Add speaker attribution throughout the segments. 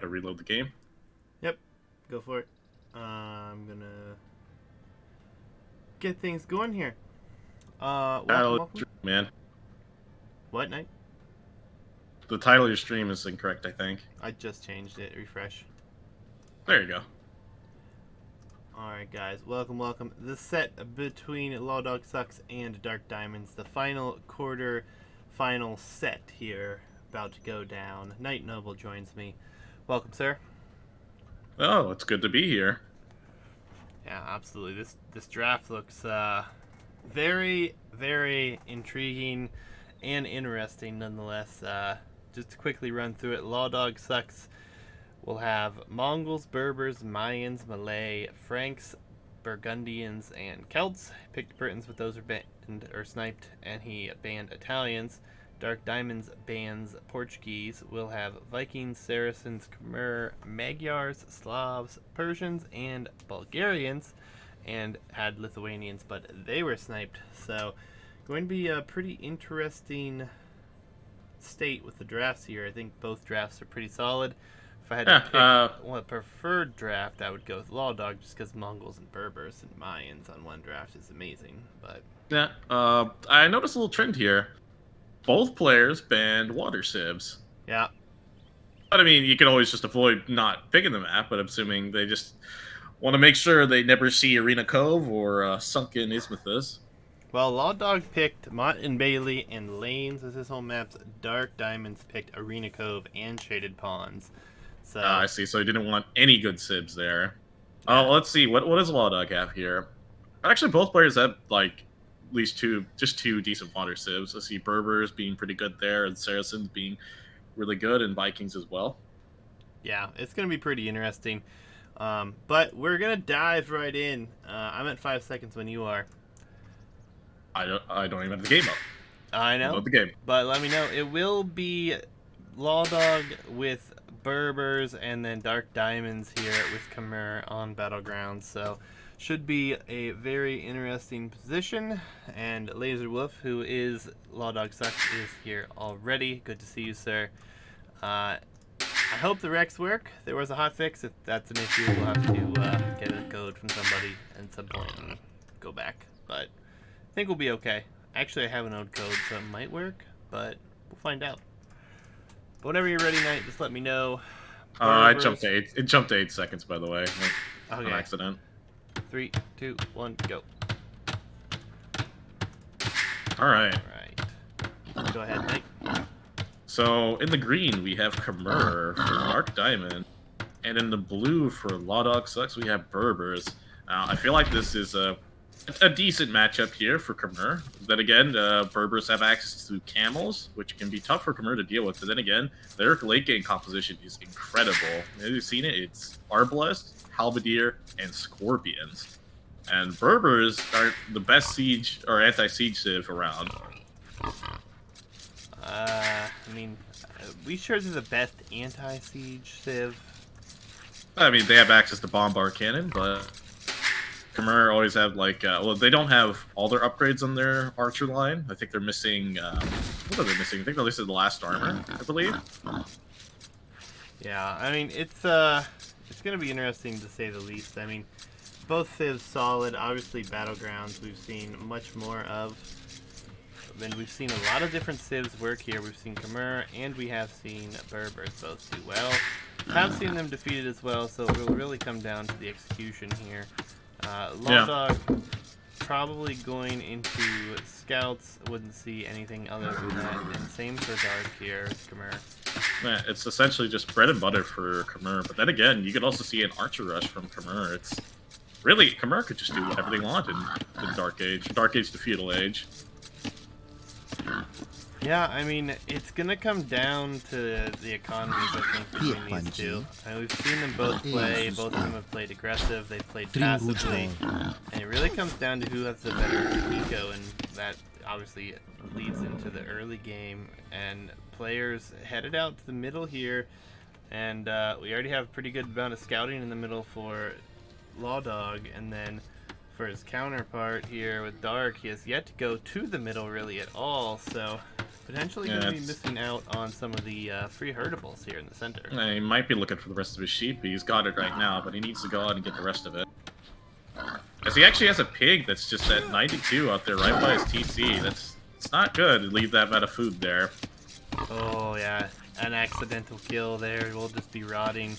Speaker 1: to reload the game.
Speaker 2: Yep, go for it. I'm gonna get things going here. Welcome, welcome.
Speaker 1: Man,
Speaker 2: What, Knight?
Speaker 1: the title of your stream is incorrect, I think.
Speaker 2: I just changed it. Refresh.
Speaker 1: There you go.
Speaker 2: Alright, guys. Welcome, welcome. The set between Lawdogsux and DarkDiamonds. The final quarter, final set here. About to go down. Knight Noble joins me. Welcome, sir.
Speaker 1: Oh, it's good to be here.
Speaker 2: Yeah, absolutely. This draft looks very, very intriguing and interesting nonetheless. Just to quickly run through it, Lawdogsux will have Mongols, Berbers, Mayans, Malay, Franks, Burgundians, and Celts. Picked Britons, but those are banned or sniped, and he banned Italians. DarkDiamonds bans Portuguese. We'll have Vikings, Saracens, Khmer, Magyars, Slavs, Persians, and Bulgarians, and had Lithuanians, but they were sniped. So, going to be a pretty interesting state with the drafts here. I think both drafts are pretty solid. If I had to pick one preferred draft, I would go with Lawdog, just because Mongols and Berbers and Mayans on one draft is amazing. But
Speaker 1: yeah, I noticed a little trend here. Both players banned water sieves.
Speaker 2: yeah.
Speaker 1: But I mean, you can always just avoid not picking the map, but I'm assuming they just want to make sure they never see Arena Cove or Sunken Isthmus.
Speaker 2: Well, Lawdog picked Mott and Bailey and Lanes as his home maps. Darkdiamonds picked Arena Cove and Shaded Ponds. So
Speaker 1: I see. So he didn't want any good sibs there. Oh, let's see. What does Lawdog have here? Actually, both players have like at least two decent water sieves. I see Berbers being pretty good there, and Saracens being really good, and Vikings as well.
Speaker 2: Yeah, it's gonna be pretty interesting. But we're gonna dive right in. I'm at 5 seconds when you are.
Speaker 1: I don't even have the game up.
Speaker 2: I know.
Speaker 1: Load the game.
Speaker 2: But let me know. It will be Lawdog with Berbers and then DarkDiamonds here with Khmer on Battlegrounds. So should be a very interesting position. And Laser Wolf, who is Lawdogsux, is here already. Good to see you, sir. I hope the Rex work. There was a hotfix. If that's an issue, we'll have to get a code from somebody at some point and go back. But I think we'll be okay. Actually, I have an old code, so it might work, but we'll find out. But whenever you're ready, Knight, just let me know.
Speaker 1: I jumped to 8. It jumped to 8 seconds, by the way, on
Speaker 2: Okay.
Speaker 1: accident.
Speaker 2: 3, 2, 1, go.
Speaker 1: All right.
Speaker 2: All right. Go ahead, Knight.
Speaker 1: So in the green we have Khmer for DarkDiamond, and in the blue for Lawdogsux we have Berbers. I feel like this is a decent matchup here for Khmer. Then again, Berbers have access to camels, which can be tough for Khmer to deal with. But then again, their late game composition is incredible. Have you seen it? It's Arbalest, Halberdier, and Scorpions. And Berbers are the best siege or anti-siege civ around.
Speaker 2: I mean, we sure they're the best anti-siege civ.
Speaker 1: I mean, they have access to Bombard Cannon, but Khmer always have, like, well, they don't have all their upgrades on their archer line. I think they're missing, what are they missing? I think they listed the last armor, I believe.
Speaker 2: Yeah, I mean, it's going to be interesting to say the least. I mean, both civs solid. Obviously, Battlegrounds we've seen much more of. And we've seen a lot of different civs work here. We've seen Khmer, and we have seen Berbers both do well. Have seen them defeated as well, so it will really come down to the execution here. Lawdog probably going into scouts. Wouldn't see anything other than that. And same for Dark here, Khmer.
Speaker 1: Yeah, it's essentially just bread and butter for Khmer. But then again, you could also see an archer rush from Khmer. It's really, Khmer could just do whatever they want in Dark Age. Dark Age to Feudal Age.
Speaker 2: Yeah, I mean, it's going to come down to the economies, I think, between these two. I mean, we've seen them both play. Both of them have played aggressive. They've played passively. And it really comes down to who has the better eco, and that obviously leads into the early game. And players headed out to the middle here, and we already have a pretty good amount of scouting in the middle for Lawdog, and then for his counterpart here with Dark, he has yet to go to the middle really at all, so Potentially
Speaker 1: Yeah,
Speaker 2: going to be
Speaker 1: it's-
Speaker 2: missing out on some of the free herdables here in the center.
Speaker 1: He might be looking for the rest of his sheep. He's got it right now, but he needs to go out and get the rest of it. As he actually has a pig that's just at 92 out there right by his TC. It's not good to leave that amount of food there.
Speaker 2: Oh yeah, an accidental kill there. We'll just be rotting.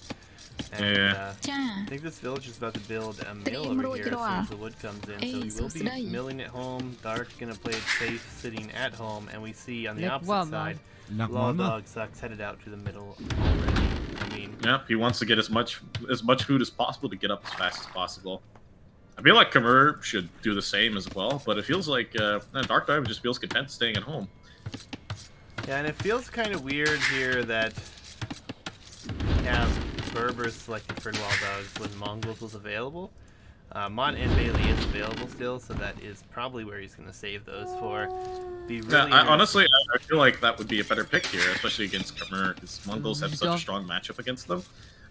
Speaker 2: And,
Speaker 1: Yeah.
Speaker 2: I think this village is about to build a mill over here as soon as the wood comes in, so he will be milling at home. Dark's gonna play it safe, sitting at home, and we see on the opposite side, Lawdogsux headed out to the middle already. I mean,
Speaker 1: Yep, he wants to get as much food as possible to get up as fast as possible. I feel like Khmer should do the same as well, but it feels like Dark Diamond just feels content staying at home.
Speaker 2: yeah, and it feels kind of weird here that we have Berbers selected for Lawdogs when Mongols was available. Mont and Bailey is available still, so that is probably where he's going to save those for. Be really
Speaker 1: Honestly, I feel like that would be a better pick here, especially against Khmer, because Mongols have such a strong matchup against them.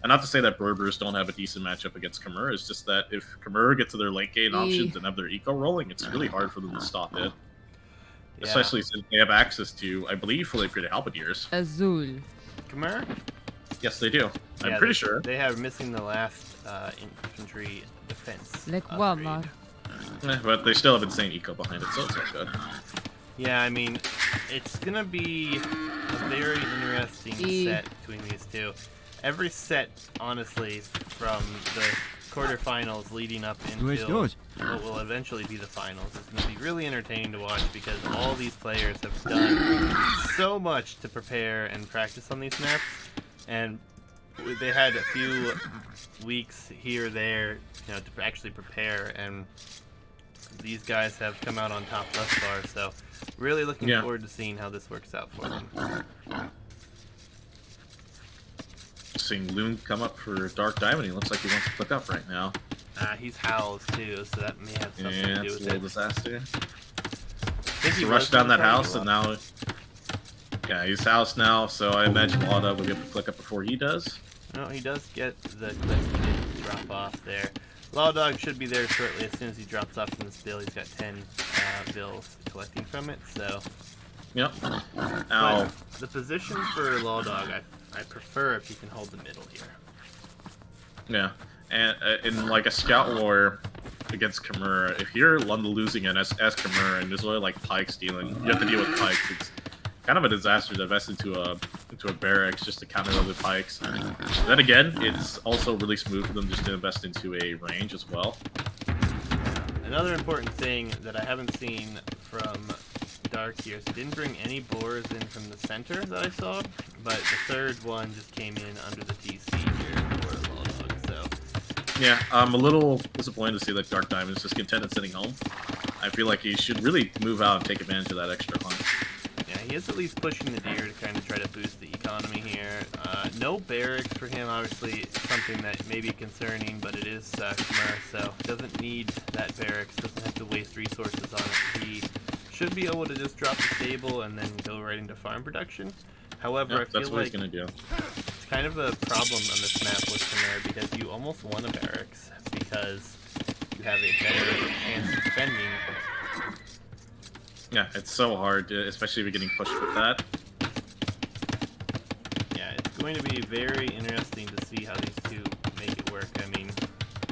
Speaker 1: And not to say that Berbers don't have a decent matchup against Khmer, it's just that if Khmer get to their late game options and have their eco rolling, it's really hard for them to stop it.
Speaker 2: Yeah.
Speaker 1: Especially since they have access to, I believe, fully created halberdiers.
Speaker 3: Azul.
Speaker 2: Khmer?
Speaker 1: Yes, they do. I'm
Speaker 2: Yeah,
Speaker 1: pretty sure.
Speaker 2: They have missing the last infantry defense.
Speaker 3: Like
Speaker 2: upgrade.
Speaker 3: Walmart.
Speaker 1: But they still have insane eco behind it, so it's all good.
Speaker 2: Yeah, I mean, it's gonna be a very interesting set between these two. Every set, honestly, from the quarterfinals leading up until what will eventually be the finals, is gonna be really entertaining to watch because all these players have done so much to prepare and practice on these maps, and they had a few weeks here or there, to actually prepare, and these guys have come out on top thus far, so really looking forward to seeing how this works out for them.
Speaker 1: Seeing Loon come up for Dark Diamond, he looks like he wants to click up right now.
Speaker 2: He's housed too, so that may have something
Speaker 1: Yeah,
Speaker 2: to do
Speaker 1: it's a
Speaker 2: with
Speaker 1: little
Speaker 2: it.
Speaker 1: disaster.
Speaker 2: He
Speaker 1: He rushed down that house, and now... Yeah, he's housed now, so I imagine Lawdog will get the click up before he does.
Speaker 2: No, he does get the click he did drop off there. Lawdog should be there shortly as soon as he drops off from this bill. He's got 10 bills collecting from it, so...
Speaker 1: Yep. Now...
Speaker 2: But the position for Lawdog, I prefer if he can hold the middle here.
Speaker 1: Yeah, and in like a scout war against Khmer, if you're losing it as Khmer and there's only like pike stealing, you have to deal with pikes. It's kind of a disaster to invest into a barracks just to counter other pikes. Then again, it's also really smooth for them just to invest into a range as well.
Speaker 2: Another important thing that I haven't seen from Dark here is he didn't bring any boars in from the center that I saw, but the third one just came in under the TC here for Lawdog, so...
Speaker 1: Yeah, I'm a little disappointed to see that Dark Diamond is just content at sitting home. I feel like he should really move out and take advantage of that extra hunt.
Speaker 2: Yeah, he is at least pushing the deer to kind of try to boost the economy here. No barracks for him, obviously, something that may be concerning, but it is Khmer, so doesn't need that barracks, doesn't have to waste resources on it. He should be able to just drop the stable and then go right into farm production. However, I feel
Speaker 1: that's what
Speaker 2: like
Speaker 1: he's gonna do.
Speaker 2: it's kind of a problem on this map with Khmer because you almost want a barracks because you have a better chance of defending.
Speaker 1: Yeah, it's so hard, especially if you're getting pushed with that.
Speaker 2: Yeah, it's going to be very interesting to see how these two make it work. I mean,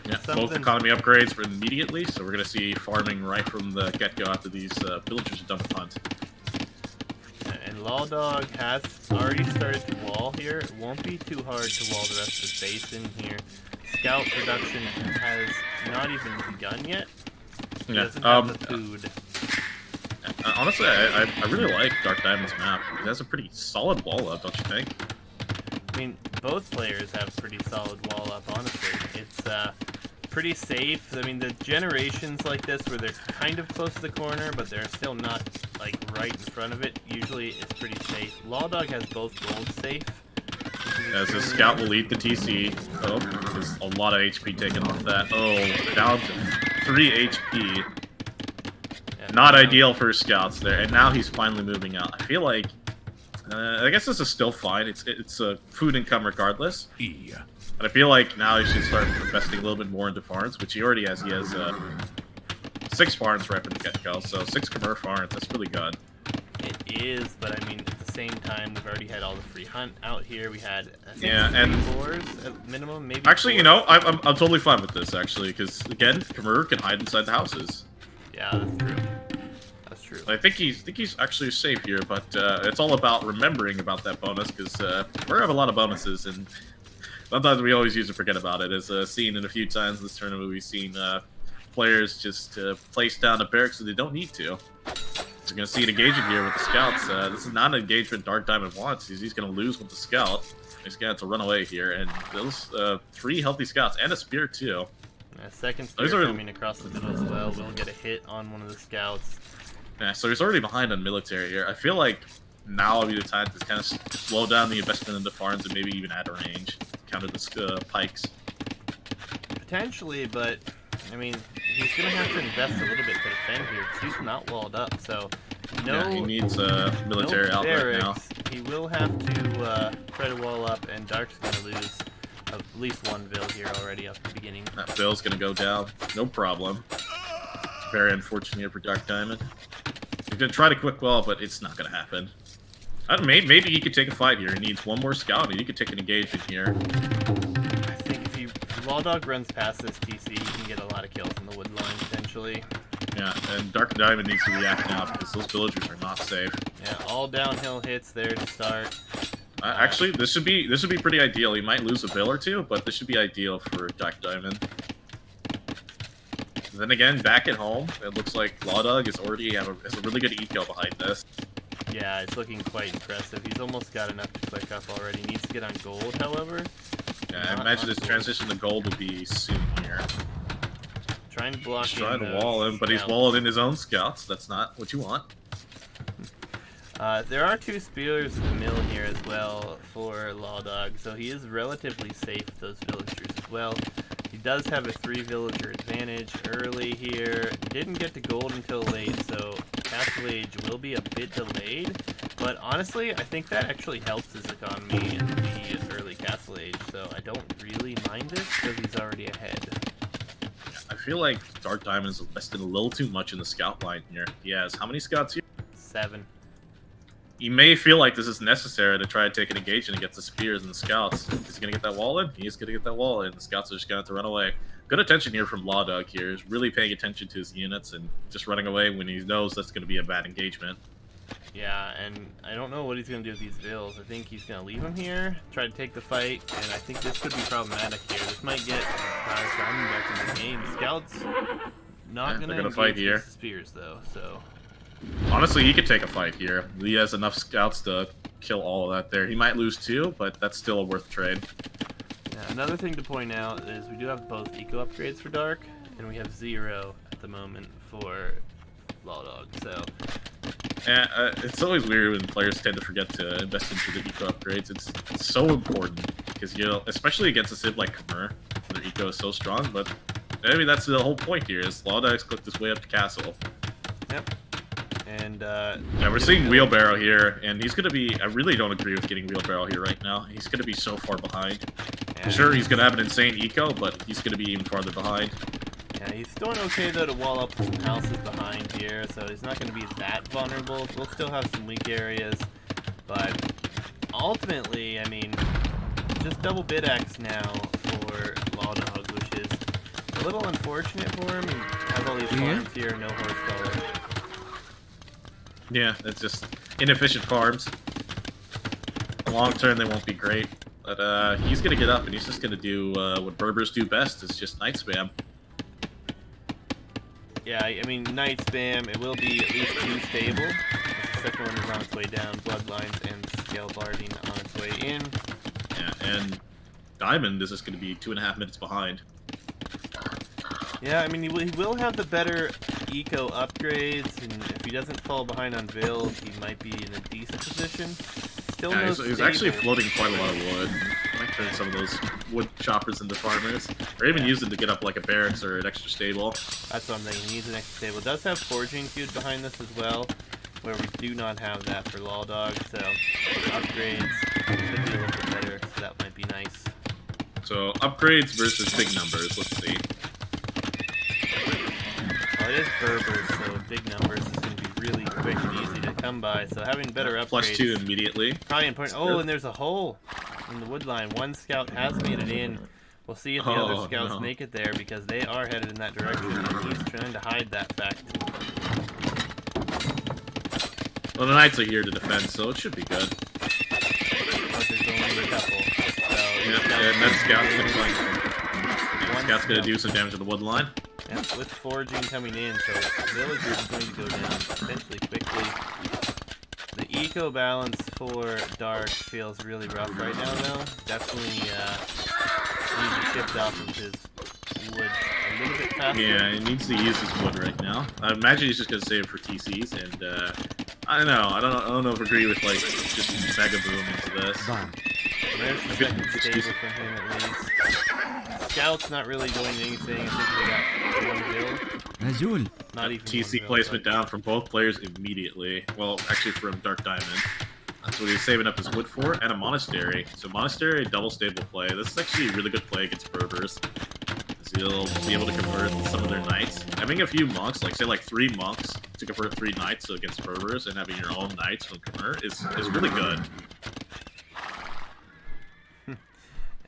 Speaker 1: Yeah, both economy upgrades for immediately, so we're going to see farming right from the get-go after these villagers are done with hunt.
Speaker 2: And Lawdog has already started to wall here. It won't be too hard to wall the rest of the basin here. Scout production has not even begun yet. He doesn't have the food.
Speaker 1: Honestly, I really like Dark Diamond's map. It has a pretty solid wall up, don't you think?
Speaker 2: I mean, both players have pretty solid wall up, honestly. It's pretty safe. I mean, the generations like this where they're kind of close to the corner, but they're still not, like, right in front of it, usually it's pretty safe. Lawdog has both gold safe.
Speaker 1: As his scout will lead the TC. Oh, there's a lot of HP taken off that. Oh, down to 3 HP.
Speaker 2: Yeah,
Speaker 1: Not ideal for his scouts there, and now he's finally moving out. I feel like, I guess this is still fine. It's a food income regardless. But I feel like now he should start investing a little bit more into farms, which he already has. He has 6 farms right from the get-go, so 6 Khmer farms. That's really good.
Speaker 2: It is, but I mean, at the same time, we've already had all the free hunt out here. We had, I think,
Speaker 1: Yeah,
Speaker 2: 3
Speaker 1: and
Speaker 2: fours at minimum, maybe.
Speaker 1: actually,
Speaker 2: 4.
Speaker 1: you know, I'm totally fine with this actually, because again, Kamur can hide inside the houses.
Speaker 2: Yeah, that's true. That's true.
Speaker 1: I think he's actually safe here, but it's all about remembering about that bonus, because we have a lot of bonuses, and sometimes we always used to forget about it. As seen in a few times in this tournament, we've seen players just place down a barracks that they don't need to. You're going to see an engagement here with the scouts. This is not an engagement Dark Diamond wants. He's going to lose with the scout. He's going to have to run away here, and those 3 healthy scouts and a spear too.
Speaker 2: Second spear coming across the middle as well. We'll get a hit on one of the scouts.
Speaker 1: Yeah, so he's already behind on military here. I feel like now will be the time to kind of slow down the investment into farms and maybe even add a range to counter the pikes.
Speaker 2: Potentially, but I mean, he's going to have to invest a little bit to defend here because he's not walled up. So
Speaker 1: yeah, he needs military out right now.
Speaker 2: He will have to try to wall up, and Dark's going to lose at least 1 Vil here already up at the beginning.
Speaker 1: That Vil's going to go down, no problem. Very unfortunate here for Dark Diamond. He's going to try to quick wall, but it's not going to happen. Maybe he could take a fight here. He needs 1 more scout, and he could take an engagement here.
Speaker 2: I think if Lawdog runs past this TC, he can get a lot of kills in the wood line, potentially.
Speaker 1: Yeah, and Dark Diamond needs to react now because those villagers are not safe.
Speaker 2: Yeah, all downhill hits there to start.
Speaker 1: Actually, this should be pretty ideal. He might lose a Vil or 2, but this should be ideal for Dark Diamond. Then again, back at home, it looks like Lawdog is already has a really good eco behind this.
Speaker 2: Yeah, it's looking quite impressive. He's almost got enough to click up already. Needs to get on gold, however.
Speaker 1: Yeah, I imagine this transition to gold will be soon here.
Speaker 2: Trying to block
Speaker 1: He's trying to wall him, but he's walled in his own scouts. That's not what you want.
Speaker 2: There are 2 spears in the mill here as well for Lawdog, so he is relatively safe with those villagers as well. He does have a 3 villager advantage early here. Didn't get to gold until late, so Castle Age will be a bit delayed. But honestly, I think that actually helps his economy in the early Castle Age, so I don't really mind this because he's already ahead.
Speaker 1: I feel like Dark Diamond is invested a little too much in the scout line here. He has how many scouts here?
Speaker 2: 7.
Speaker 1: He may feel like this is necessary to try to take an engagement against the spears and the scouts. Is he going to get that wall in? He is going to get that wall in. The scouts are just going to have to run away. Good attention here from Lawdog here. He's really paying attention to his units and just running away when he knows that's going to be a bad engagement.
Speaker 2: Yeah, and I don't know what he's going to do with these Vils. I think he's going to leave them here, try to take the fight, and I think this could be problematic here. This might get Diamond back in the game. Scouts not going to
Speaker 1: fight here.
Speaker 2: Spears, though, so...
Speaker 1: Honestly, he could take a fight here. He has enough scouts to kill all of that there. He might lose 2, but that's still a worth trade.
Speaker 2: Yeah, another thing to point out is we do have both eco upgrades for Dark, and we have 0 at the moment for Lawdog, so...
Speaker 1: it's always weird when players tend to forget to invest into the eco upgrades. It's so important, because, you know, especially against a civ like Khmer, their eco is so strong, but maybe that's the whole point here, is Lawdog's clicked his way up to castle.
Speaker 2: Yep. And,
Speaker 1: yeah, we're seeing Wheelbarrow here, and he's going to be... I really don't agree with getting Wheelbarrow here right now. He's going to be so far behind.
Speaker 2: Yeah.
Speaker 1: Sure, he's going to have an insane eco, but he's going to be even farther behind.
Speaker 2: Yeah, he's doing okay, though, to wall up some houses behind here, so he's not going to be that vulnerable. We'll still have some weak areas, but ultimately, I mean, just double Bidax now for Lawdog, which is a little unfortunate for him. He has all these farms here, no horse color.
Speaker 1: Yeah, it's just inefficient farms. Long term, they won't be great. But he's going to get up, and he's just going to do what Berbers do best, is just night spam.
Speaker 2: Yeah, I mean, night spam, it will be at least 2 stable. The second one is on its way down, Bloodlines and Scalebarding on its way in.
Speaker 1: Yeah, and Diamond is just going to be 2.5 minutes behind.
Speaker 2: Yeah, I mean, he will have the better eco upgrades, and if he doesn't fall behind on Vils, he might be in a decent position. Still
Speaker 1: yeah,
Speaker 2: no
Speaker 1: he's actually floating quite a lot of wood. Might turn some of those wood choppers into farmers, or even use them to get up like a barracks or an extra stable.
Speaker 2: That's what I'm thinking. He needs an extra stable. It does have forging food behind this as well, where we do not have that for Lawdog, so upgrades could be a little bit better, so that might be nice.
Speaker 1: So upgrades versus big numbers. Let's see.
Speaker 2: Well, it is Berbers, so big numbers is going to be really quick and easy to come by. So having better upgrades.
Speaker 1: +2 immediately.
Speaker 2: Probably important. Oh, and there's a hole in the wood line. One scout has made it in. We'll see if the other scouts make it there because they are headed in that direction, and he's trying to hide that fact.
Speaker 1: Well, the Knights are here to defend, so it should be good.
Speaker 2: But there's only a couple. So
Speaker 1: and that scout's gonna Scout's gonna do some damage to the wood line.
Speaker 2: Yeah, with foraging coming in, so villagers is going to go down potentially quickly. The eco balance for Dark feels really rough right now, though. Definitely needs to shift off of his wood a little bit faster.
Speaker 1: Yeah, he needs to use his wood right now. I imagine he's just gonna save it for TCs, and I don't know. I don't know if I agree with like just mega boom into this.
Speaker 2: There's the second stable for him at least. Scout's not really doing anything. I think they got one build. Not even
Speaker 1: TC
Speaker 2: one
Speaker 1: placement
Speaker 2: build,
Speaker 1: down from both players immediately. Well, actually from Dark Diamond. That's what he's saving up his wood for, and a monastery. So monastery, double stable play. This is actually a really good play against Berbers. So he'll be able to convert some of their knights. Having a few monks, like say like 3 monks to convert 3 knights against Berbers, and having your own knights from Khmer is really good.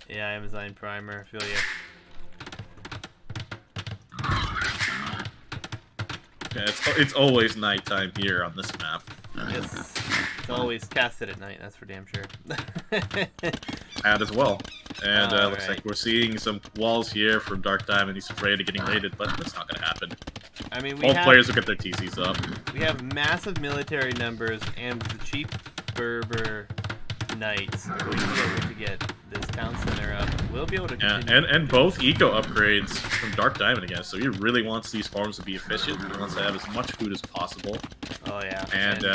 Speaker 2: Yeah, Amazon Primer, I feel you.
Speaker 1: Yeah, it's always nighttime here on this map.
Speaker 2: Yes, it's always casted at night, that's for damn sure.
Speaker 1: That as well. And looks
Speaker 2: right.
Speaker 1: like we're seeing some walls here from Dark Diamond. He's afraid of getting raided, but that's not going to happen.
Speaker 2: I mean,
Speaker 1: Both players will get their TCs up.
Speaker 2: We have massive military numbers, and the cheap Berber knights will be able to get this town center up. We'll be able to continue.
Speaker 1: And both eco upgrades from Dark Diamond again. So he really wants these farms to be efficient. He wants to have as much food as possible.
Speaker 2: Oh yeah.
Speaker 1: And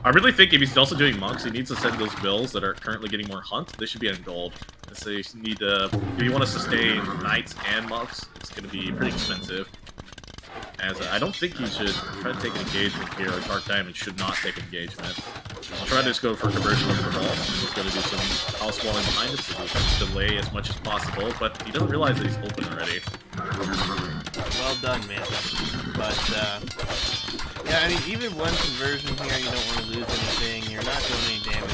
Speaker 1: I really think if he's also doing monks, he needs to send those bills that are currently getting more hunt. They should be in gold. So you need to, if you want to sustain knights and monks, it's going to be pretty expensive. As I don't think he should try to take an engagement here. Dark Diamond should not take engagement. I'll try to just go for conversion of the ball. He's going to do some house walling behind it, so he can delay as much as possible. But he doesn't realize that he's open already.
Speaker 2: Well done, man. But yeah, I mean, even one conversion here, you don't want to lose anything. You're not doing any damage.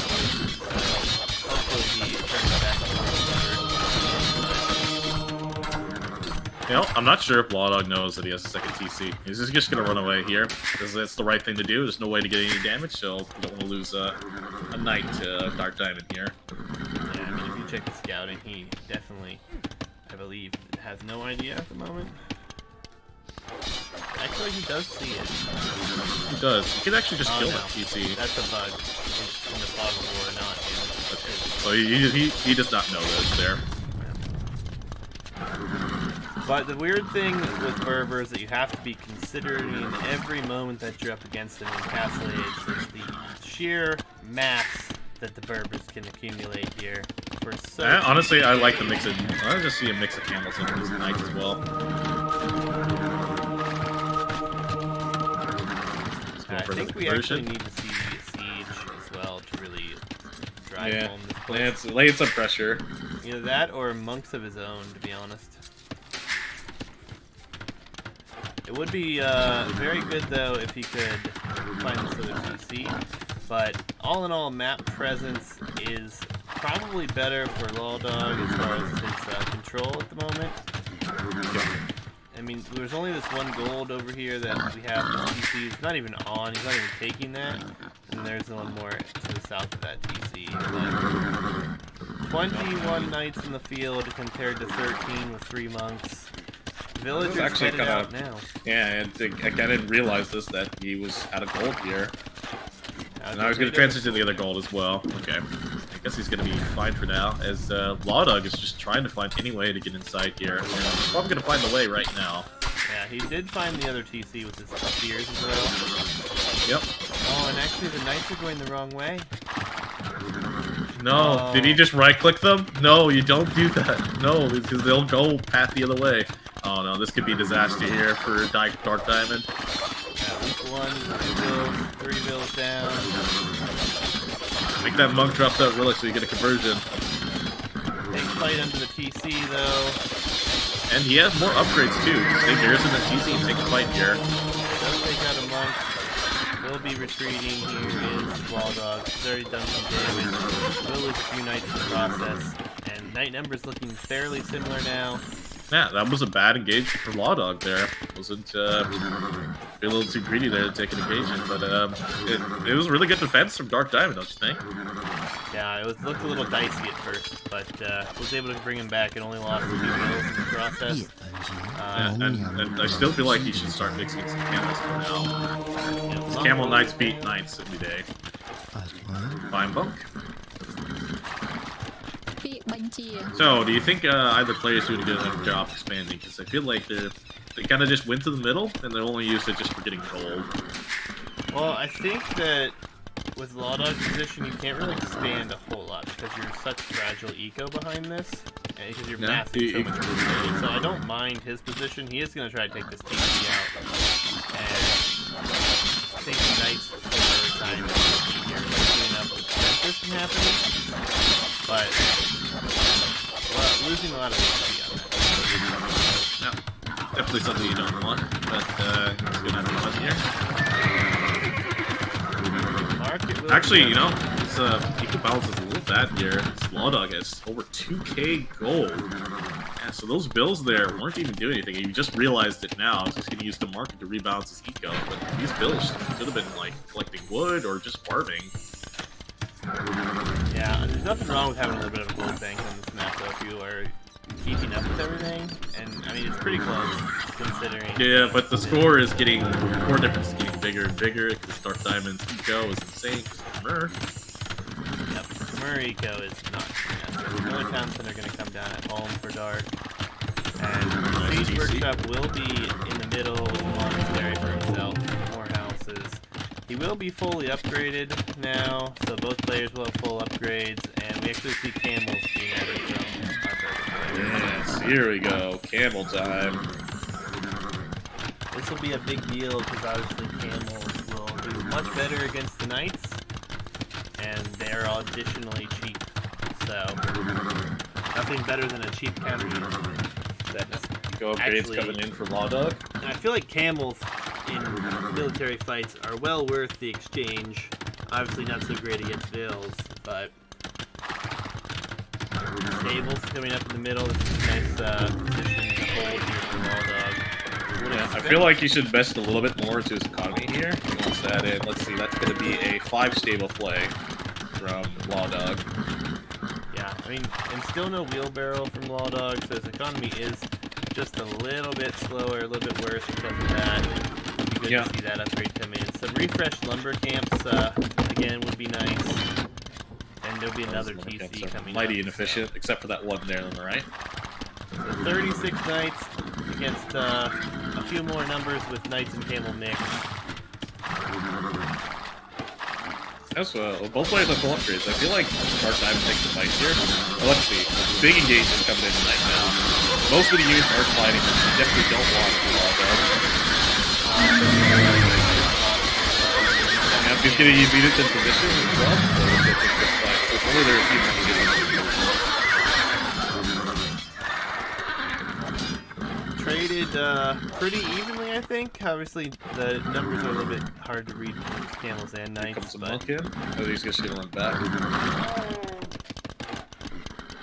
Speaker 2: Hopefully, he turns back to
Speaker 1: You know, I'm not sure if Lawdog knows that he has a second TC. He's just going to run away here, because that's the right thing to do. There's no way to get any damage, so you don't want to lose a knight to Dark Diamond here.
Speaker 2: Yeah, I mean, if you check the scouting, he definitely, I believe, has no idea at the moment. Actually, he does see it.
Speaker 1: He does. He could actually just kill
Speaker 2: no.
Speaker 1: that TC.
Speaker 2: That's a bug. It's in the fog of war, not in.
Speaker 1: Okay. So he does not know that it's there.
Speaker 2: But the weird thing with Berbers that you have to be considering in every moment that you're up against them in Castle Age is the sheer mass that the Berbers can accumulate here. For so
Speaker 1: honestly, I like the mix of. I just see a mix of camels and these knights as well.
Speaker 2: I think we actually need to see Siege as well to really drive home this place.
Speaker 1: Lay some pressure.
Speaker 2: Either that or monks of his own, to be honest. It would be very good, though, if he could find this other TC. But all in all, map presence is probably better for Lawdog as far as his control at the moment. I mean, there's only this one gold over here that we have the TC. It's not even on. He's not even taking that. And there's one more to the south of that TC. And then 21 knights in the field compared to 13 with 3 monks. Villagers
Speaker 1: actually
Speaker 2: headed out now.
Speaker 1: Yeah, and I didn't realize this, that he was out of gold here. And I was going to
Speaker 2: transfer
Speaker 1: transition to the other gold as well. Okay. I guess he's going to be fine for now, as Lawdog is just trying to find any way to get inside here. And he's probably going to find the way right now.
Speaker 2: Yeah, he did find the other TC with his spears as well.
Speaker 1: Yep.
Speaker 2: Oh, and actually the knights are going the wrong way.
Speaker 1: No, did he just right-click them? No, you don't do that. No, because they'll go path the other way. Oh no, this could be a disaster here for Dark Diamond.
Speaker 2: Yeah, week 1, 2 bills, 3 bills down.
Speaker 1: Make that monk drop that relic so you get a conversion.
Speaker 2: Big fight under the TC though.
Speaker 1: And he has more upgrades too. Stay garrison than TC and take a fight here.
Speaker 2: Does take out a monk. will be retreating here is Lawdog. He's already done some damage. Will lose a few knights in the process. And knight numbers looking fairly similar now.
Speaker 1: Yeah, that was a bad engagement for Lawdog there. Wasn't a little too greedy there to take an engagement, but it was really good defense from Dark Diamond, don't you think?
Speaker 2: Yeah, it looked a little dicey at first, but was able to bring him back and only lost 2 kills in the process.
Speaker 1: And I still feel like he should start mixing some camels now.
Speaker 2: Yeah,
Speaker 1: Camel Knights beat Knights every day. Fine bunk. So, do you think either player is doing a good enough job expanding? Because I feel like they kind of just went to the middle, and they only used it just for getting gold.
Speaker 2: Well, I think that with Lawdog's position, you can't really expand a whole lot because you're such fragile eco behind this, and because you're massing so much movement. So I don't mind his position. He is going to try to take this TC out, and I think the Knights for time here clean up the prevent from happening, but losing a lot of HP on that.
Speaker 1: No, definitely something you don't want, but it's going to have fun here. Actually, you know, this eco balance is a little bad here. This Lawdog has over 2k gold. Yeah, so those bills there weren't even doing anything. He just realized it now. He's just going to use the market to rebalance his eco. But these bills should have been like collecting wood or just farming.
Speaker 2: Yeah, there's nothing wrong with having a little bit of a gold bank on this map, though, if you are keeping up with everything. And I mean, it's pretty close considering. Yeah,
Speaker 1: but the score is getting, core difference is getting bigger and bigger because Dark Diamond's eco is insane. Khmer.
Speaker 2: Yep, Khmer eco is nuts. Yeah, the Town Center going to come down at home for Dark. And Siege Workshop will be in the middle with a monastery for himself, more houses. He will be fully upgraded now, so both players will have full upgrades, and we actually see camels being added from our players.
Speaker 1: Yes, here we go, camel time.
Speaker 2: This will be a big deal because obviously camels will do much better against the knights, and they're additionally cheap, so nothing better than a cheap counter unit.
Speaker 1: Go upgrades coming in for Lawdog.
Speaker 2: I feel like camels in military fights are well worth the exchange. Obviously not so great against vills, but stables coming up in the middle. This is a nice position to hold here for Lawdog.
Speaker 1: Yeah, I feel like he should invest a little bit more into his economy here. He wants that in. Let's see, that's going to be a 5 stable play from Lawdog.
Speaker 2: Yeah, I mean, and still no wheelbarrow from Lawdog, so his economy is just a little bit slower, a little bit worse because of that. It'd be good to see that upgrade come in. Some refreshed lumber camps, again, would be nice. And there'll be another TC coming
Speaker 1: mighty inefficient, except for that one there on the right.
Speaker 2: So 36 knights against a few more numbers with knights and camel mix.
Speaker 1: Yes, both players have full upgrades. I feel like Dark Diamond takes the fight here. Well, let's see. Big engagement coming in tonight now. Most of the units are fighting, but you definitely don't want to do all that. Yeah, he's getting these units in position as well, so it's a good fight. So only there are a few more to get into.
Speaker 2: Traded pretty evenly, I think. Obviously, the numbers are a little bit hard to read for camels and knights.
Speaker 1: Comes a monk in. Oh, he's just gonna run back.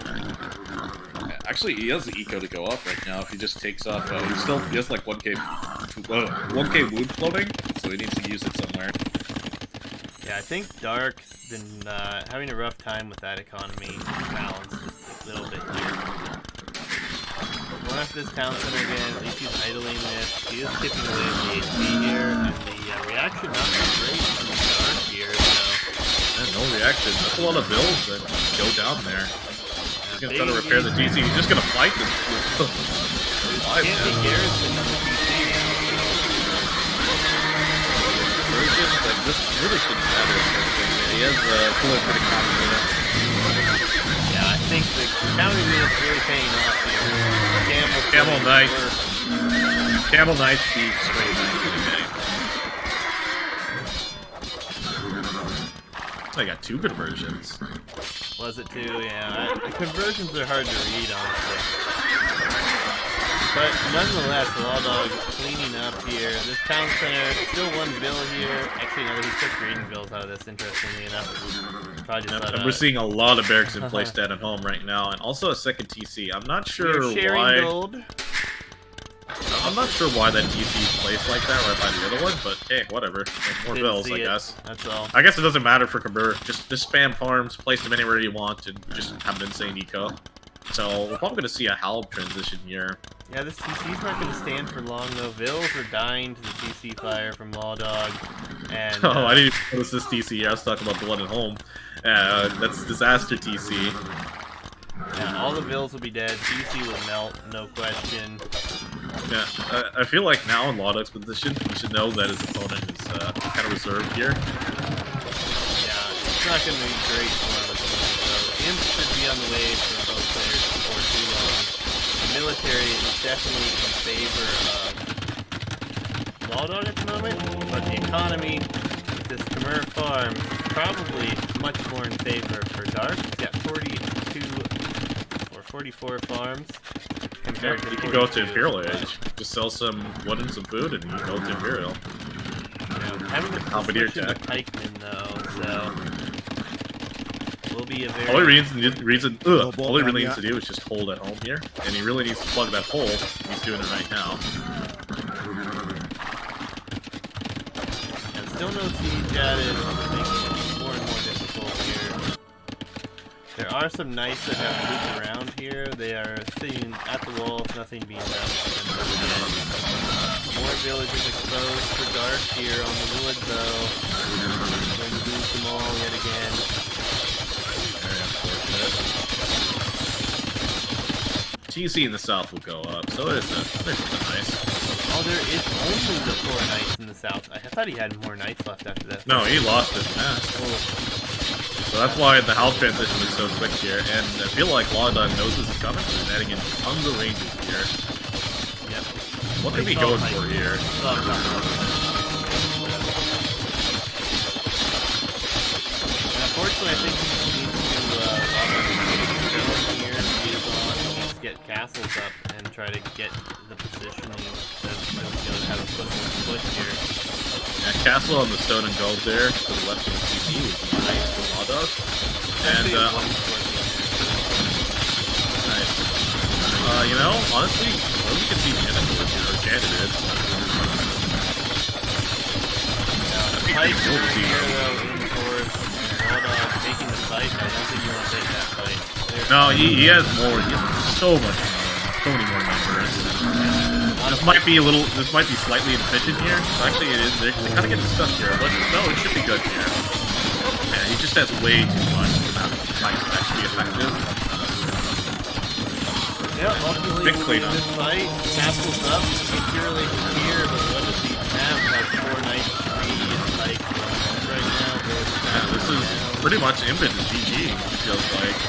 Speaker 1: Yeah, actually, he has the eco to go up right now. If he just takes off, he has like 1k wound floating, so he needs to use it somewhere.
Speaker 2: Yeah, I think Dark's been having a rough time with that economy balance just a little bit here. Going after this town center again, at least he's idling this. He is tipping away at the HP here, and the reaction not that great from Dark here, so...
Speaker 1: Yeah, no reaction. That's a lot of builds that go down there. He's gonna try to repair the DC. He's just gonna fight this.
Speaker 2: Can't be garrison on the DC.
Speaker 1: Like, this really shouldn't matter. He has fully pretty common units.
Speaker 2: Yeah, I think the counter unit's really paying off here.
Speaker 1: Camel Knights. Camel Knights beat straight Knights. I got 2 conversions.
Speaker 2: Was it 2? Yeah. The conversions are hard to read, honestly. But nonetheless, Lawdog cleaning up here. This town center, still one bill here. Actually, no, he took green bills out of this, interestingly enough. Probably just
Speaker 1: And we're seeing a lot of barracks in place dead at home right now, and also a second TC. I'm not sure why.
Speaker 2: Gold.
Speaker 1: I'm not sure why that TC is placed like that right by the other one, but hey, whatever. More bills, I guess.
Speaker 2: That's all.
Speaker 1: I guess it doesn't matter for Kabur. Just spam farms, place them anywhere you want, and just have an insane eco. So we're probably going to see a Halb transition here.
Speaker 2: Yeah, this TC's not going to stand for long, though. Vills are dying to the TC fire from Lawdog. And,
Speaker 1: oh, I didn't even notice this TC. I was talking about Blood at Home. That's Disaster TC.
Speaker 2: Yeah, all the Vills will be dead. TC will melt, no question.
Speaker 1: Yeah, I feel like now in Lawdog's position, he should know that his opponent is kind of reserved here.
Speaker 2: Yeah, it's not going to be great for him at the moment, though. Imp should be on the way for both players before too long. The military is definitely in favor of Lawdog at the moment, but the economy with this Khmer farm is probably much more in favor for Dark. He's got 42 or 44 farms. Compared to
Speaker 1: you can go to Imperial Age. Just sell some wood and some food, and you can go to Imperial.
Speaker 2: Yeah, having to switch into Pikemen, though, so will be a very...
Speaker 1: All he really needs to do is just hold at home here, and he really needs to plug that hole. He's doing it right now.
Speaker 2: And still no siege added, making it more and more difficult here. There are some knights that have moved around here. They are sitting at the walls, nothing being done to them. More villages exposed for Dark here on the wood, though. Going to lose them all yet again.
Speaker 1: Very unfortunate. TC in the south will go up, so there's something nice.
Speaker 2: Oh, there is only the 4 knights in the south. I thought he had more knights left after that.
Speaker 1: No, he lost his mask.
Speaker 2: Oh.
Speaker 1: So that's why the Halb transition is so quick here, and I feel like Lawdog knows this is coming, so he's adding in tons of ranges here.
Speaker 2: Yep.
Speaker 1: What could we go for here?
Speaker 2: Unfortunately, I think he needs to here, he needs to get castles up and try to get the positioning that's going to have a foot here.
Speaker 1: Yeah, castle on the stone and gold there to the left of the TC would be nice for Lawdog. And, nice. You know, honestly, well, you can see Janet here, or Janet is.
Speaker 2: Pike over here, though, in towards Lawdog taking the fight. I don't think you want to take that fight.
Speaker 1: No, he has more. He has so much more. So many more numbers. This might be slightly inefficient here. Actually, it is. They're kind of getting stuck here, but no, it should be good here. Yeah, he just has way too much to not actually be effective.
Speaker 2: Yeah, ultimately,
Speaker 1: big cleanup.
Speaker 2: This fight, castles up, securely here, but what does he have? Has 4 knights, 3 like right now.
Speaker 1: Yeah, this is pretty much Impid to GG, it feels like.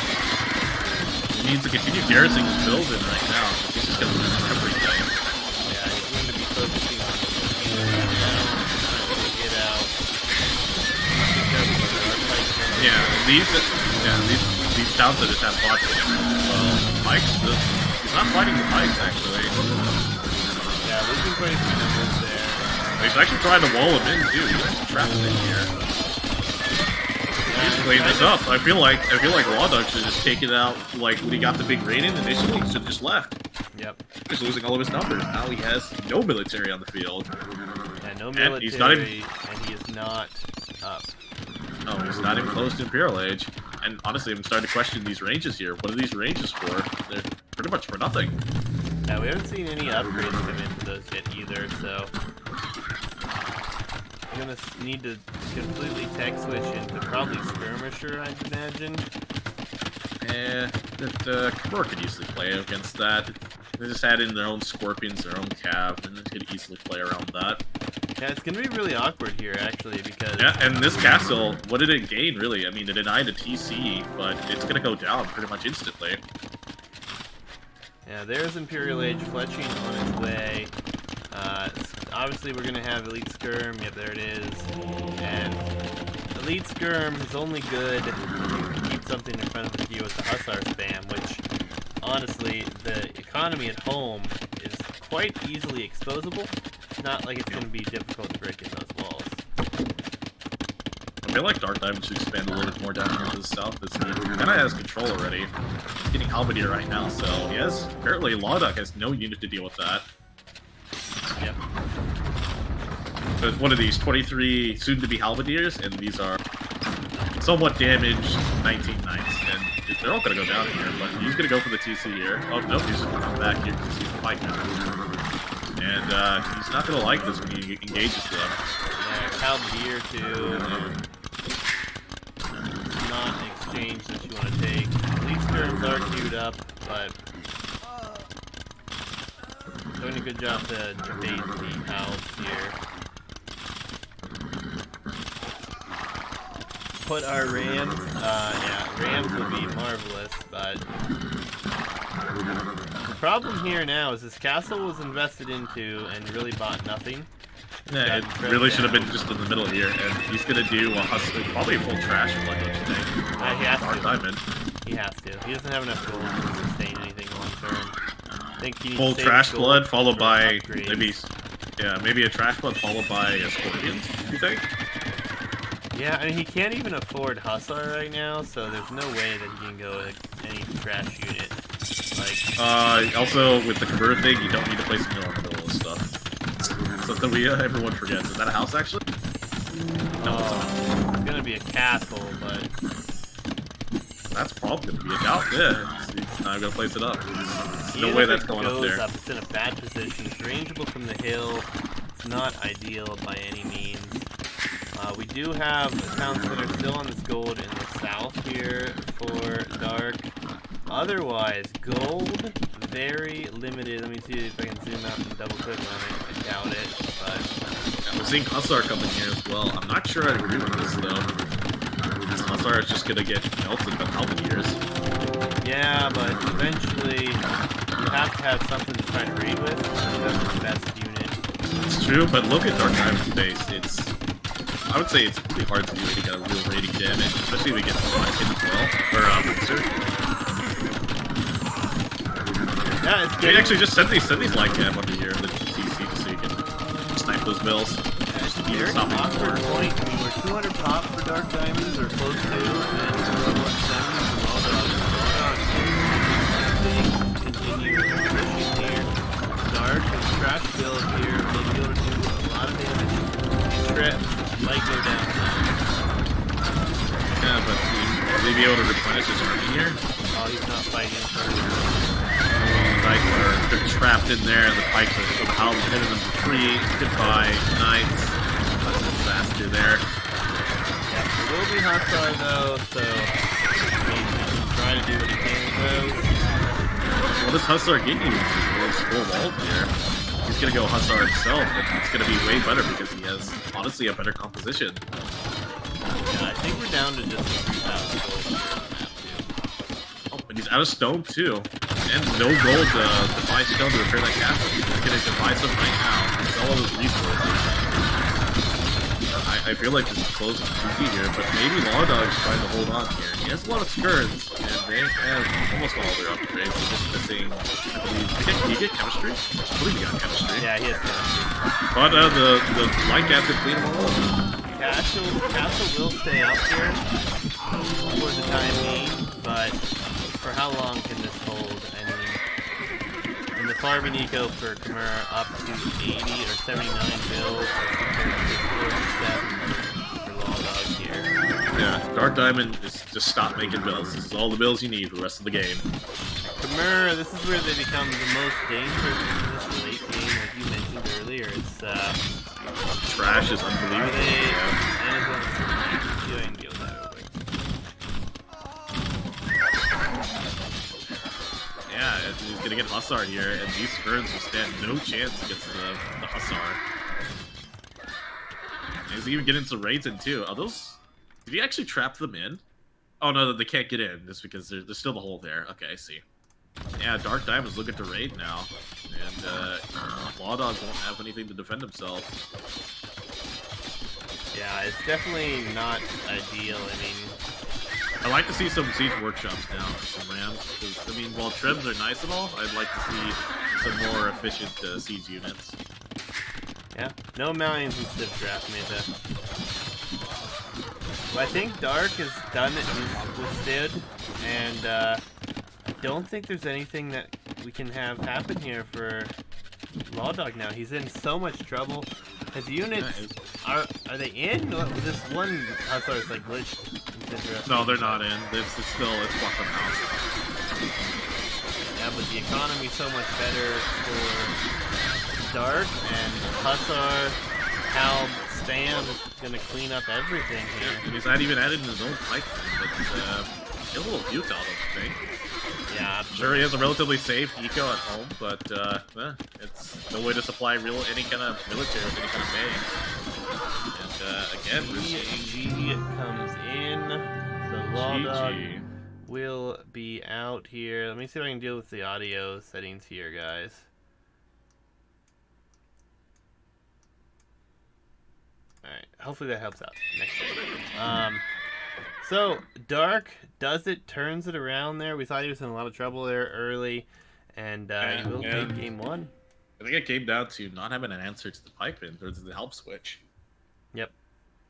Speaker 1: He needs to continue garrisoning his builds in right now, because he's just going to lose everything.
Speaker 2: Yeah, he's going to be focusing on get out.
Speaker 1: These towns that just have fought with him. Well, Mike's, he's not fighting the Pikes, actually.
Speaker 2: Yeah, losing quite a few numbers there.
Speaker 1: He's actually trying to wall him in, too. He's actually trapped him in here. He's cleaning this up. I feel like Lawdog should have just taken out, like, when he got the big raid in initially, he should have just left.
Speaker 2: Yep.
Speaker 1: He's losing all of his numbers. Now he has no military on the field.
Speaker 2: Yeah, no military,
Speaker 1: and he's not even...
Speaker 2: and he is not up.
Speaker 1: No, he's not even close to Imperial Age. And honestly, I'm starting to question these ranges here. What are these ranges for? They're pretty much for nothing.
Speaker 2: Yeah, we haven't seen any upgrades come into those yet either, so... I'm gonna need to completely tech switch into probably Skirmisher, I'd imagine.
Speaker 1: Khmer could easily play against that. They just add in their own Scorpions, their own Cav, and they could easily play around that.
Speaker 2: Yeah, it's gonna be really awkward here, actually, because...
Speaker 1: Yeah, and this castle, what did it gain, really? I mean, it denied a TC, but it's gonna go down pretty much instantly.
Speaker 2: Yeah, there's Imperial Age fletching on its way. Obviously, we're gonna have Elite Skirm. Yep, there it is. And Elite Skirm is only good if you can keep something in front of you with the Hussar spam, which, honestly, the economy at home is quite easily exposable. It's not like it's going to be difficult to break in those walls.
Speaker 1: I feel like DarkDiamonds should expand a little bit more down here to the south. This game kind of has control already. He's getting Halberdier right now, so yes, apparently Lawdog has no unit to deal with that.
Speaker 2: Yep.
Speaker 1: But one of these 23 soon-to-be Halberdiers, and these are somewhat damaged 19 Knights, and they're all going to go down here, but he's going to go for the TC here. Oh, no, he's going to come back here because he's a fight now. And he's not going to like this when he engages them.
Speaker 2: Yeah, Halberdier too. Not an exchange that you want to take. At least turns are queued up, but doing a good job to bait the house here. Put our Rams, yeah, Rams would be marvelous, but the problem here now is this castle was invested into and really bought nothing.
Speaker 1: Yeah, it really should have been just in the middle here, and he's gonna do a hustle, probably a full trash flood, don't you think?
Speaker 2: He has to.
Speaker 1: Diamond.
Speaker 2: He has to. He doesn't have enough gold to sustain anything long term. I think he needs
Speaker 1: Full
Speaker 2: to
Speaker 1: trash
Speaker 2: save
Speaker 1: flood
Speaker 2: gold
Speaker 1: followed
Speaker 2: for
Speaker 1: by
Speaker 2: upgrades.
Speaker 1: maybe a trash flood followed by a scorpions. You think?
Speaker 2: Yeah, I mean he can't even afford Hussar right now, so there's no way that he can go with any trash unit. Like,
Speaker 1: also with the Khmer thing, you don't need to place a mill in the middle of stuff. Something everyone forgets. Is that a house actually? No,
Speaker 2: it's gonna be a castle, but
Speaker 1: that's probably gonna be a doubt. Yeah, it's not gonna place it up. There's no way that's going up there.
Speaker 2: It's in a bad position. It's rangeable from the hill. It's not ideal by any means. We do have a town center still on this gold in the south here for Dark. Otherwise, gold, very limited. Let me see if I can zoom out and double click on it. I doubt it, but...
Speaker 1: Yeah, we're seeing Hussar coming here as well. I'm not sure I agree with this, though. This Hussar is just gonna get melted by Halberdiers.
Speaker 2: Yeah, but eventually, you have to have something to try to raid with. That's the best unit.
Speaker 1: It's true, but look at DarkDiamond's base. I would say it's pretty hard to do any kind of real raiding damage, especially if it gets hit as well. Or, Wizard.
Speaker 2: Yeah, it's
Speaker 1: They actually just send these light cam under here, the TC, so you can snipe those bills.
Speaker 2: It's a very awkward point. I mean, we're 200 pop for DarkDiamonds, or close to, and we're 170 for Lawdogsux. Continue pushing here. Dark and Trash build here will be able to do a lot of damage. Trips might go down.
Speaker 1: Yeah, but will he be able to replenish his army here?
Speaker 2: Oh, he's not fighting for
Speaker 1: They're trapped in there, and the pikes are somehow hitting them for free. Goodbye, Knights. That's a disaster there.
Speaker 2: Yeah, there will be Hussar though, so I mean, he's trying to do what he can with those.
Speaker 1: What does Hussar get you? He's full walled here. He's gonna go Hussar himself, and it's gonna be way better because he has, honestly, a better composition.
Speaker 2: Yeah, I think we're down to just 3,000 gold here on that too.
Speaker 1: Oh, and he's out of stone, too. And no gold to buy stone to repair that castle. He's gonna buy some right now and sell all those resources. I feel like this is close to 2P here, but maybe Lawdog's trying to hold on here. He has a lot of skirts, and they have almost all their upgrades. They're just missing, I believe, did he get chemistry? I believe he got chemistry.
Speaker 2: Yeah, he has chemistry.
Speaker 1: But the light gas could clean them all up.
Speaker 2: Castle will stay up here for the time being, but for how long can this hold? I mean, in the farming eco for Khmer up to 80 or 79 bills compared to 47 for Lawdog here.
Speaker 1: Yeah, DarkDiamond is just stop making bills. This is all the bills you need for the rest of the game.
Speaker 2: Khmer, this is where they become the most dangerous in this late game, as you mentioned earlier. It's
Speaker 1: Trash is unbelievable.
Speaker 2: Are they?
Speaker 1: Yeah.
Speaker 2: And as well as deal that real quick.
Speaker 1: Yeah, he's gonna get Hussar here, and these Spurns will stand no chance against the Hussar. He's even getting some raids in too. Are those? Did he actually trap them in? Oh no, they can't get in just because there's still the hole there. Okay, I see. Yeah, DarkDiamond's looking to raid now, and Lawdog won't have anything to defend himself.
Speaker 2: Yeah, it's definitely not ideal. I mean,
Speaker 1: I like to see some siege workshops now for some rams. 'Cause, I mean, while trims are nice and all, I'd like to see some more efficient siege units.
Speaker 2: Yeah, no Malians in Civ draft meta. Well, I think Dark has done it with Cid, and I don't think there's anything that we can have happen here for Lawdog now. He's in so much trouble. His units are they in? This one Hussar is like glitched.
Speaker 1: No, they're not in. It's fucking house.
Speaker 2: Yeah, but the economy's so much better for Dark, and Hussar, Hal, Stan is gonna clean up everything here.
Speaker 1: And he's not even added in his own pipeline, but it's a little futile, don't you think?
Speaker 2: Yeah,
Speaker 1: I'm sure he has a relatively safe eco at home, but it's no way to supply any kind of military with any kind of bang. And again,
Speaker 2: GG comes in. The Lawdog will be out here. Let me see if I can deal with the audio settings here, guys. Alright, hopefully that helps out. Next one. So, Dark does it, turns it around there. We thought he was in a lot of trouble there early, and he will take game one.
Speaker 1: I think it came down to not having an answer to the pipe in, or the help switch.
Speaker 2: Yep.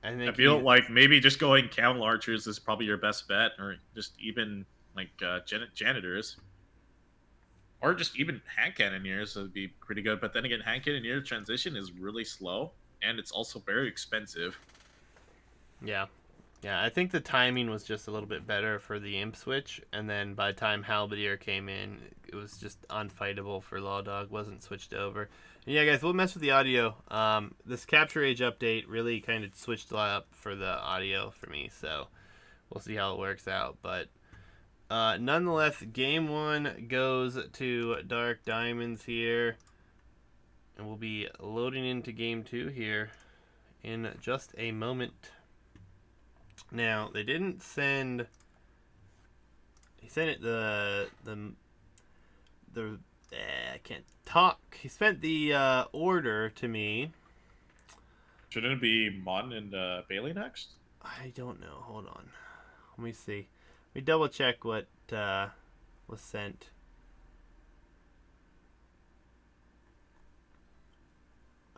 Speaker 1: I feel like maybe just going Camel Archers is probably your best bet, or just even like Janitors. Or just even Hand Cannoneers would be pretty good, but then again, Hand Cannoneer transition is really slow, and it's also very expensive.
Speaker 2: Yeah. Yeah, I think the timing was just a little bit better for the Imp switch, and then by the time Halberdier came in, it was just unfightable for Lawdog, wasn't switched over. And yeah, guys, we'll mess with the audio. This Capture Age update really kind of switched a lot up for the audio for me, so we'll see how it works out. But nonetheless, game one goes to Dark Diamonds here, and we'll be loading into game two here in just a moment. Now, they didn't send... He sent it I can't talk. He sent the order to me.
Speaker 1: Shouldn't it be Mon and Bailey next?
Speaker 2: I don't know. Hold on. Let me see. Let me double check what was sent.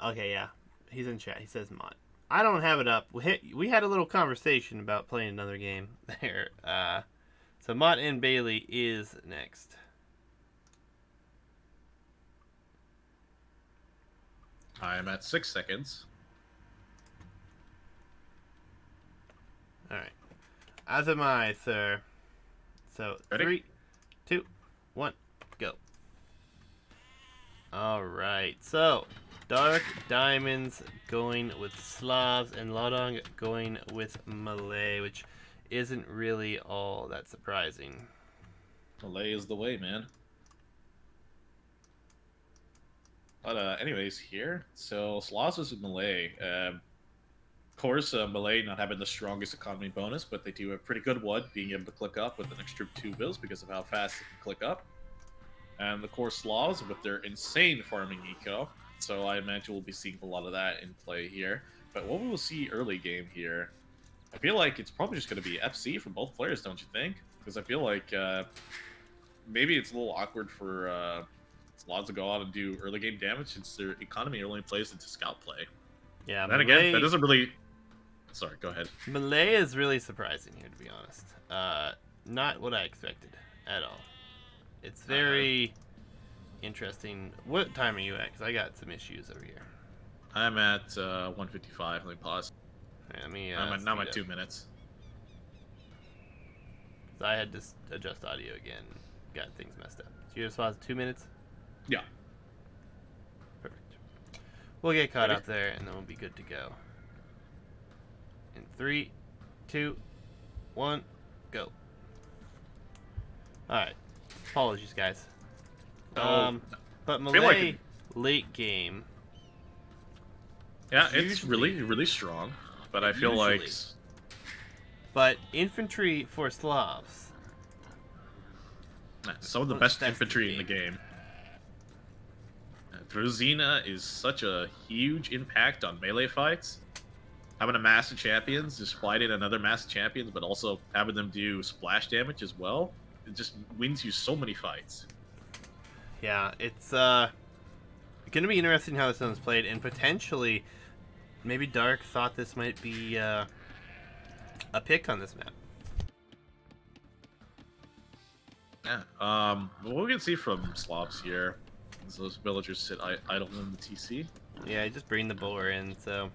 Speaker 2: Okay, yeah. He's in chat. He says Mon. I don't have it up. We had a little conversation about playing another game there. So Mott and Bailey is next.
Speaker 1: I'm at 6 seconds.
Speaker 2: Alright. As am I, sir. So,
Speaker 1: ready?
Speaker 2: 3, 2, 1, go. Alright, so Dark Diamonds going with Slavs, and Lawdog going with Malay, which isn't really all that surprising.
Speaker 1: Malay is the way, man. But anyways, here, so Slavs is with Malay. Of course, Malay not having the strongest economy bonus, but they do have a pretty good one, being able to click up with an extra 2 bills because of how fast they can click up. And of course, Slavs with their insane farming eco. So I imagine we'll be seeing a lot of that in play here. But what we will see early game here, I feel like it's probably just going to be FC for both players, don't you think? Because I feel like maybe it's a little awkward for Slavs to go out and do early game damage since their economy only plays into scout play.
Speaker 2: Yeah,
Speaker 1: then again, that doesn't really... Sorry, go ahead.
Speaker 2: Malay is really surprising here, to be honest. Not what I expected at all. It's very interesting. What time are you at? Because I got some issues over here.
Speaker 1: I'm at 1:55. Let me pause.
Speaker 2: Let me,
Speaker 1: I'm at 2 minutes.
Speaker 2: I had to adjust audio again. Got things messed up. So you just pause 2 minutes?
Speaker 1: Yeah.
Speaker 2: Perfect. We'll get caught
Speaker 1: Ready?
Speaker 2: up there, and then we'll be good to go. In 3, 2, 1, go. Alright. Apologies, guys. But Malay, late game.
Speaker 1: Yeah, it's really strong, but I feel like...
Speaker 2: But infantry for Slavs.
Speaker 1: Some of the best infantry in the game. Druzina is such a huge impact on melee fights. having a Master Champions, just fighting another Master Champions, but also having them do splash damage as well, it just wins you so many fights.
Speaker 2: Yeah, it's going to be interesting how this one's played, and potentially, maybe Dark thought this might be a pick on this map.
Speaker 1: Yeah. What we can see from Slobs here is those villagers sit idle in the TC.
Speaker 2: Yeah, just bring the boar in, so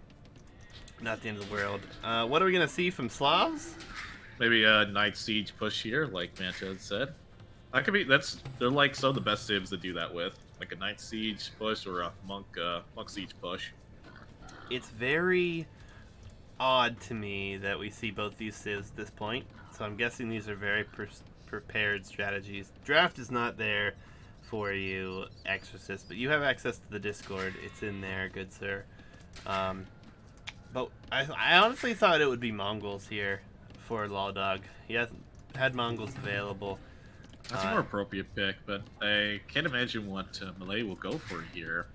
Speaker 2: not the end of the world. What are we gonna see from Slavs?
Speaker 1: Maybe a Night Siege push here, like Manta had said. That could be. They're like some of the best civs to do that with, like a Night Siege push or a Monk Siege push.
Speaker 2: It's very odd to me that we see both these civs at this point. So I'm guessing these are very prepared strategies. Draft is not there for you, Exorcist, but you have access to the Discord. It's in there, good sir. But I honestly thought it would be Mongols here for Lawdog. He hasn't had Mongols available.
Speaker 1: That's a more appropriate pick, but I can't imagine what Malay will go for here.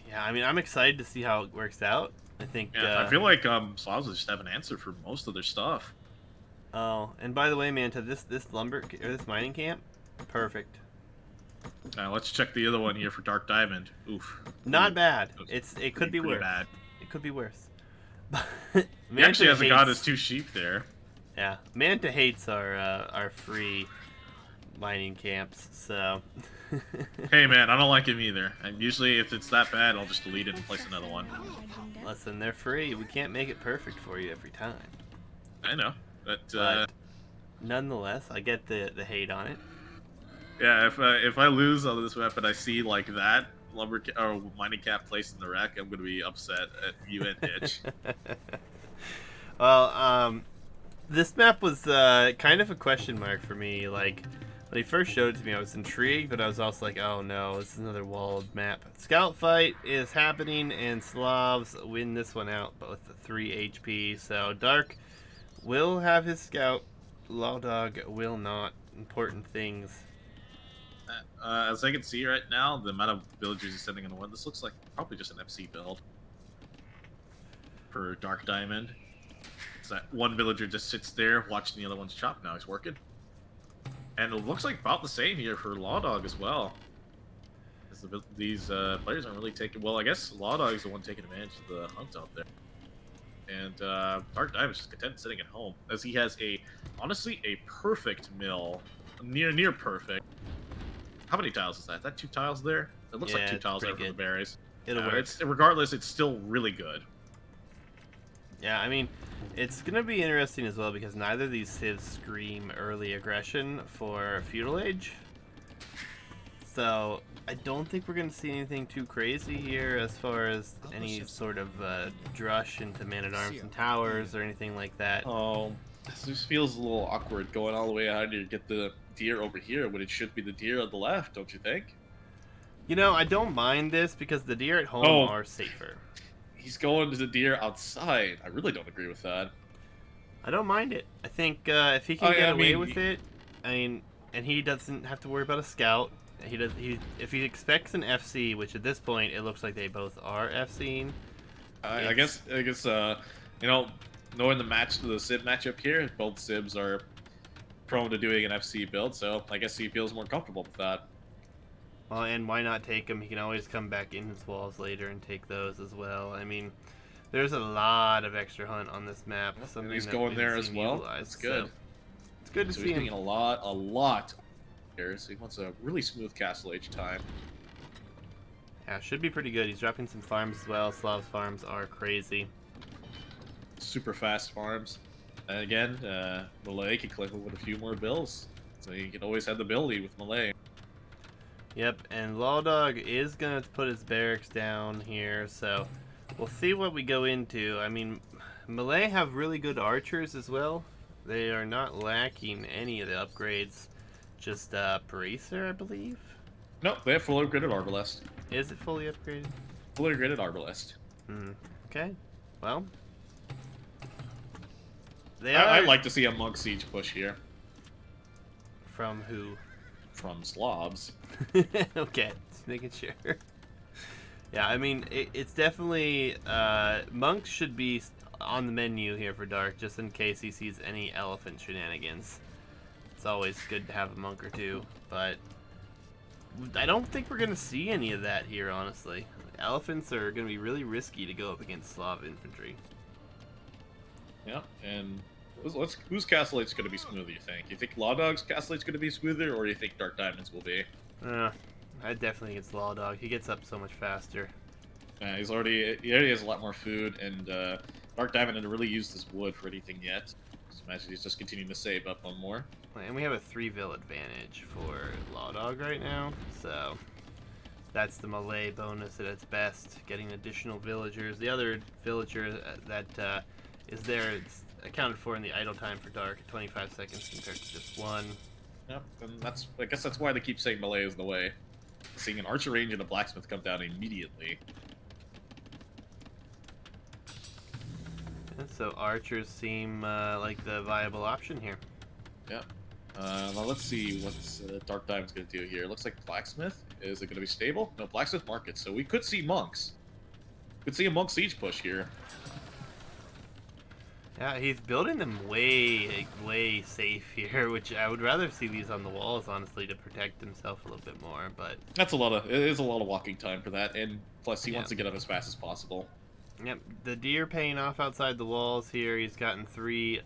Speaker 2: Yeah, I mean, I'm excited to see how it works out. I think.
Speaker 1: Yeah, I feel like Slavs just have an answer for most of their stuff.
Speaker 2: Oh, and by the way, Manta, this lumber or this mining camp, perfect.
Speaker 1: Now let's check the other one here for Dark Diamond. Oof.
Speaker 2: Not bad. It could be worse.
Speaker 1: Bad.
Speaker 2: It could be worse.
Speaker 1: He actually hasn't got his 2 sheep there.
Speaker 2: Yeah, Manta hates our free mining camps. So.
Speaker 1: Hey man, I don't like him either. And usually, if it's that bad, I'll just delete it and place another one.
Speaker 2: Listen, they're free. We can't make it perfect for you every time.
Speaker 1: I know, but
Speaker 2: nonetheless, I get the hate on it.
Speaker 1: Yeah, if I lose on this map and I see like that lumber or mining cap placed in the rack, I'm gonna be upset at you and Ditch.
Speaker 2: Well, this map was kind of a question mark for me. Like, when he first showed it to me, I was intrigued, but I was also like, oh no, this is another walled map. Scout fight is happening, and Slavs win this one out, but with the 3 HP. So Dark will have his scout, Lawdog will not. Important things.
Speaker 1: As I can see right now, the amount of villagers he's sending in the one, this looks like probably just an FC build for Dark Diamond. It's that one villager just sits there watching the other one's chop. Now he's working. And it looks like about the same here for Lawdog as well. These players aren't really taking... Well, I guess Lawdog is the one taking advantage of the hunt out there. And Dark Diamond's just content sitting at home, as he has honestly, a perfect mill. Near perfect. How many tiles is that? Is that 2 tiles there? It looks like 2 tiles there for the berries.
Speaker 2: It'll work.
Speaker 1: Regardless, it's still really good.
Speaker 2: Yeah, I mean, it's going to be interesting as well because neither of these civs scream early aggression for Feudal Age. So, I don't think we're going to see anything too crazy here as far as any sort of drush into Man-at-Arms and Towers or anything like that.
Speaker 1: Oh, this just feels a little awkward going all the way out here to get the deer over here when it should be the deer on the left, don't you think?
Speaker 2: You know, I don't mind this because the deer at home are safer.
Speaker 1: He's going to the deer outside. I really don't agree with that.
Speaker 2: I don't mind it. I think if he can get away with it, I mean, and he doesn't have to worry about a scout. If he expects an FC, which at this point it looks like they both are FCing.
Speaker 1: I guess you know, knowing the Civ matchup here, both Civs are prone to doing an FC build, so I guess he feels more comfortable with that.
Speaker 2: Well, and why not take him? He can always come back in his walls later and take those as well. I mean, there's a lot of extra hunt on this map.
Speaker 1: And he's going there as well. That's good.
Speaker 2: So it's good to see him.
Speaker 1: He's getting a lot here, so he wants a really smooth castle age time.
Speaker 2: Yeah, should be pretty good. He's dropping some farms as well. Slav's farms are crazy.
Speaker 1: Super fast farms. And again, Malay can click with a few more bills. So you can always have the ability with Malay.
Speaker 2: Yep, and Lawdog is going to put his barracks down here, so we'll see what we go into. I mean, Malay have really good archers as well. They are not lacking any of the upgrades. Just Paracer, I believe?
Speaker 1: No, they have fully upgraded Arbalest.
Speaker 2: Is it fully upgraded?
Speaker 1: Fully upgraded Arbalest.
Speaker 2: Okay, well.
Speaker 1: I'd like to see a Monk Siege push here.
Speaker 2: From who?
Speaker 1: From Slobs.
Speaker 2: Okay, just making sure. Yeah, I mean, it's definitely monks should be on the menu here for Dark, just in case he sees any elephant shenanigans. It's always good to have a monk or two, but I don't think we're gonna see any of that here, honestly. Elephants are gonna be really risky to go up against Slav infantry.
Speaker 1: Yeah, and whose Castle Age's gonna be smoother? You think? You think Lawdog's Castle Age's gonna be smoother, or do you think Dark Diamonds will be?
Speaker 2: I definitely think it's Lawdog. He gets up so much faster.
Speaker 1: He already has a lot more food, and Dark Diamond didn't really use this wood for anything yet. Just imagine he's just continuing to save up on more.
Speaker 2: And we have a 3-vill advantage for Lawdog right now, so that's the Malay bonus at its best, getting additional villagers. The other villager that is there, it's accounted for in the idle time for Dark, 25 seconds compared to just 1.
Speaker 1: Yep, and I guess that's why they keep saying Malay is the way. Seeing an archer range and a blacksmith come down immediately.
Speaker 2: And so archers seem like the viable option here.
Speaker 1: Yeah. Well, let's see what Dark Diamond's going to do here. Looks like blacksmith. Is it going to be stable? No, blacksmith market. So we could see monks. Could see a monk siege push here.
Speaker 2: Yeah, he's building them way safe here, which I would rather see these on the walls, honestly, to protect himself a little bit more, but...
Speaker 1: It is a lot of walking time for that, and plus he wants to get up as fast as possible.
Speaker 2: Yep, the deer paying off outside the walls here. He's gotten 3.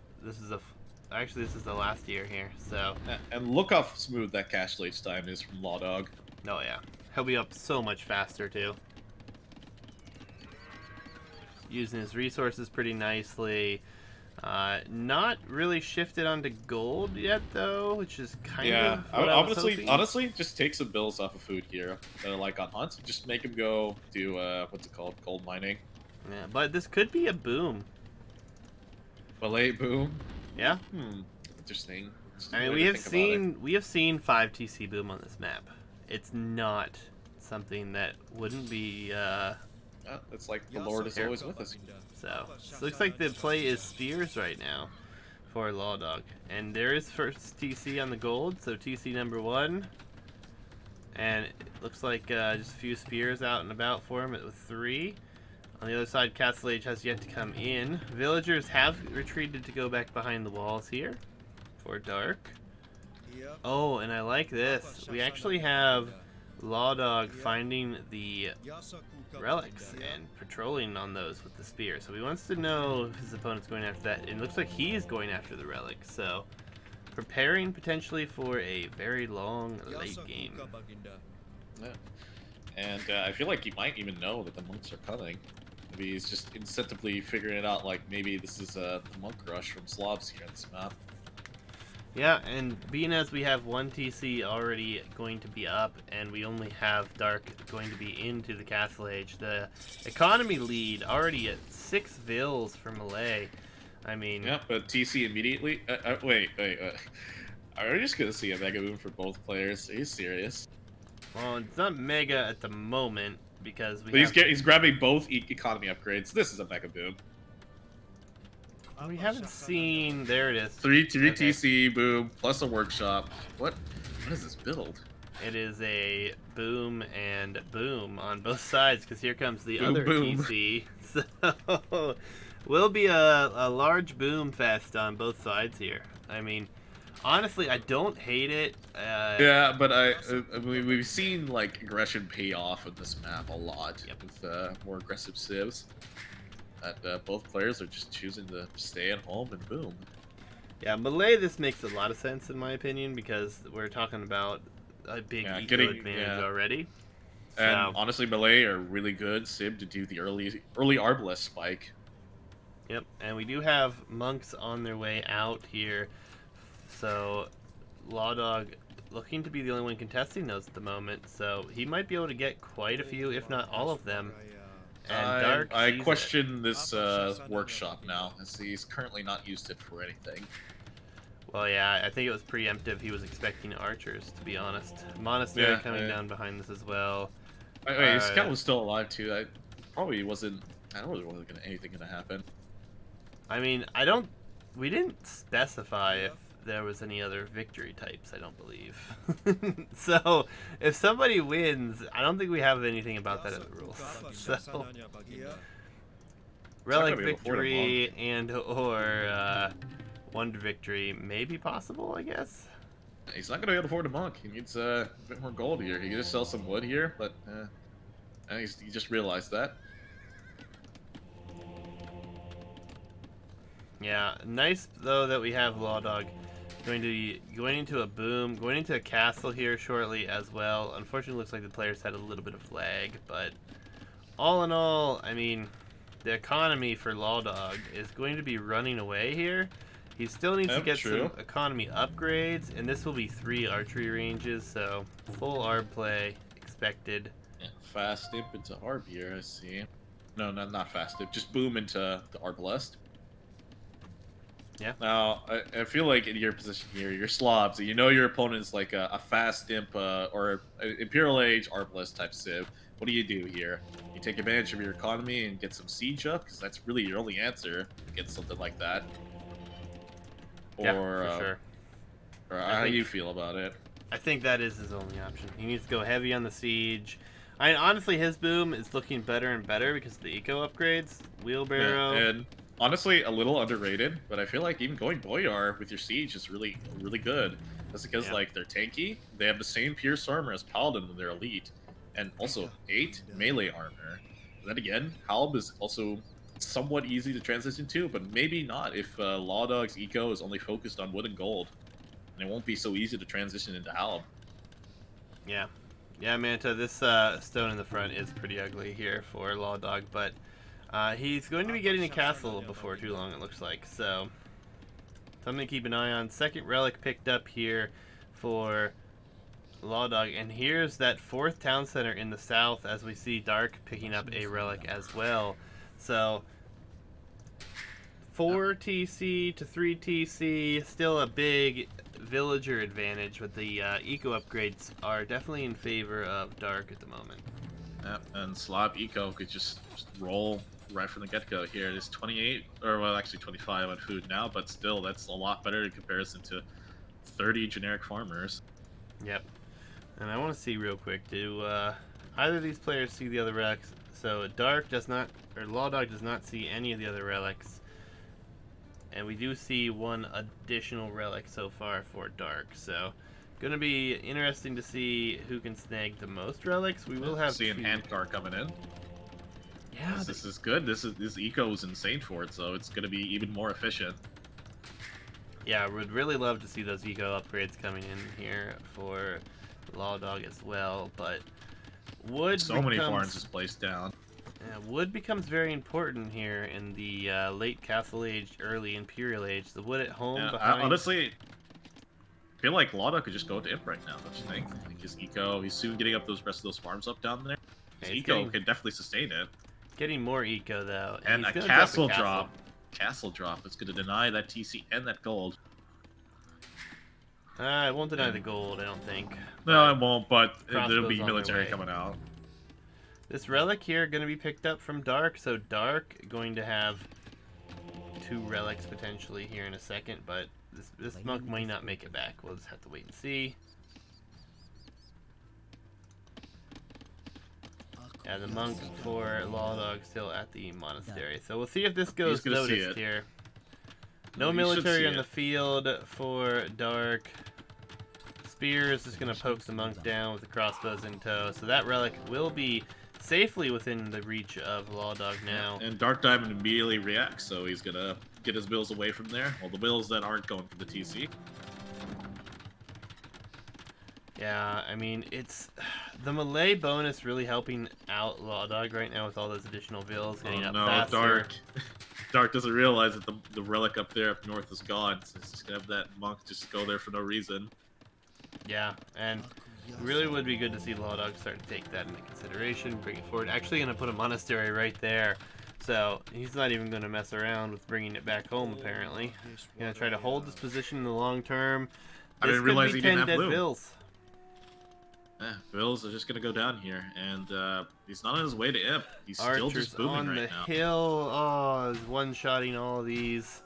Speaker 2: Actually, this is the last deer here, so...
Speaker 1: And look how smooth that Castle Age time is from Lawdog.
Speaker 2: Oh, yeah. He'll be up so much faster, too. Using his resources pretty nicely. Not really shifted onto gold yet, though, which is kind of what I was hoping.
Speaker 1: Honestly, just take some bills off of food here that are like on hunts. Just make him go do what's it called, gold mining.
Speaker 2: Yeah, but this could be a boom.
Speaker 1: Malay boom.
Speaker 2: Yeah.
Speaker 1: Interesting.
Speaker 2: I mean, we have seen 5 TC boom on this map. It's not something that wouldn't be.
Speaker 1: It's like the Lord is always with us.
Speaker 2: So looks like the play is spears right now for Lawdog, and there is first TC on the gold. So TC number 1, and it looks like just a few spears out and about for him with 3. On the other side, Castle Age has yet to come in. Villagers have retreated to go back behind the walls here for Dark. Oh, and I like this. We actually have Lawdog finding the relics and patrolling on those with the spear. So he wants to know if his opponent's going after that. It looks like he's going after the relics. So preparing potentially for a very long late game.
Speaker 1: Yeah. And I feel like he might even know that the monks are coming. Maybe he's just instinctively figuring it out, like maybe this is the monk rush from Slavs here on this map.
Speaker 2: Yeah, and being as we have 1 TC already going to be up, and we only have Dark going to be into the Castle Age, the economy lead already at 6 vills for Malay. I mean...
Speaker 1: Yeah, but TC immediately... wait. Are we just going to see a mega boom for both players? Are you serious?
Speaker 2: Well, it's not mega at the moment, because
Speaker 1: he's grabbing both economy upgrades. This is a mega boom.
Speaker 2: We haven't seen... There it is.
Speaker 1: 3 TC boom plus a workshop. What is this build?
Speaker 2: It is a boom and boom on both sides, because here comes the
Speaker 1: boom,
Speaker 2: other
Speaker 1: boom.
Speaker 2: TC. So, will be a large boom fest on both sides here. I mean, honestly, I don't hate it.
Speaker 1: Yeah, but we've seen like aggression pay off in this map a lot with more aggressive civs. That both players are just choosing to stay at home and boom.
Speaker 2: Yeah, Malay, this makes a lot of sense in my opinion, because we're talking about a big eco advantage already. So.
Speaker 1: And honestly, Malay are really good civ to do the early Arbalest spike.
Speaker 2: Yep, and we do have monks on their way out here, so Lawdog looking to be the only one contesting those at the moment, so he might be able to get quite a few, if not all of them. And Dark
Speaker 1: I question this workshop now, as he's currently not used it for anything.
Speaker 2: Well, yeah, I think it was preemptive. He was expecting archers, to be honest. Monastery coming down behind this as well.
Speaker 1: Wait, Scout was still alive too. I don't wasn't anything gonna happen.
Speaker 2: I mean, we didn't specify if there was any other victory types, I don't believe. So, if somebody wins, I don't think we have anything about that in the rules. So, relic victory and or wonder victory may be possible, I guess.
Speaker 1: He's not gonna be able to afford a monk. He needs a bit more gold here. He can just sell some wood here, but he just realized that.
Speaker 2: Yeah, nice though that we have Lawdog going to be going into a boom, going into a castle here shortly as well. Unfortunately, looks like the players had a little bit of lag, but all in all, I mean, the economy for Lawdog is going to be running away here. He still needs to get some economy upgrades, and this will be 3 archery ranges, so full ARB play expected.
Speaker 1: Yeah, fast dip into ARB here, I see. No, not fast dip, just boom into the Arbalest.
Speaker 2: Yeah.
Speaker 1: Now, I feel like in your position here, you're slobs. You know your opponent's like a fast imp or Imperial Age Arbalest type civ. What do you do here? You take advantage of your economy and get some siege up, because that's really your only answer against something like that. Or,
Speaker 2: yeah, for sure.
Speaker 1: Or how do you feel about it?
Speaker 2: I think that is his only option. He needs to go heavy on the siege. Honestly, his boom is looking better and better because of the eco upgrades. Wheelbarrow.
Speaker 1: Yeah, and honestly, a little underrated, but I feel like even going Boyar with your siege is really good. That's because like they're tanky. They have the same pierce armor as Paladin when they're elite, and also 8 melee armor. Then again, Halb is also somewhat easy to transition to, but maybe not if Lawdog's eco is only focused on wood and gold, and it won't be so easy to transition into Halb.
Speaker 2: Yeah. Yeah, Manta, this stone in the front is pretty ugly here for Lawdog, but he's going to be getting a castle before too long, it looks like, so something to keep an eye on. Second relic picked up here for Lawdog, and here's that 4th town center in the south as we see Dark picking up a relic as well. So 4 TC to 3 TC, still a big villager advantage, but the eco upgrades are definitely in favor of Dark at the moment.
Speaker 1: Yep, and Slob eco could just roll right from the get-go here. It is 28, or well, actually 25 on food now, but still, that's a lot better in comparison to 30 generic farmers.
Speaker 2: Yep. And I want to see real quick, do either of these players see the other relics? So Dark does not, or Lawdog does not see any of the other relics. And we do see 1 additional relic so far for Dark, so gonna be interesting to see who can snag the most relics. We will have
Speaker 1: seeing Handcar coming in.
Speaker 2: Yeah,
Speaker 1: this is good. This eco is insane for it, so it's gonna be even more efficient.
Speaker 2: Yeah, would really love to see those eco upgrades coming in here for Lawdog as well, but wood
Speaker 1: many farms is placed down.
Speaker 2: Wood becomes very important here in the late Castle Age, early Imperial Age. The wood at home behind...
Speaker 1: Honestly, I feel like Lawdog could just go to Imp right now, don't you think? Like his eco, he's soon getting up those rest of those farms up down there. His eco can definitely sustain it.
Speaker 2: Getting more eco though.
Speaker 1: And a castle drop. Castle drop. It's going to deny that TC and that gold.
Speaker 2: It won't deny the gold, I don't think.
Speaker 1: No, it won't, but there'll be military coming out.
Speaker 2: This relic here going to be picked up from Dark, so Dark going to have 2 relics potentially here in a second, but this monk might not make it back. We'll just have to wait and see. Yeah, the monk for Lawdog still at the monastery. So we'll see if this goes noticed here. No military on the field for Dark. Spear is just going to poke the monk down with the crossbows in tow. So that relic will be safely within the reach of Lawdog now.
Speaker 1: And DarkDiamond immediately reacts, so he's going to get his bills away from there. Well, the bills that aren't going for the TC.
Speaker 2: Yeah, I mean, it's the melee bonus really helping out Lawdog right now with all those additional vills getting up faster.
Speaker 1: Dark doesn't realize that the relic up there up north is gone, so he's just gonna have that monk just go there for no reason.
Speaker 2: Yeah, and really would be good to see Lawdog start to take that into consideration, bring it forward. Actually gonna put a monastery right there, so he's not even gonna mess around with bringing it back home. Apparently, gonna try to hold this position in the long term.
Speaker 1: I didn't realize he didn't have blue.
Speaker 2: Bills.
Speaker 1: Yeah, Bills are just gonna go down here, and he's not on his way to Imp. He's
Speaker 2: Archer's
Speaker 1: still just booming
Speaker 2: on
Speaker 1: right
Speaker 2: the
Speaker 1: now.
Speaker 2: hill. Oh, he's one-shotting all of these.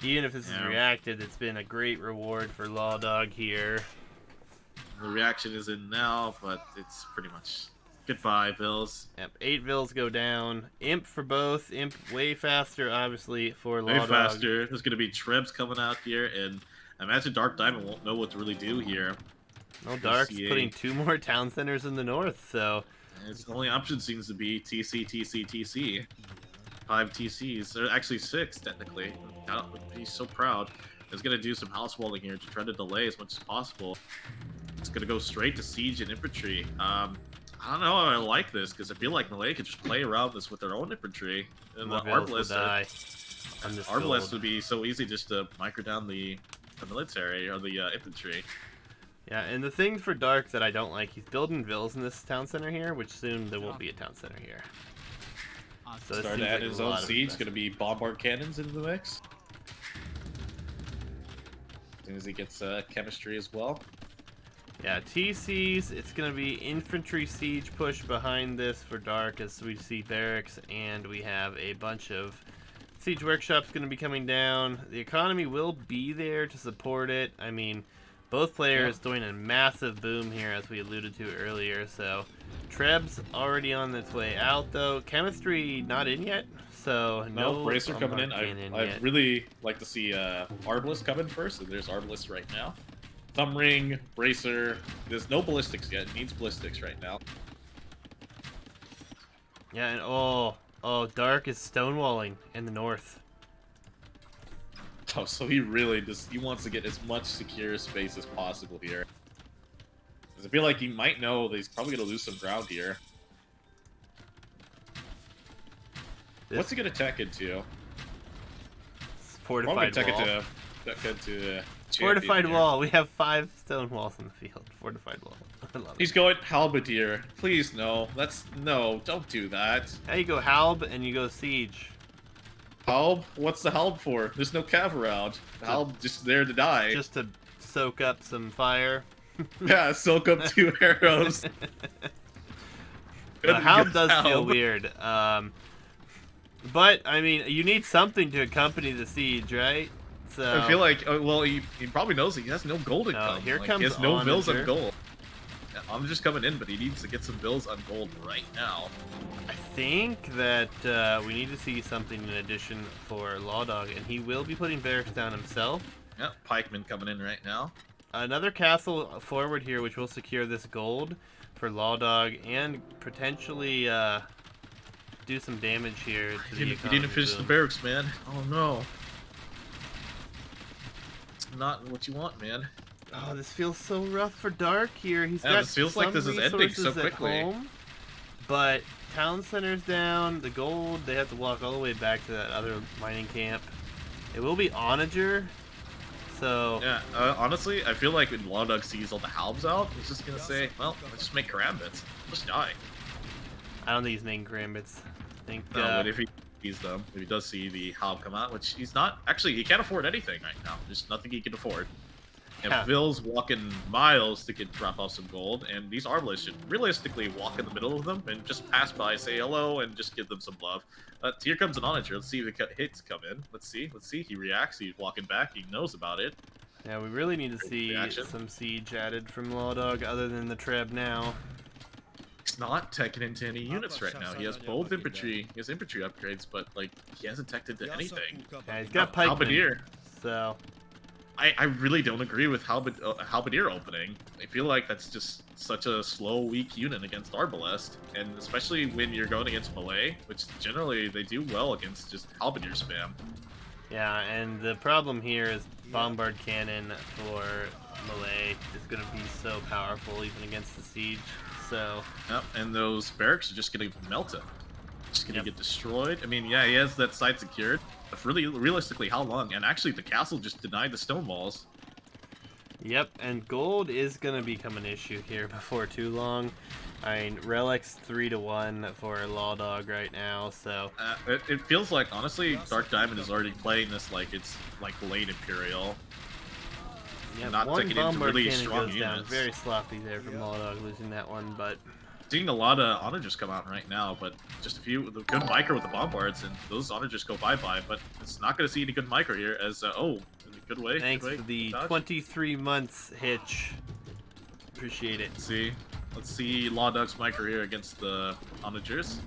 Speaker 2: Even if this is reacted, it's been a great reward for Lawdog here.
Speaker 1: The reaction is in now, but it's pretty much goodbye, Bills.
Speaker 2: Yep, 8 Vills go down. Imp for both. Imp way faster, obviously, for Lawdog.
Speaker 1: Way faster. There's going to be Trebs coming out here, and I imagine Dark Diamond won't know what to really do here.
Speaker 2: Well, Dark's putting 2 more town centers in the north, so...
Speaker 1: Its only option seems to be TC, TC, TC. 5 TCs. There are actually 6, technically. I would be so proud. It's going to do some house walling here to try to delay as much as possible. It's going to go straight to siege and infantry. I don't know how I like this, because I feel like Malay could just play around this with their own infantry. And the Arbalest would be so easy just to micro down the military or the infantry.
Speaker 2: Yeah, and the thing for Dark that I don't like, he's building vills in this town center here, which soon there won't be a town center here.
Speaker 1: So start to add his own siege. Going to be bombard cannons into the mix. As soon as he gets chemistry as well.
Speaker 2: Yeah, TCs, it's going to be infantry siege push behind this for Dark as we see barracks, and we have a bunch of siege workshops going to be coming down. The economy will be there to support it. I mean, both players doing a massive boom here, as we alluded to earlier, so Treb's already on its way out, though. Chemistry not in yet, so no
Speaker 1: Bracer coming in. I'd really like to see Arbalest come in first, and there's Arbalest right now. Thumb ring, Bracer. There's no ballistics yet. It needs ballistics right now.
Speaker 2: Yeah, and oh, Dark is stonewalling in the north.
Speaker 1: Oh, so he really he wants to get as much secure space as possible here. Because I feel like he might know that he's probably going to lose some ground here. What's he going to tech into?
Speaker 2: Fortified wall. Fortified wall. We have 5 stone walls in the field. Fortified wall. I love it.
Speaker 1: He's going halberdier. Please, no. No, don't do that.
Speaker 2: Now you go halb and you go siege.
Speaker 1: Halb? What's the halb for? There's no cav around. The halb just there to die.
Speaker 2: Just to soak up some fire.
Speaker 1: Yeah, soak up 2 arrows.
Speaker 2: The halb does feel weird. But, I mean, you need something to accompany the siege, right? So,
Speaker 1: I feel like, well, he probably knows he has no gold income.
Speaker 2: Here comes
Speaker 1: he has no bills on gold. I'm just coming in, but he needs to get some bills on gold right now.
Speaker 2: I think that we need to see something in addition for Lawdog, and he will be putting barracks down himself.
Speaker 1: Yeah, pikemen coming in right now.
Speaker 2: Another castle forward here, which will secure this gold for Lawdog, and potentially do some damage here to the economy.
Speaker 1: You didn't finish the barracks, man. Oh no. It's not what you want, man.
Speaker 2: Oh, this feels so rough for Dark here. He's got
Speaker 1: this feels like this is ending so quickly.
Speaker 2: Home, but town center's down. The gold, they have to walk all the way back to that other mining camp. It will be Onager. So
Speaker 1: yeah, honestly, I feel like when Lawdog sees all the halbs out, he's just gonna say, "Well, let's just make karambits. Just die."
Speaker 2: I don't think he's making karambits. I think.
Speaker 1: No, but if he sees them, if he does see the halb come out, which he's not actually, he can't afford anything right now. There's nothing he can afford. And Phil's walking miles to drop off some gold, and these Arbalists should realistically walk in the middle of them and just pass by, say hello, and just give them some love. Here comes an Onager. Let's see if the hits come in. Let's see. He reacts. He's walking back. He knows about it.
Speaker 2: Yeah, we really need to see some siege added from Lawdog other than the Treb now.
Speaker 1: He's not teching into any units right now. He has both infantry. He has infantry upgrades, but like he hasn't teched into anything.
Speaker 2: Yeah, he's got pikemen. So.
Speaker 1: I really don't agree with Halberdier opening. I feel like that's just such a slow, weak unit against Arbalest, and especially when you're going against Malay, which generally they do well against just Halberdier spam.
Speaker 2: Yeah, and the problem here is Bombard Cannon for Malay is going to be so powerful even against the siege. So.
Speaker 1: Yep, and those barracks are just going to melt him. Just going to get destroyed. I mean, yeah, he has that side secured. But really, realistically, how long? And actually, the castle just denied the stone walls.
Speaker 2: Yep, and gold is going to become an issue here before too long. I mean, Relic's 3-1 for Lawdog right now, so...
Speaker 1: it feels like, honestly, Dark Diamond is already playing this like it's like late Imperial.
Speaker 2: Yeah,
Speaker 1: not taking into really strong
Speaker 2: units. Down. Very sloppy there from Lawdog losing that one, but...
Speaker 1: Seeing a lot of onagers come out right now, but just a few the good micro with the bombards, and those onagers go bye-bye. But it's not going to see any good micro here. As oh, good way.
Speaker 2: Thanks
Speaker 1: good way.
Speaker 2: for the
Speaker 1: Dodge.
Speaker 2: 23 months hitch. Appreciate it.
Speaker 1: Let's see Lawdogsux micro here against the onagers.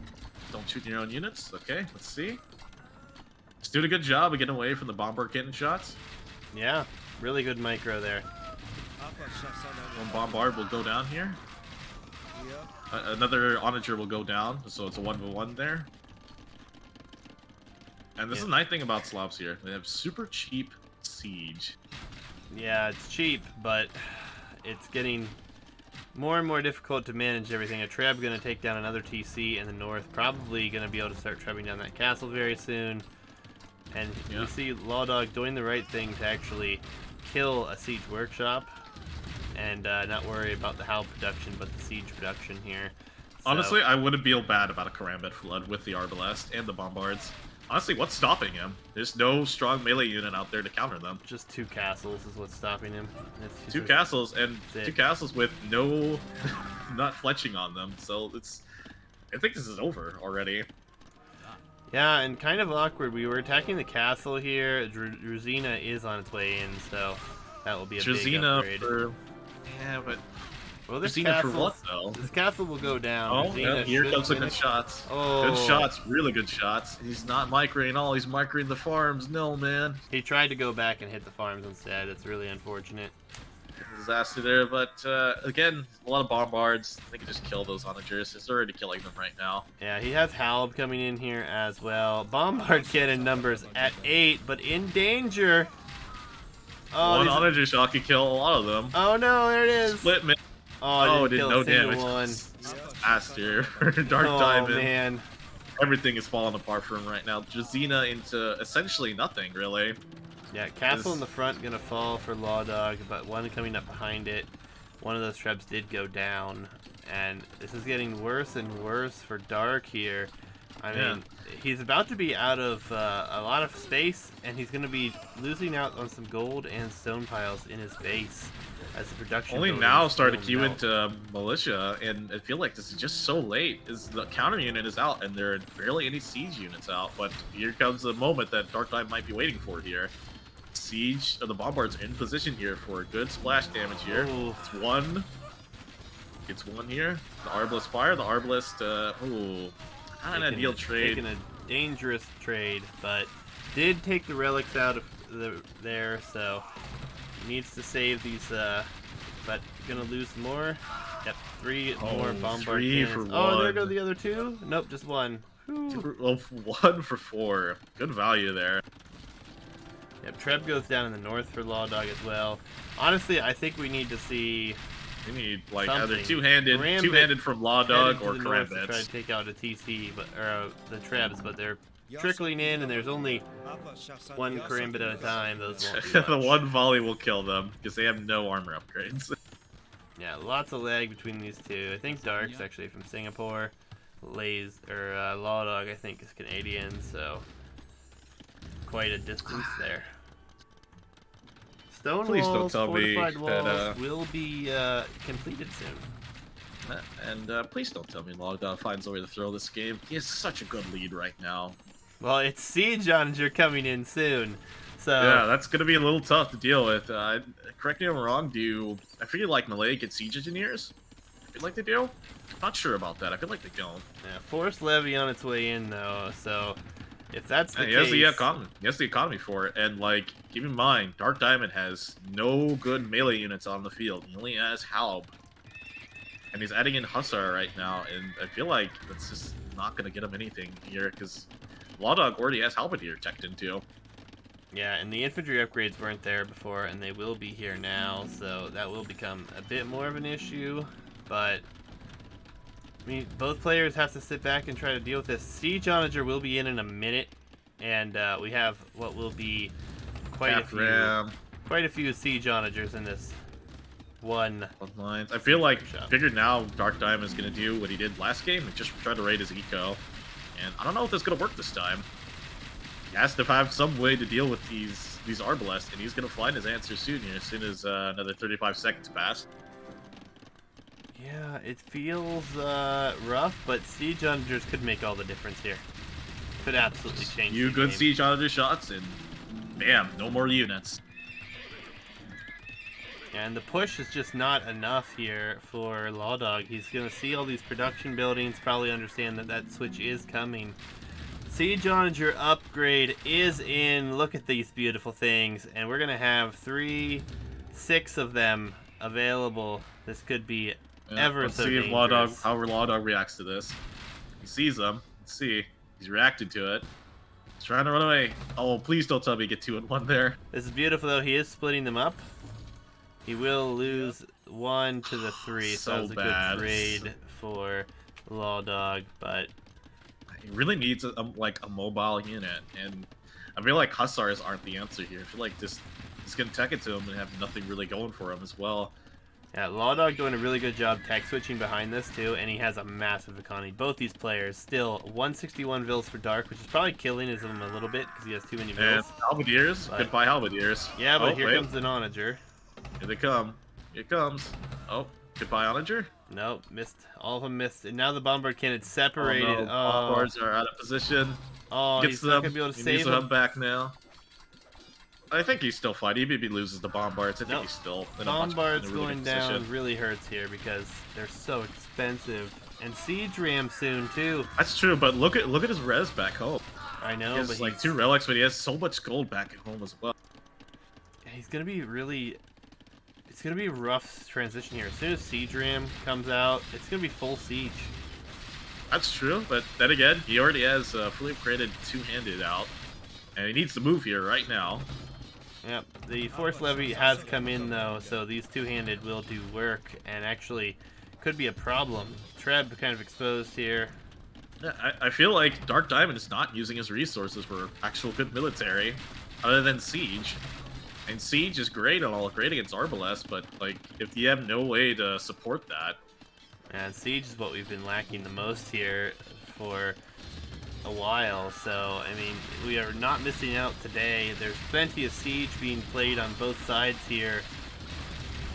Speaker 1: Don't shoot your own units. Okay, let's see. He's doing a good job of getting away from the bombard cannon shots.
Speaker 2: Yeah, really good micro there.
Speaker 1: One bombard will go down here. Another onager will go down, so it's a 1v1 there. And this is the nice thing about slobs here. They have super cheap siege.
Speaker 2: Yeah, it's cheap, but it's getting more and more difficult to manage everything. A Treb going to take down another TC in the north. Probably going to be able to start trebbing down that castle very soon. And we see Lawdog doing the right thing to actually kill a siege workshop. And not worry about the HAL production, but the siege production here. So,
Speaker 1: honestly, I wouldn't feel bad about a Karambit Flood with the Arbalest and the Bombards. Honestly, what's stopping him? There's no strong melee unit out there to counter them.
Speaker 2: just 2 castles is what's stopping him.
Speaker 1: Two castles, and 2 castles with no... not fletching on them, so it's... I think this is over already.
Speaker 2: Yeah, and kind of awkward. We were attacking the castle here. Druzina is on its way in, so that will be a big upgrade.
Speaker 1: For... Yeah, but...
Speaker 2: Well, this
Speaker 1: for what, though?
Speaker 2: This castle will go down.
Speaker 1: Oh, yeah, here comes the good shots.
Speaker 2: Oh.
Speaker 1: Good shots, really good shots. He's not microing all, he's microing the farms. No, man.
Speaker 2: He tried to go back and hit the farms instead. It's really unfortunate.
Speaker 1: Disaster there, but again, a lot of bombards. They can just kill those onagers. It's already killing them right now.
Speaker 2: Yeah, he has Halb coming in here as well. Bombard cannon numbers at 8, but in danger. Oh,
Speaker 1: one onager shot could kill a lot of them.
Speaker 2: Oh no, there it is.
Speaker 1: Split man.
Speaker 2: Oh,
Speaker 1: did no damage. Disaster. Dark Diamond.
Speaker 2: Man.
Speaker 1: Everything is falling apart for him right now. Druzina into essentially nothing, really.
Speaker 2: Yeah, castle in the front gonna fall for Lawdog, but one coming up behind it. One of those trebs did go down, and this is getting worse and worse for Dark here. I mean, he's about to be out of a lot of space, and he's gonna be losing out on some gold and stone piles in his base as the production.
Speaker 1: Only now started to queue into militia, and I feel like this is just so late. Is the counter unit is out, and there are barely any siege units out. But here comes the moment that Dark Diamond might be waiting for here. Siege of the bombards in position here for good splash damage here.
Speaker 2: Ooh.
Speaker 1: It's one. Gets one here. The Arbalest fire. The Arbalest. Ooh, kind of deal trade.
Speaker 2: Taking a dangerous trade, but did take the relics out of there, so needs to save these. But gonna lose more. Yep, 3 more bombard
Speaker 1: 3
Speaker 2: cannons.
Speaker 1: for
Speaker 2: Oh, there
Speaker 1: one.
Speaker 2: go the other 2. Nope, just 1.
Speaker 1: Well, 1 for 4. Good value there.
Speaker 2: Yep, Treb goes down in the north for Lawdog as well. Honestly, I think we need to see.
Speaker 1: We need like
Speaker 2: something.
Speaker 1: either two-handed from Lawdog or
Speaker 2: Try to
Speaker 1: Karambits.
Speaker 2: take out a TC, but the Trebs, but they're trickling in, and there's only 1 Karambit at a time. Those won't be
Speaker 1: The
Speaker 2: much.
Speaker 1: one volley will kill them because they have no armor upgrades.
Speaker 2: Yeah, lots of lag between these two. I think Dark's actually from Singapore. Lawdog, I think, is Canadian, so quite a distance there. Stone
Speaker 1: Please don't
Speaker 2: walls,
Speaker 1: tell me
Speaker 2: fortified walls
Speaker 1: that,
Speaker 2: will be completed soon.
Speaker 1: And please don't tell me Lawdog finds a way to throw this game. He has such a good lead right now.
Speaker 2: Well, it's Siege Onager coming in soon, so
Speaker 1: Yeah, that's going to be a little tough to deal with. Correct me if I'm wrong, I feel like Malay get siege engineers? I feel like they do? Not sure about that. I feel like they don't.
Speaker 2: yeah, forced levy on its way in though. So if that's the
Speaker 1: He
Speaker 2: case,
Speaker 1: has the economy for it, and like, keep in mind, Dark Diamond has no good melee units on the field. He only has Halb, and he's adding in Hussar right now, and I feel like that's just not gonna get him anything here because Lawdog already has Halberdier teched into.
Speaker 2: yeah, and the infantry upgrades weren't there before, and they will be here now. So that will become a bit more of an issue, but. I mean, both players have to sit back and try to deal with this. Siege Onager will be in a minute, and we have what will be quite a few Siege Onagers in this one.
Speaker 1: Lines. I figured now Dark Diamond is going to do what he did last game and just try to raid his eco. And I don't know if that's going to work this time. He has to have some way to deal with these Arbalests, and he's going to find his answer soon here, as soon as another 35 seconds pass.
Speaker 2: Yeah, it feels rough, but Siege Onagers could make all the difference here. Could absolutely change
Speaker 1: You
Speaker 2: the
Speaker 1: good
Speaker 2: game.
Speaker 1: Siege Onager shots, and bam, no more units.
Speaker 2: And the push is just not enough here for Lawdog. He's going to see all these production buildings, probably understand that that switch is coming. Siege Onager upgrade is in. Look at these beautiful things. And we're going to have 6 of them available. This could be ever
Speaker 1: Let's
Speaker 2: so
Speaker 1: see
Speaker 2: dangerous.
Speaker 1: if how Lawdog reacts to this. He sees them. Let's see. He's reacting to it. He's trying to run away. Oh, please don't tell me you get 2 in 1 there.
Speaker 2: This is beautiful, though. He is splitting them up. He will lose 1 to the 3, so that was a
Speaker 1: bad.
Speaker 2: good trade for Lawdog, but
Speaker 1: He really needs like a mobile unit, and I feel like Hussars aren't the answer here. I feel like this is gonna tech it to him and have nothing really going for him as well.
Speaker 2: yeah, Lawdog doing a really good job tech switching behind this too, and he has a massive economy. Both these players still 161 vills for Dark, which is probably killing him a little bit because he has too many
Speaker 1: And
Speaker 2: vills.
Speaker 1: Halberdiers,
Speaker 2: But-
Speaker 1: goodbye Halberdiers.
Speaker 2: Yeah, but
Speaker 1: Oh,
Speaker 2: here
Speaker 1: wait.
Speaker 2: comes the Onager.
Speaker 1: Here they come. Here it comes. Oh, goodbye Onager.
Speaker 2: Nope, missed. All of them missed. And now the Bombard Cannon's separated.
Speaker 1: Oh, no. Bombards are out of position.
Speaker 2: Oh,
Speaker 1: Gets
Speaker 2: he's
Speaker 1: them.
Speaker 2: not gonna be able to
Speaker 1: He
Speaker 2: save
Speaker 1: needs to
Speaker 2: him.
Speaker 1: come back now. I think he's still fighting. He maybe loses the Bombards. I think
Speaker 2: Nope.
Speaker 1: he's still in
Speaker 2: Bombard's
Speaker 1: a really
Speaker 2: going
Speaker 1: good
Speaker 2: down
Speaker 1: position.
Speaker 2: really hurts here because they're so expensive. And Siege Ram soon too.
Speaker 1: That's true, but look at his res back home.
Speaker 2: I know,
Speaker 1: He has
Speaker 2: but
Speaker 1: like
Speaker 2: he's,
Speaker 1: 2 relics, but he has so much gold back at home as well.
Speaker 2: he's gonna be really. It's gonna be a rough transition here. As soon as Siege Ram comes out, it's gonna be full siege.
Speaker 1: That's true, but then again, he already has fully upgraded 2-handed out, and he needs to move here right now.
Speaker 2: Yep, the Force Levy has come in though, so these two-handed will do work, and actually could be a problem. Treb kind of exposed here.
Speaker 1: Yeah, I feel like Dark Diamond is not using his resources for actual good military, other than Siege. And Siege is great against Arbalest, but like if you have no way to support that,
Speaker 2: And Siege is what we've been lacking the most here for a while, so I mean, we are not missing out today. There's plenty of Siege being played on both sides here.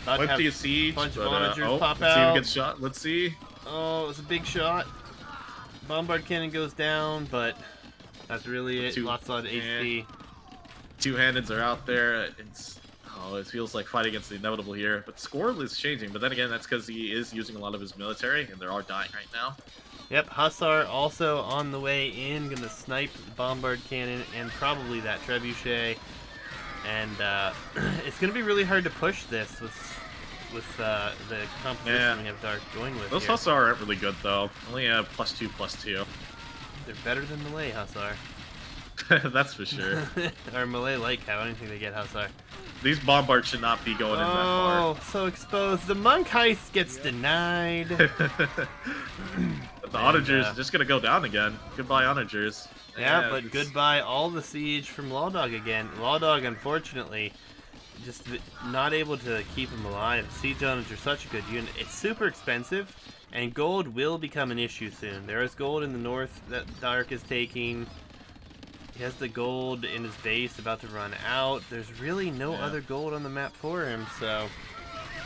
Speaker 2: About to have
Speaker 1: plenty of Siege,
Speaker 2: bunch of
Speaker 1: but
Speaker 2: Onagers pop
Speaker 1: let's see who
Speaker 2: out.
Speaker 1: gets shot. Let's see.
Speaker 2: Oh, it was a big shot. Bombard Cannon goes down, but that's really it. Lots of HP.
Speaker 1: 2-handeds are out there. It feels like fighting against the inevitable here. But score is changing. But then again, that's because he is using a lot of his military, and they are dying right now.
Speaker 2: Yep, Hussar also on the way in, gonna snipe the Bombard Cannon and probably that Trebuchet. And it's gonna be really hard to push this with the composition we have Dark going with.
Speaker 1: Those
Speaker 2: here.
Speaker 1: Hussar aren't really good though. Only have +2/+2.
Speaker 2: They're better than Malay Hussar.
Speaker 1: That's for sure.
Speaker 2: Or Malay Light Cow. I don't think they get Hussar.
Speaker 1: These Bombards should not be going in that far.
Speaker 2: Oh, so exposed. The Monk Heist gets denied.
Speaker 1: The Onagers are just gonna go down again. Goodbye, Onagers.
Speaker 2: Yeah, but goodbye all the siege from Lawdog again. Lawdog, unfortunately, just not able to keep him alive. Siege Owners are such a good unit. It's super expensive, and gold will become an issue soon. There is gold in the north that Dark is taking. He has the gold in his base about to run out. There's really no other gold on the map for him, so...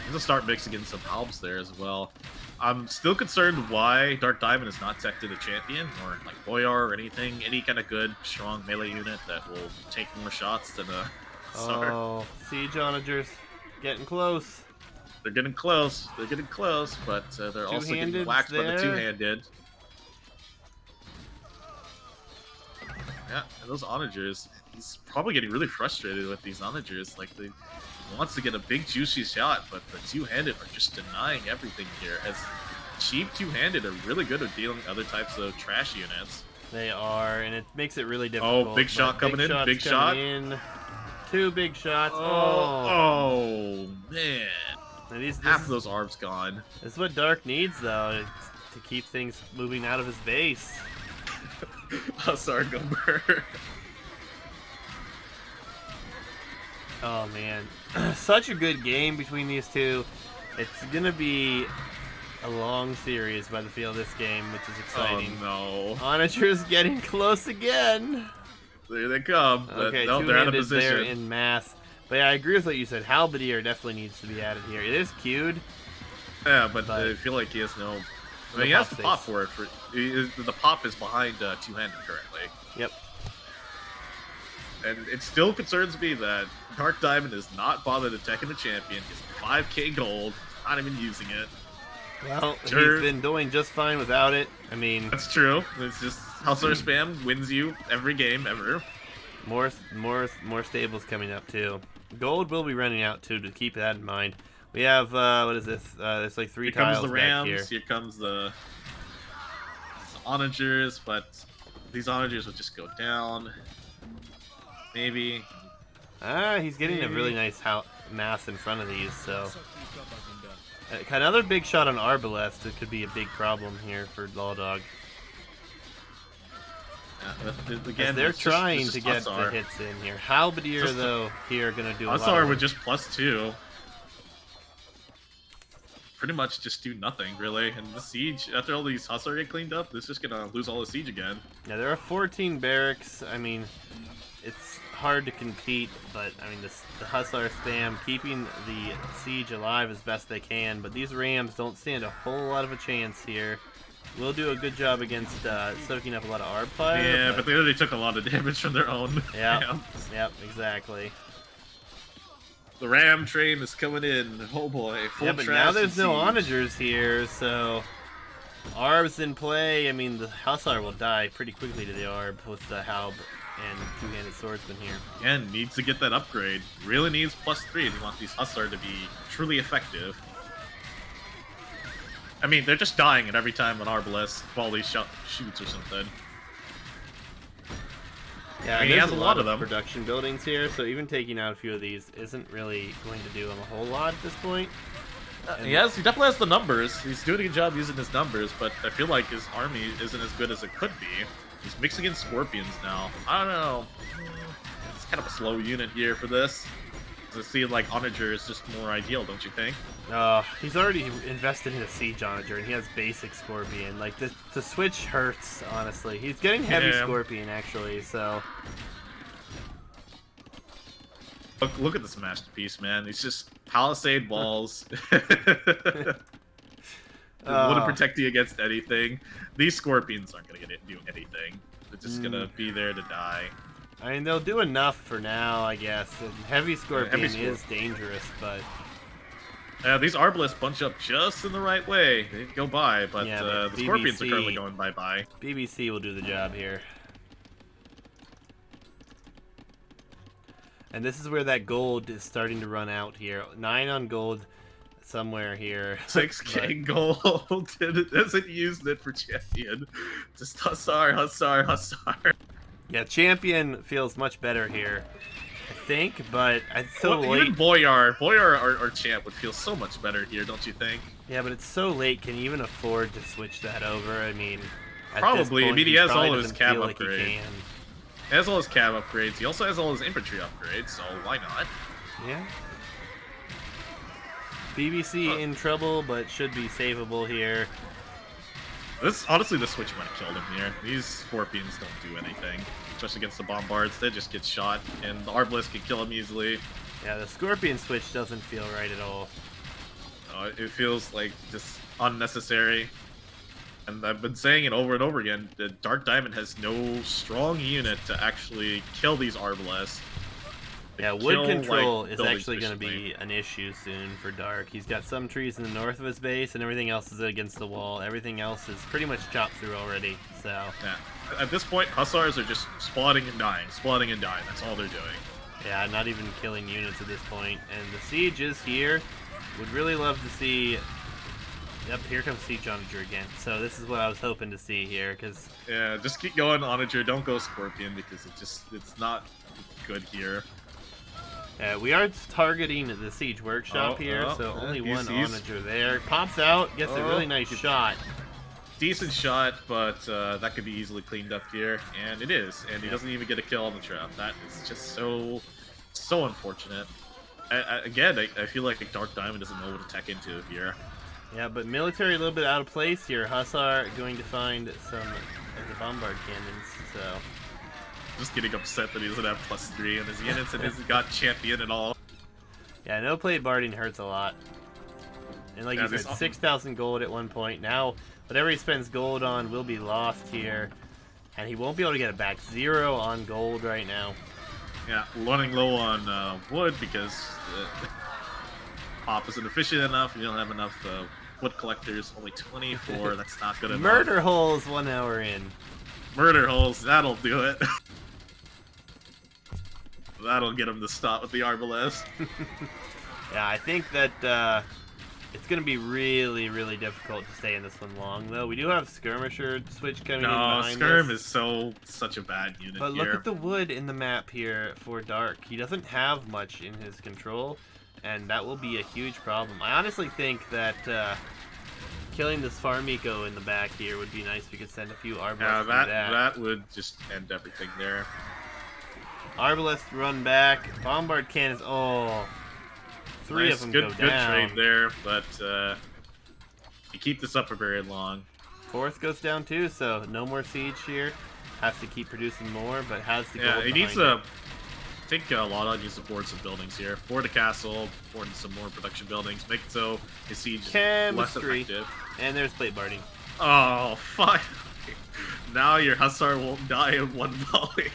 Speaker 1: I'm gonna start mixing in some Alps there as well. I'm still concerned why Dark Diamond is not tech to the champion, or like Boyar or anything, any kind of good, strong melee unit that will take more shots than a Sar.
Speaker 2: Oh, Siege Onagers getting close.
Speaker 1: They're getting close, but they're also getting
Speaker 2: Two-handed's
Speaker 1: whacked by the
Speaker 2: there.
Speaker 1: two-handed. Yeah, and those Onagers, he's probably getting really frustrated with these Onagers. Like, he wants to get a big juicy shot, but the two-handed are just denying everything here, as cheap two-handed are really good at dealing other types of trash units.
Speaker 2: They are, and it makes it really difficult.
Speaker 1: Oh, big shot
Speaker 2: but
Speaker 1: coming in,
Speaker 2: shots
Speaker 1: big
Speaker 2: coming
Speaker 1: shot.
Speaker 2: in. Two big shots.
Speaker 1: Oh, man.
Speaker 2: And
Speaker 1: Half of those arms gone.
Speaker 2: This is what Dark needs, though, to keep things moving out of his base.
Speaker 1: Hussar Gumber.
Speaker 2: Oh, man. Such a good game between these two. It's going to be a long series by the feel of this game, which is exciting.
Speaker 1: Oh, no.
Speaker 2: Onagers getting close again.
Speaker 1: There they come. But
Speaker 2: Okay,
Speaker 1: no, they're out of
Speaker 2: two-handed there
Speaker 1: position.
Speaker 2: in mass. But yeah, I agree with what you said. Halberdier definitely needs to be added here. It is queued,
Speaker 1: Yeah, but I feel like he has no. I mean, he has the pop for it. The pop is behind two-handed currently.
Speaker 2: Yep.
Speaker 1: And it still concerns me that Dark Diamond is not bothered attacking the champion. He's 5k gold, not even using it.
Speaker 2: Well, he's been doing just fine without it. I mean,
Speaker 1: that's true. It's just Hussar spam wins you every game ever.
Speaker 2: More stables coming up too. Gold will be running out too. To keep that in mind. We have what is this? There's like 3 tiles
Speaker 1: comes the Rams,
Speaker 2: back here.
Speaker 1: Here comes the onagers, but these onagers will just go down. Maybe.
Speaker 2: He's getting a really nice mass in front of these, so. Another big shot on Arbalest. It could be a big problem here for Lawdog. Again, they're trying to get the hits in here. Halberdier, though, here going to do a lot.
Speaker 1: Hussar with just +2. Pretty much just do nothing, really. And the siege, after all these Hussar get cleaned up, this is just going to lose all the siege again.
Speaker 2: Yeah, there are 14 barracks. I mean, it's hard to compete, but I mean the Hussar spam keeping the siege alive as best they can, but these Rams don't stand a whole lot of a chance here. We'll do a good job against soaking up a lot of ARB fire.
Speaker 1: Yeah, but they already took a lot of damage from their own.
Speaker 2: Yep, exactly.
Speaker 1: The Ram train is coming in. Oh boy,
Speaker 2: full but now there's no onagers here, so ARB's in play. I mean, the Hussar will die pretty quickly to the ARB with the Halb and two-handed swordsman here.
Speaker 1: Again, needs to get that upgrade. Really needs +3 if you want these Hussar to be truly effective. I mean, they're just dying at every time an Arbalest volley shoots or something.
Speaker 2: Yeah, I mean, he has a lot of them. Production buildings here, so even taking out a few of these isn't really going to do him a whole lot at this point.
Speaker 1: He definitely has the numbers. He's doing a good job using his numbers, but I feel like his army isn't as good as it could be. He's mixing in Scorpions now. I don't know. It's kind of a slow unit here for this. To see like Onager is just more ideal, don't you think?
Speaker 2: He's already invested in a Siege Onager, and he has basic Scorpion. Like, the switch hurts, honestly. He's getting heavy Scorpion, actually, so...
Speaker 1: Look at this masterpiece, man. It's just Palisade walls. Wouldn't protect you against anything. These Scorpions aren't going to do anything. They're just going to be there to die.
Speaker 2: I mean, they'll do enough for now, I guess. And heavy Scorpion is dangerous, but...
Speaker 1: these Arbalists bunch up just in the right way. They go by, but the BBC, Scorpions are currently going bye-bye.
Speaker 2: BBC will do the job here. And this is where that gold is starting to run out here. 9 on gold somewhere here.
Speaker 1: 6k gold. It doesn't use it for champion. Just Hussar, Hussar, Hussar.
Speaker 2: Yeah, champion feels much better here, I think, but it's so late.
Speaker 1: Even Boyar or champ would feel so much better here, don't you think?
Speaker 2: Yeah, but it's so late. Can you even afford to switch that over? I mean,
Speaker 1: probably. I mean, he has all his cab
Speaker 2: like
Speaker 1: upgrades. He has all his cab upgrades. He also has all his infantry upgrades, so why not?
Speaker 2: Yeah. BBC in trouble, but should be savable here.
Speaker 1: Honestly, the switch might have killed him here. These Scorpions don't do anything, especially against the Bombards. They just get shot, and the Arbalest can kill him easily.
Speaker 2: Yeah, the Scorpion switch doesn't feel right at all.
Speaker 1: It feels like just unnecessary. And I've been saying it over and over again, that Dark Diamond has no strong unit to actually kill these Arbalests.
Speaker 2: Yeah, wood control is actually going to be an issue soon for Dark. He's got some trees in the north of his base, and everything else is against the wall. Everything else is pretty much chopped through already, so...
Speaker 1: Yeah. At this point, Hussars are just spawning and dying. That's all they're doing.
Speaker 2: Yeah, not even killing units at this point. And the siege is here. Would really love to see... Yep, here comes Siege Onager again. So this is what I was hoping to see here, because...
Speaker 1: Yeah, just keep going, Onager. Don't go Scorpion, because it's not good here.
Speaker 2: We are targeting the Siege Workshop here, so only one Onager there. Pops out, gets a really nice shot.
Speaker 1: Decent shot, but that could be easily cleaned up here, and it is. And he doesn't even get a kill on the trap. That is just so unfortunate. Again, I feel like Dark Diamond doesn't know what to tech into here.
Speaker 2: Yeah, but military a little bit out of place here. Hussar going to find some of the bombard cannons, so...
Speaker 1: Just getting upset that he doesn't have +3 in his units and hasn't got champion at all.
Speaker 2: Yeah, no plate barding hurts a lot. And like
Speaker 1: Yeah,
Speaker 2: you
Speaker 1: this
Speaker 2: said, 6,000 gold at one point. Now, whatever he spends gold on will be lost here. And he won't be able to get it back. 0 on gold right now.
Speaker 1: Yeah, running low on wood because pop isn't efficient enough. You don't have enough wood collectors. Only 24. That's not good enough.
Speaker 2: Murder holes 1 hour in.
Speaker 1: Murder holes. That'll do it. That'll get him to stop with the arbalest.
Speaker 2: Yeah, I think that it's going to be really, really difficult to stay in this one long, though. We do have Skirmisher switch coming in behind
Speaker 1: Skirm
Speaker 2: us.
Speaker 1: is such a bad unit
Speaker 2: But
Speaker 1: here.
Speaker 2: look at the wood in the map here for Dark. He doesn't have much in his control, and that will be a huge problem. I honestly think that killing this farm eco in the back here would be nice. We could send a few Arbalests
Speaker 1: Yeah,
Speaker 2: through
Speaker 1: that would just end everything there.
Speaker 2: Arbalest run back. Bombard cannons. Oh, three
Speaker 1: Nice,
Speaker 2: of them
Speaker 1: good,
Speaker 2: go
Speaker 1: good
Speaker 2: down.
Speaker 1: trade there, but you keep this up for very long.
Speaker 2: Fourth goes down too, so no more siege here. Has to keep producing more, but has to go.
Speaker 1: Yeah, he needs
Speaker 2: to.
Speaker 1: I think Lawdog needs to board some buildings here. Board a castle, board some more production buildings. Make it so his siege is less
Speaker 2: Chemistry.
Speaker 1: effective.
Speaker 2: And there's plate barding.
Speaker 1: Oh, fuck. Now your Hussar won't die in one volley.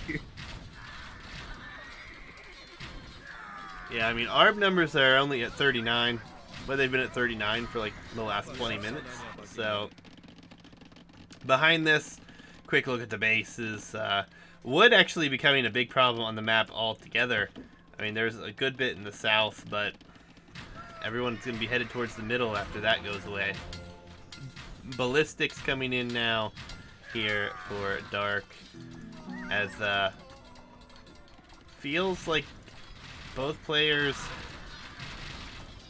Speaker 2: Yeah, I mean, ARB numbers are only at 39, but they've been at 39 for like the last 20 minutes. So, behind this, quick look at the bases. Wood actually becoming a big problem on the map altogether. I mean, there's a good bit in the south, but everyone's going to be headed towards the middle after that goes away. Ballistics coming in now here for Dark, as feels like both players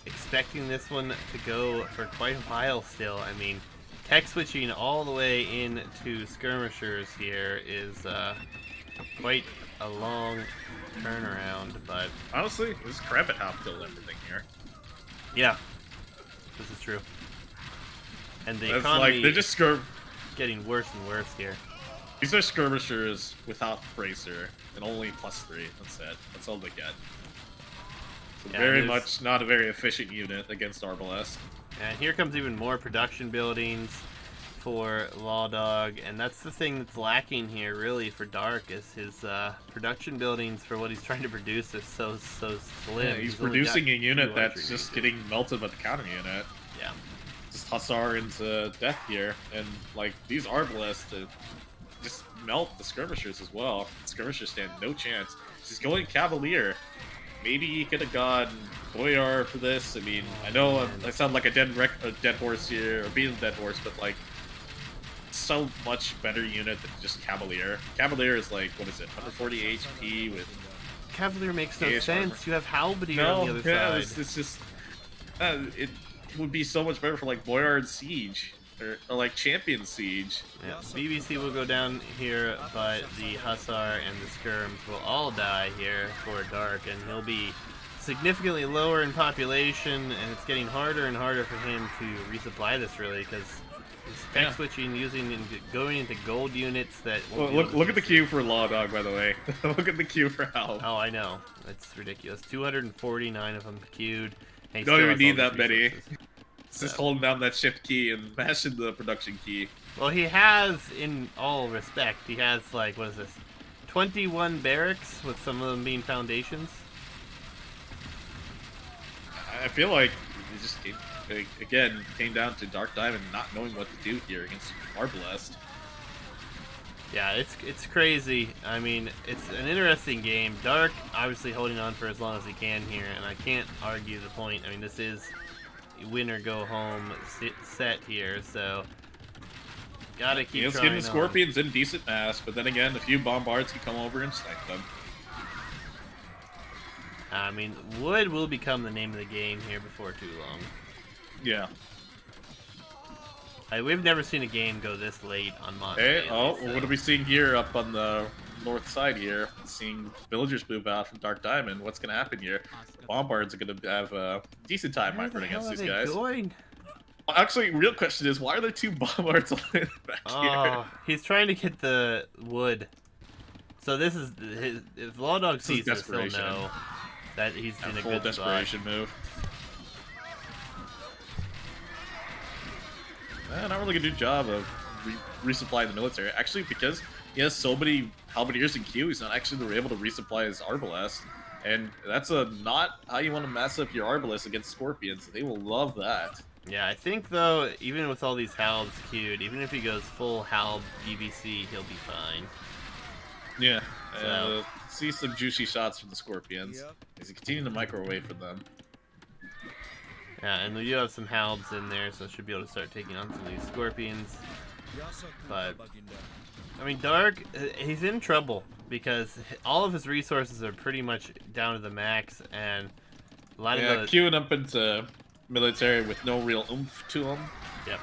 Speaker 2: expecting this one to go for quite a while still. I mean, tech switching all the way into skirmishers here is quite a long turnaround, but
Speaker 1: Honestly, this Crabbit Hop killed everything here.
Speaker 2: yeah, this is true. And the
Speaker 1: It's
Speaker 2: economy
Speaker 1: like, they're just
Speaker 2: getting worse and worse here.
Speaker 1: These are skirmishers without bracer and only +3. That's it. That's all they get. So
Speaker 2: Yeah,
Speaker 1: very
Speaker 2: there's-
Speaker 1: much not a very efficient unit against Arbalest.
Speaker 2: And here comes even more production buildings for Lawdog, and that's the thing that's lacking here really for Dark, is his production buildings for what he's trying to produce is so slim.
Speaker 1: Yeah, he's
Speaker 2: only got
Speaker 1: producing a unit
Speaker 2: 2
Speaker 1: that's
Speaker 2: archery
Speaker 1: just
Speaker 2: bases.
Speaker 1: getting melted by the counter unit.
Speaker 2: Yeah.
Speaker 1: Just Hussar into death here, and like these Arbalests just melt the skirmishers as well. Skirmishers stand no chance. He's going Cavalier. Maybe he could have gone Boyar for this. I mean, I know I sound like a dead horse here, or being a dead horse, but like, so much better unit than just Cavalier. Cavalier is like, what is it, 140 HP with...
Speaker 2: Cavalier makes no
Speaker 1: Yeah,
Speaker 2: sense.
Speaker 1: armor.
Speaker 2: You have Halberdier on the other side.
Speaker 1: It's just... it would be so much better for like Boyard Siege, or like Champion Siege.
Speaker 2: Yeah, BBC will go down here, but the Hussar and the Skirms will all die here for Dark, and he'll be significantly lower in population, and it's getting harder and harder for him to resupply this really, because he's tech switching, going into gold units that.
Speaker 1: Well, look at the queue for Lawdog, by the way. Look at the queue for Hal.
Speaker 2: Oh, I know. It's ridiculous. 249 of them queued. And he
Speaker 1: Don't
Speaker 2: still
Speaker 1: even
Speaker 2: has all
Speaker 1: need that
Speaker 2: these
Speaker 1: many.
Speaker 2: resources.
Speaker 1: It's just holding down that shift key and mashing the production key.
Speaker 2: Well, he has, in all respect, he has, like, what is this? 21 barracks, with some of them being foundations.
Speaker 1: I feel like it just came down to Dark Diamond not knowing what to do here against Arbalest.
Speaker 2: Yeah, it's crazy. I mean, it's an interesting game. Dark obviously holding on for as long as he can here, and I can't argue the point. I mean, this is win or go home set here, so gotta keep
Speaker 1: Let's
Speaker 2: trying
Speaker 1: get the
Speaker 2: on.
Speaker 1: Scorpions in decent mass, but then again, a few Bombards can come over and snipe them.
Speaker 2: I mean, wood will become the name of the game here before too long.
Speaker 1: Yeah.
Speaker 2: We've never seen a game go this late on Monday.
Speaker 1: Hey, what are we seeing here up on the north side here? Seeing villagers move out from Dark Diamond. What's going to happen here? Bombards are going to have a decent time
Speaker 2: Where the
Speaker 1: fighting
Speaker 2: hell
Speaker 1: against
Speaker 2: are
Speaker 1: these
Speaker 2: they
Speaker 1: guys.
Speaker 2: going?
Speaker 1: Actually, real question is, why are there 2 Bombards back here?
Speaker 2: Oh, he's trying to get the wood. So this is if Lawdog sees this, he'll know that he's in a
Speaker 1: Full
Speaker 2: good
Speaker 1: desperation move. Not really a good job of resupplying the military. Actually, because he has so many halberdiers in queue, he's not actually able to resupply his arbalest. And that's not how you want to mess up your arbalest against scorpions. They will love that.
Speaker 2: Yeah, I think though, even with all these halbs queued, even if he goes full halb BBC, he'll be fine.
Speaker 1: Yeah.
Speaker 2: So.
Speaker 1: See some juicy shots from the scorpions. As he continues to microwave for them.
Speaker 2: Yeah, and we do have some halbs in there, so should be able to start taking on some of these scorpions. But I mean, Dark, he's in trouble because all of his resources are pretty much down to the max, and a lot of
Speaker 1: queuing up into military with no real oomph to him.
Speaker 2: Yep.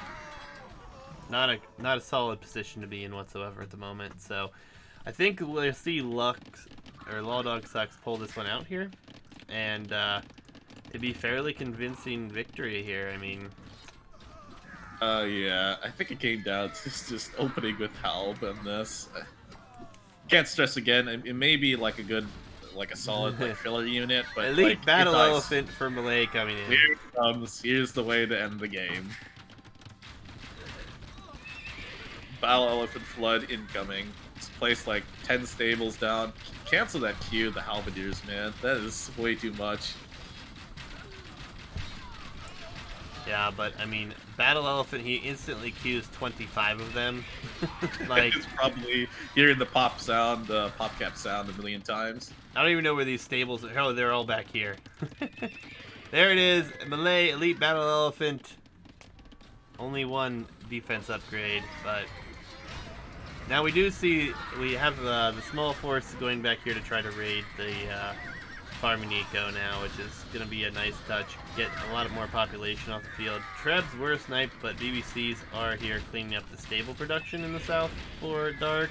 Speaker 2: Not a solid position to be in whatsoever at the moment. So, I think we'll see Lawdogsux pull this one out here, and it'd be fairly convincing victory here. I mean.
Speaker 1: Yeah, I think it came down to just opening with Halb and this. Can't stress again, it may be like a solid filler unit, but
Speaker 2: Elite Battle Elephant for Malay coming in.
Speaker 1: Here it comes. Here's the way to end the game. Battle Elephant Flood incoming. Just place like 10 stables down. Cancel that queue, the halberdiers, man. That is way too much.
Speaker 2: Yeah, but I mean, Battle Elephant, he instantly queues 25 of them. Like,
Speaker 1: it's probably hearing the pop sound, the pop cap sound a million times.
Speaker 2: I don't even know where these stables are. Oh, they're all back here. There it is, Malay Elite Battle Elephant. Only one defense upgrade, but now we do see we have the small force going back here to try to raid the farming eco now, which is going to be a nice touch. Get a lot more population off the field. Trebs were sniped, but BBCs are here cleaning up the stable production in the south for Dark.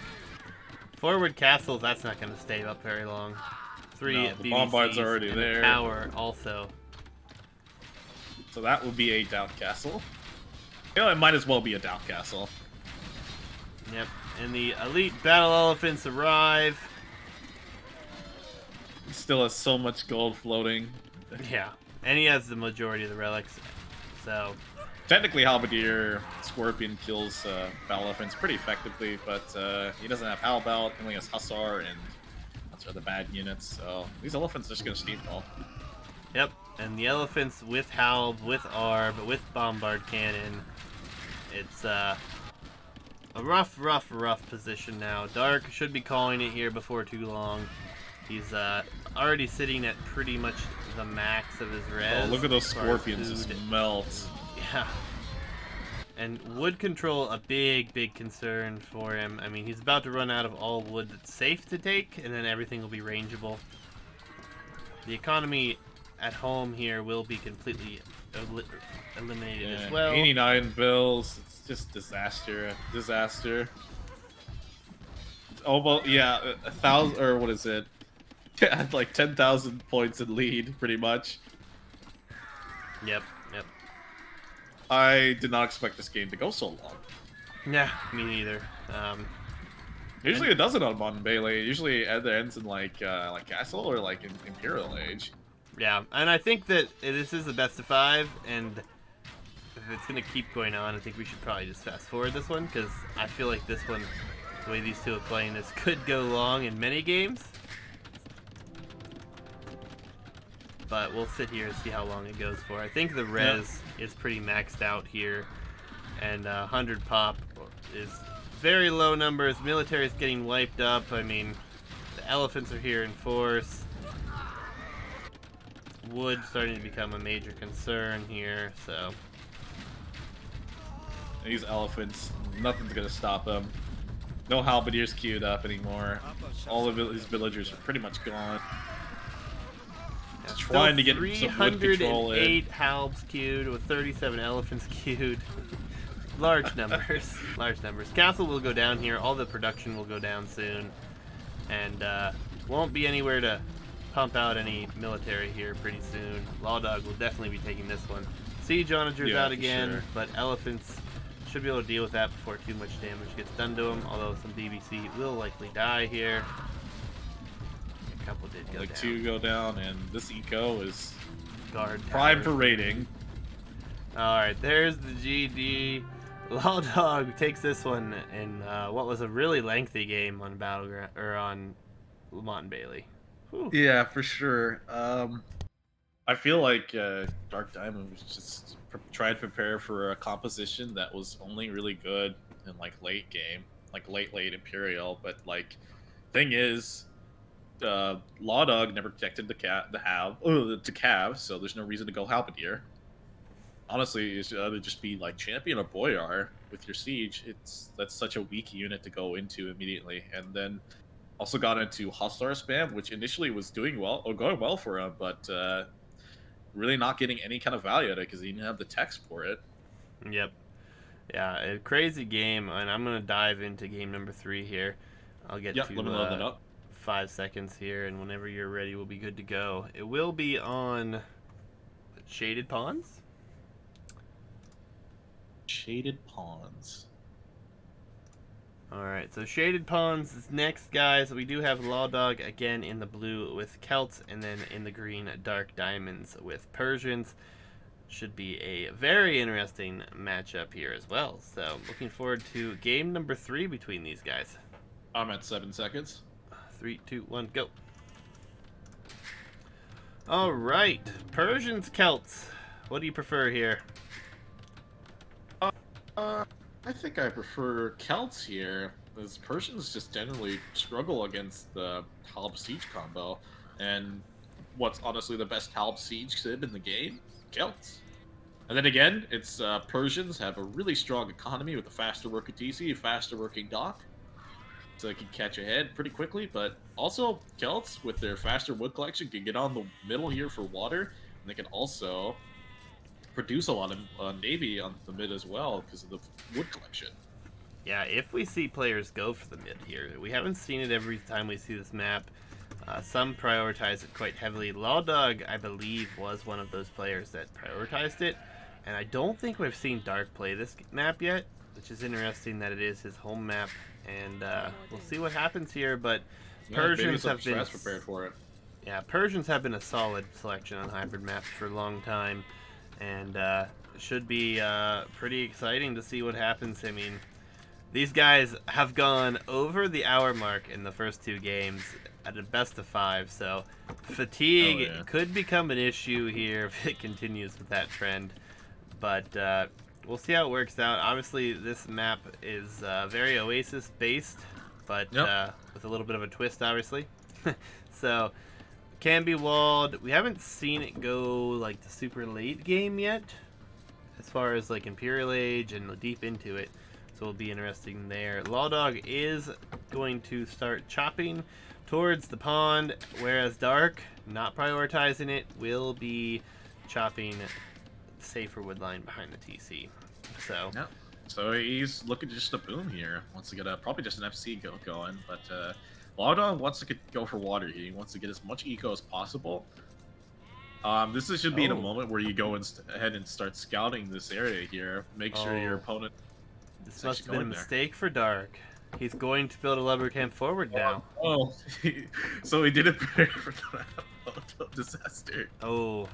Speaker 2: Forward castles, that's not going to stay up very long. 3
Speaker 1: no, the
Speaker 2: BBCs
Speaker 1: bombard's already
Speaker 2: and
Speaker 1: there.
Speaker 2: A tower also.
Speaker 1: So that would be a doubt castle. You know, it might as well be a doubt castle.
Speaker 2: Yep, and the elite battle elephants arrive.
Speaker 1: He still has so much gold floating.
Speaker 2: Yeah, and he has the majority of the relics, so.
Speaker 1: Technically, Halberdier Scorpion kills Battle Elephants pretty effectively, but he doesn't have Halberd, he only has Hussar, and those are the bad units, so these elephants are just going to steamroll.
Speaker 2: Yep, and the elephants with Halb, with Arb, with Bombard Cannon. It's a rough position now. Dark should be calling it here before too long. He's already sitting at pretty much the max of his res.
Speaker 1: Oh, look at those scorpions just melt.
Speaker 2: Yeah. And wood control, a big concern for him. I mean, he's about to run out of all wood that's safe to take, and then everything will be rangeable. The economy at home here will be completely eliminated as well.
Speaker 1: 89 bills. It's just disaster. Oh, well, yeah, 1,000, or what is it? Had like 10,000 points in lead, pretty much.
Speaker 2: Yep.
Speaker 1: I did not expect this game to go so long.
Speaker 2: Yeah, me neither.
Speaker 1: Usually it doesn't on Modern Melee. Usually it either ends in like Castle or like in Imperial Age.
Speaker 2: Yeah, and I think that this is the best of 5, and if it's gonna keep going on, I think we should probably just fast forward this one, because I feel like this one, the way these two are playing this, could go long in many games. But we'll sit here and see how long it goes for. I think the res is pretty maxed out here, and 100 pop is very low numbers. Military is getting wiped up. I mean, the elephants are here in force. Wood starting to become a major concern here, so.
Speaker 1: These elephants, nothing's gonna stop them. No halberdiers queued up anymore. All of these villagers are pretty much gone.
Speaker 2: Yeah,
Speaker 1: trying to get some wood control in.
Speaker 2: 308 halbs queued with 37 elephants queued. Large numbers. Castle will go down here. All the production will go down soon. And won't be anywhere to pump out any military here pretty soon. Lawdog will definitely be taking this one. Siege Onagers out again,
Speaker 1: sure.
Speaker 2: But elephants should be able to deal with that before too much damage gets done to them, although some BBC will likely die here. A couple did go down.
Speaker 1: 2 go down, and this eco is
Speaker 2: Guard
Speaker 1: prime
Speaker 2: tower.
Speaker 1: for raiding.
Speaker 2: Alright, there's the GD. Lawdog takes this one in what was a really lengthy game on Battleground or on Lamont and Bailey. Whew.
Speaker 1: Yeah, for sure. I feel like Dark Diamond was just tried to prepare for a composition that was only really good in like late game, like late Imperial. But like, thing is, Lawdog never protected the Cav, so there's no reason to go Halberdier. Honestly, it should either just be like Champion or Boyar with your Siege. That's such a weak unit to go into immediately, and then also got into Hustler spam, which initially was doing well or going well for him, but really not getting any kind of value out of it because he didn't have the text for it.
Speaker 2: Yep. Yeah, a crazy game, and I'm gonna dive into game number 3 here. I'll get
Speaker 1: Yep, let me load that
Speaker 2: to
Speaker 1: up.
Speaker 2: 5 seconds here, and whenever you're ready, we'll be good to go. It will be on Shaded Ponds.
Speaker 1: Shaded Pawns.
Speaker 2: Alright, so Shaded Ponds is next, guys. We do have Lawdog again in the blue with Celts, and then in the green, Dark Diamonds with Persians. Should be a very interesting matchup here as well. So, looking forward to game number 3 between these guys.
Speaker 1: I'm at 7 seconds.
Speaker 2: 3, 2, 1, go. Alright, Persians, Celts. What do you prefer here?
Speaker 1: I think I prefer Celts here, as Persians just generally struggle against the Halb Siege combo, and what's honestly the best Halb Siege sib in the game? Celts. And then again, it's Persians have a really strong economy with a faster working TC, a faster working dock, so they can catch ahead pretty quickly, but also Celts, with their faster wood collection, can get on the middle here for water, and they can also produce a lot of navy on the mid as well because of the wood collection.
Speaker 2: Yeah, if we see players go for the mid here, we haven't seen it every time we see this map. Some prioritize it quite heavily. Lawdog, I believe, was one of those players that prioritized it, and I don't think we've seen Dark play this map yet, which is interesting that it is his home map, and we'll see what happens here, but Persians have been
Speaker 1: prepared for it.
Speaker 2: Yeah, Persians have been a solid selection on hybrid maps for a long time, and should be pretty exciting to see what happens. I mean, these guys have gone over the hour mark in the first 2 games at a best of 5, so fatigue could become an issue here if it continues with that trend. But we'll see how it works out. Obviously, this map is very Oasis-based, but with a little bit of a twist, obviously. So, can be walled. We haven't seen it go like the super late game yet, as far as like Imperial Age and deep into it. So it'll be interesting there. Lawdog is going to start chopping towards the pond, whereas Dark, not prioritizing it, will be chopping safer wood line behind the TC. So
Speaker 1: Yep. So he's looking just to boom here. Wants to get probably just an FC going, but Lawdog wants to go for water. He wants to get as much eco as possible. This should be in a moment where you go ahead and start scouting this area here. Make sure your opponent.
Speaker 2: This must have been a mistake for Dark. He's going to build a lumber camp forward now.
Speaker 1: Oh, so he didn't prepare for that. Disaster.
Speaker 2: Oh.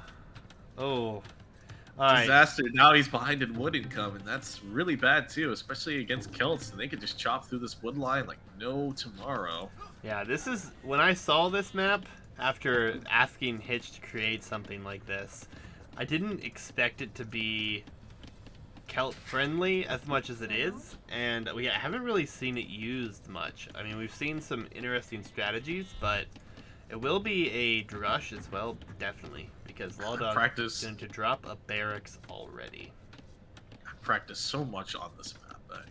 Speaker 1: Disaster. Now he's behind in wood income, and that's really bad too, especially against Celts. And they could just chop through this wood line like no tomorrow.
Speaker 2: Yeah, this is when I saw this map after asking Hitch to create something like this. I didn't expect it to be Celt friendly as much as it is, and we haven't really seen it used much. I mean, we've seen some interesting strategies, but it will be a drush as well, definitely, because Lawdog is going to drop a barracks already.
Speaker 1: I practiced so much on this map.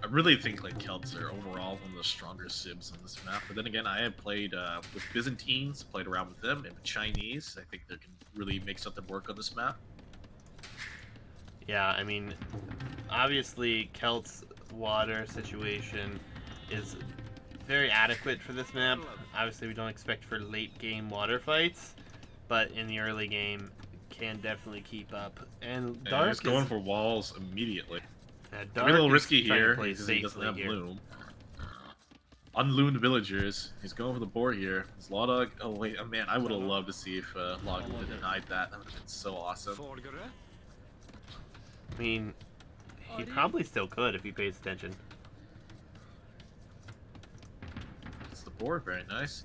Speaker 1: I really think like Celts are overall one of the stronger sibs on this map. But then again, I have played with Byzantines, played around with them, and with Chinese. I think they can really make something work on this map.
Speaker 2: Yeah, I mean, obviously Celt's water situation is very adequate for this map. Obviously, we don't expect for late game water fights, but in the early game, can definitely keep up. And Dark
Speaker 1: is going for walls immediately.
Speaker 2: Dark
Speaker 1: a little risky here
Speaker 2: because
Speaker 1: he doesn't have loom. Unloomed villagers. He's going for the boar here. Is Lawdog? Oh wait, oh, man, I would have loved to see if Lawdog would have denied that. That would have been so awesome.
Speaker 2: I mean, He probably still could if he pays attention.
Speaker 1: It's the boar, very nice.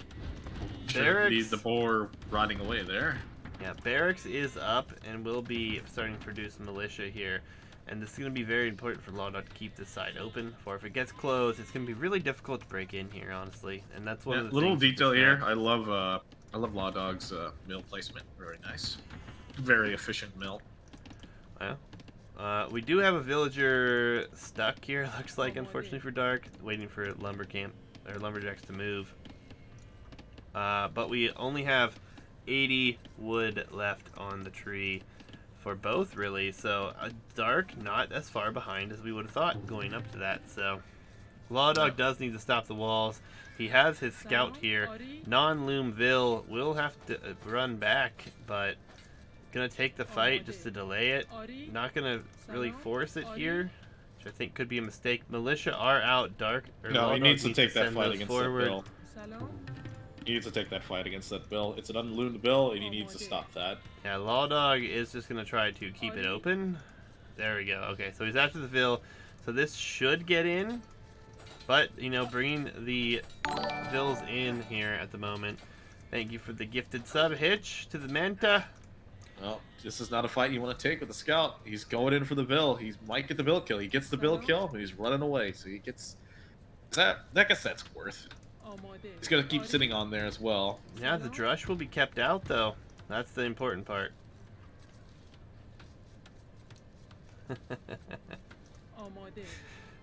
Speaker 2: Barracks.
Speaker 1: The boar rotting away there.
Speaker 2: Yeah, barracks is up, and we'll be starting to produce militia here. And this is going to be very important for Lawdog to keep this side open. For if it gets closed, it's going to be really difficult to break in here, honestly. And that's one of the
Speaker 1: little
Speaker 2: things with
Speaker 1: detail
Speaker 2: this
Speaker 1: here.
Speaker 2: map.
Speaker 1: I love Lawdog's mill placement. Very nice. Very efficient mill.
Speaker 2: Well, we do have a villager stuck here. Looks like, unfortunately for Dark, waiting for lumberjacks to move. But we only have 80 wood left on the tree for both, really. So Dark not as far behind as we would have thought going up to that. So Lawdog does need to stop the walls. He has his scout here. Non-Loomville will have to run back, but gonna take the fight just to delay it. Not gonna really force it here, which I think could be a mistake. Militia are out. Dark.
Speaker 1: No, he needs to take that
Speaker 2: send
Speaker 1: fight
Speaker 2: those
Speaker 1: against
Speaker 2: forward.
Speaker 1: that bill. He needs to take that fight against that bill. It's an unloomed bill, and he needs to stop that.
Speaker 2: Yeah, Lawdog is just going to try to keep it open. There we go. Okay, so he's after the Vil. So this should get in. But, you know, bringing the Vils in here at the moment. Thank you for the gifted sub, Hitch, to the Manta.
Speaker 1: Well, this is not a fight you want to take with the scout. He's going in for the bill. He might get the bill kill. He gets the bill kill, and he's running away. So he gets... I guess that's worth. He's going to keep sitting on there as well.
Speaker 2: Yeah, the Drush will be kept out, though. That's the important part.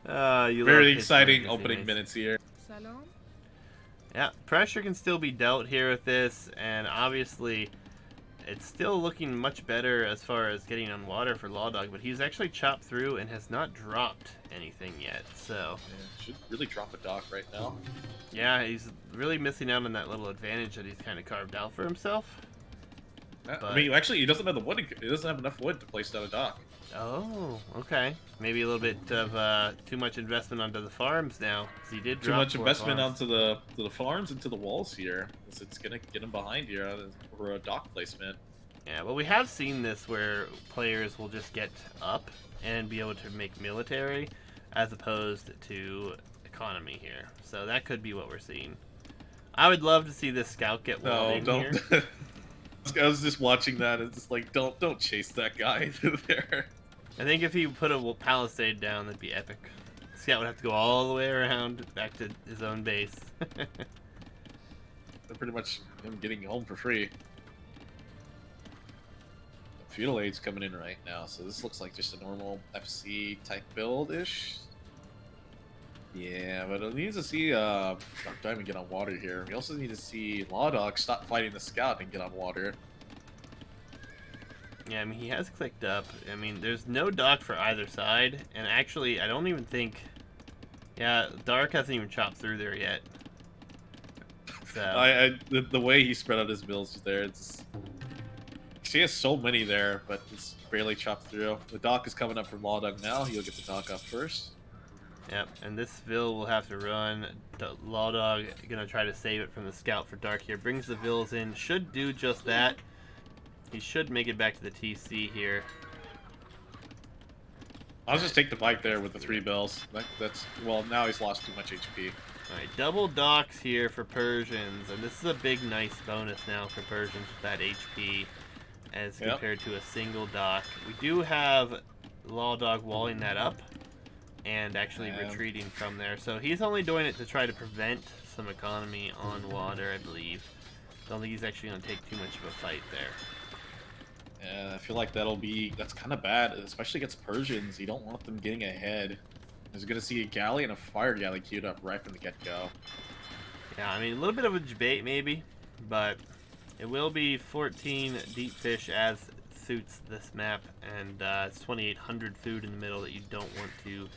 Speaker 1: Very exciting opening minutes here.
Speaker 2: Yeah, pressure can still be dealt here with this, and obviously it's still looking much better as far as getting on water for Lawdog, but he's actually chopped through and has not dropped anything yet, so...
Speaker 1: Yeah, should really drop a dock right now.
Speaker 2: Yeah, he's really missing out on that little advantage that he's kind of carved out for himself.
Speaker 1: I mean, actually, he doesn't have the wood. He doesn't have enough wood to place down a dock.
Speaker 2: Oh, okay. Maybe a little bit of too much investment onto the farms now. So he did
Speaker 1: Too
Speaker 2: drop
Speaker 1: much
Speaker 2: 4
Speaker 1: investment
Speaker 2: farms.
Speaker 1: onto the farms and to the walls here. It's gonna get him behind here for a dock placement.
Speaker 2: Yeah, well, we have seen this where players will just get up and be able to make military as opposed to economy here. So that could be what we're seeing. I would love to see this scout get walled in
Speaker 1: don't.
Speaker 2: here.
Speaker 1: I was just watching that. It's just like, don't chase that guy through there.
Speaker 2: I think if he put a palisade down, that'd be epic. Scout would have to go all the way around back to his own base.
Speaker 1: Pretty much him getting home for free. Feudal Aid's coming in right now, so this looks like just a normal FC type build-ish. Yeah, but it needs to see DarkDiamond get on water here. We also need to see Lawdog stop fighting the scout and get on water.
Speaker 2: Yeah, I mean, he has clicked up. I mean, there's no dock for either side, and actually, I don't even think... Yeah, Dark hasn't even chopped through there yet. So...
Speaker 1: the way he spread out his bills there, it's... She has so many there, but it's barely chopped through. The dock is coming up from Lawdog now. He'll get the dock up first.
Speaker 2: Yep, and this Vil will have to run. Lawdog gonna try to save it from the scout for Dark here. Brings the Vils in. Should do just that. He should make it back to the TC here.
Speaker 1: I'll just take the fight there with the 3 bills. That's well, now he's lost too much HP.
Speaker 2: Alright, double docks here for Persians, and this is a big nice bonus now for Persians with that HP as compared to a single dock. We do have Lawdog walling that up and actually retreating from there, so he's only doing it to try to prevent some economy on water, I believe. Don't think he's actually going to take too much of a fight there.
Speaker 1: Yeah, I feel like that's kind of bad, especially against Persians. You don't want them getting ahead. He's going to see a galley and a fire galley queued up right from the get-go.
Speaker 2: Yeah, I mean, a little bit of a debate maybe, but it will be 14 deep fish as suits this map, and it's 2,800 food in the middle that you don't want to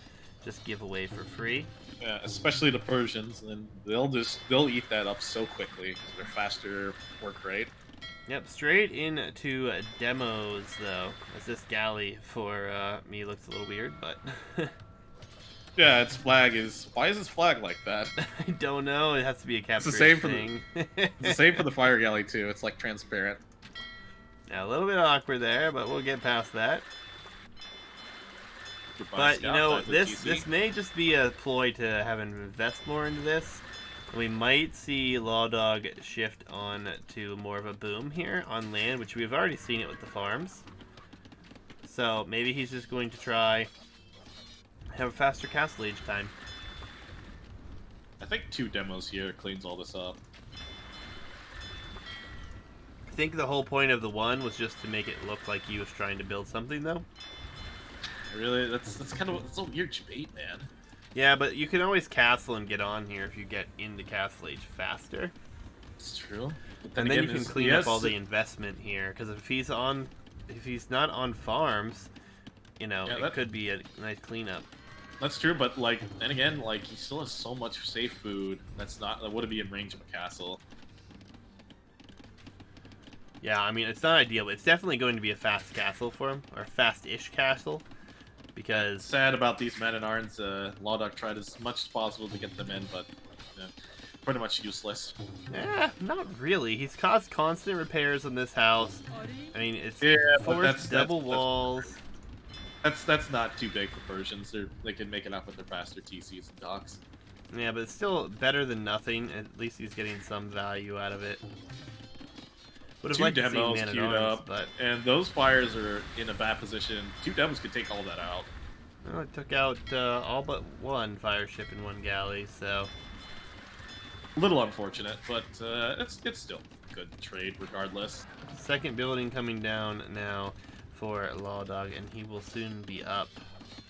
Speaker 2: just give away for free.
Speaker 1: Yeah, especially the Persians, and they'll eat that up so quickly because they're faster work rate.
Speaker 2: Yep, straight into demos though, as this galley for me looks a little weird, but
Speaker 1: yeah, its flag is. Why is its flag like that?
Speaker 2: I don't know. It has to be a capture
Speaker 1: It's the same
Speaker 2: thing.
Speaker 1: it's the same for the fire galley too. It's like transparent.
Speaker 2: Yeah, a little bit awkward there, but we'll get past that.
Speaker 1: Goodbye,
Speaker 2: But you
Speaker 1: Scout.
Speaker 2: know,
Speaker 1: Dive to
Speaker 2: this
Speaker 1: TC.
Speaker 2: this may just be a ploy to have him invest more into this. We might see Lawdog shift on to more of a boom here on land, which we've already seen it with the farms. So maybe he's just going to try have a faster castle age time.
Speaker 1: I think 2 demos here cleans all this up.
Speaker 2: I think the whole point of the one was just to make it look like he was trying to build something, though.
Speaker 1: Really, that's kind of it's a weird debate, man.
Speaker 2: Yeah, but you can always castle and get on here if you get into castle age faster.
Speaker 1: It's true. But
Speaker 2: And then
Speaker 1: again,
Speaker 2: you can clean up all the investment here, because if he's not on farms, you know,
Speaker 1: Yeah,
Speaker 2: it could be a nice cleanup.
Speaker 1: That's true, but like then again, like he still has so much safe food that wouldn't be in range of a castle.
Speaker 2: Yeah, I mean, it's not ideal, but it's definitely going to be a fast castle for him, or a fast-ish castle, because...
Speaker 1: Sad about these men-at-arms. Lawdog tried as much as possible to get them in, but pretty much useless.
Speaker 2: Not really. He's caused constant repairs on this house. I mean, it's forced double walls.
Speaker 1: That's not too big for Persians. They can make it up with their faster TCs and docks.
Speaker 2: Yeah, but it's still better than nothing. At least he's getting some value out of it. Would have
Speaker 1: 2
Speaker 2: liked to see
Speaker 1: demos
Speaker 2: Man at
Speaker 1: queued
Speaker 2: Arms,
Speaker 1: up,
Speaker 2: but
Speaker 1: and those fires are in a bad position. 2 demos could take all that out.
Speaker 2: well, it took out all but one fire ship and 1 galley. So
Speaker 1: A little unfortunate, but it's still a good trade regardless.
Speaker 2: second building coming down now for Lawdog, and he will soon be up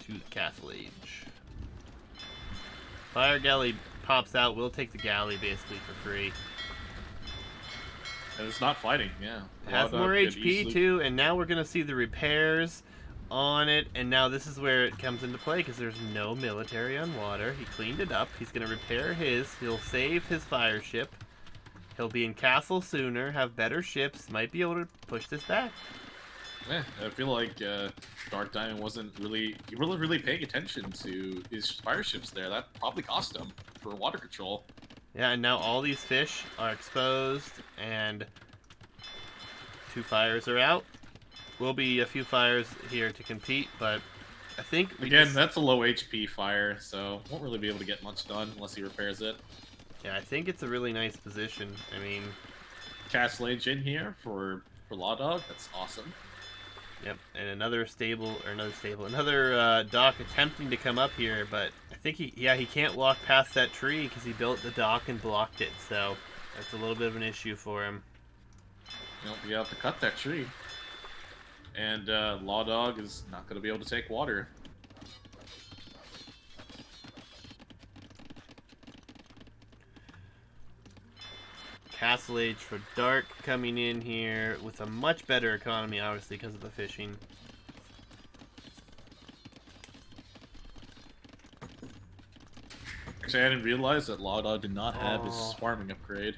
Speaker 2: to Castle Age. Fire galley pops out. We'll take the galley basically for free.
Speaker 1: And it's not fighting, yeah.
Speaker 2: Has
Speaker 1: Lawdog
Speaker 2: more
Speaker 1: could
Speaker 2: HP
Speaker 1: easily-
Speaker 2: too, and now we're gonna see the repairs on it, and now this is where it comes into play because there's no military on water. He cleaned it up. He's gonna repair his. He'll save his fire ship. He'll be in castle sooner, have better ships, might be able to push this back.
Speaker 1: Yeah, I feel like Dark Diamond wasn't really paying attention to his fire ships there. That probably cost him for water control.
Speaker 2: Yeah, and now all these fish are exposed, and 2 fires are out. Will be a few fires here to compete, but I think
Speaker 1: That's a low HP fire, so won't really be able to get much done unless he repairs it.
Speaker 2: Yeah, I think it's a really nice position. I mean,
Speaker 1: Castle Age in here for Lawdog. That's awesome.
Speaker 2: yep, and another dock attempting to come up here, but I think he can't walk past that tree because he built the dock and blocked it, so that's a little bit of an issue for him.
Speaker 1: You have to cut that tree. And Lawdog is not going to be able to take water.
Speaker 2: Castle Age for Dark coming in here with a much better economy, obviously, because of the fishing.
Speaker 1: Actually, I didn't realize that Lawdog did not have his farming upgrade.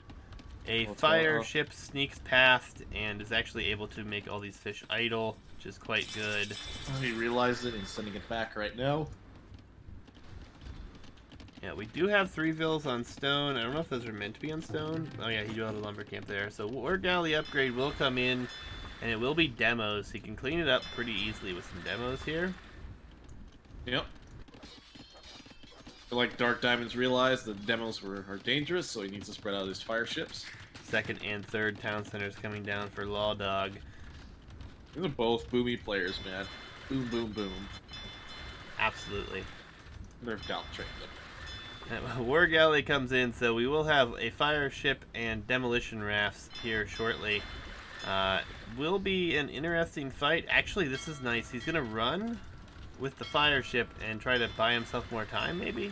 Speaker 2: A
Speaker 1: What's
Speaker 2: fire
Speaker 1: going on?
Speaker 2: ship sneaks past and is actually able to make all these fish idle, which is quite good.
Speaker 1: He realized it and he's sending it back right now.
Speaker 2: Yeah, we do have 3 villas on stone. I don't know if those are meant to be on stone. Oh yeah, he do have a lumber camp there. So War Galley upgrade will come in, and it will be demos. He can clean it up pretty easily with some demos here.
Speaker 1: Yep. I feel like Dark Diamonds realized that demos are dangerous, so he needs to spread out his fire ships.
Speaker 2: Second and third town centers coming down for Lawdog.
Speaker 1: These are both boomy players, man. Boom, boom, boom.
Speaker 2: Absolutely.
Speaker 1: They're down-trained them.
Speaker 2: War Galley comes in, so we will have a fire ship and demolition rafts here shortly. Will be an interesting fight. Actually, this is nice. He's going to run with the fire ship and try to buy himself more time, maybe?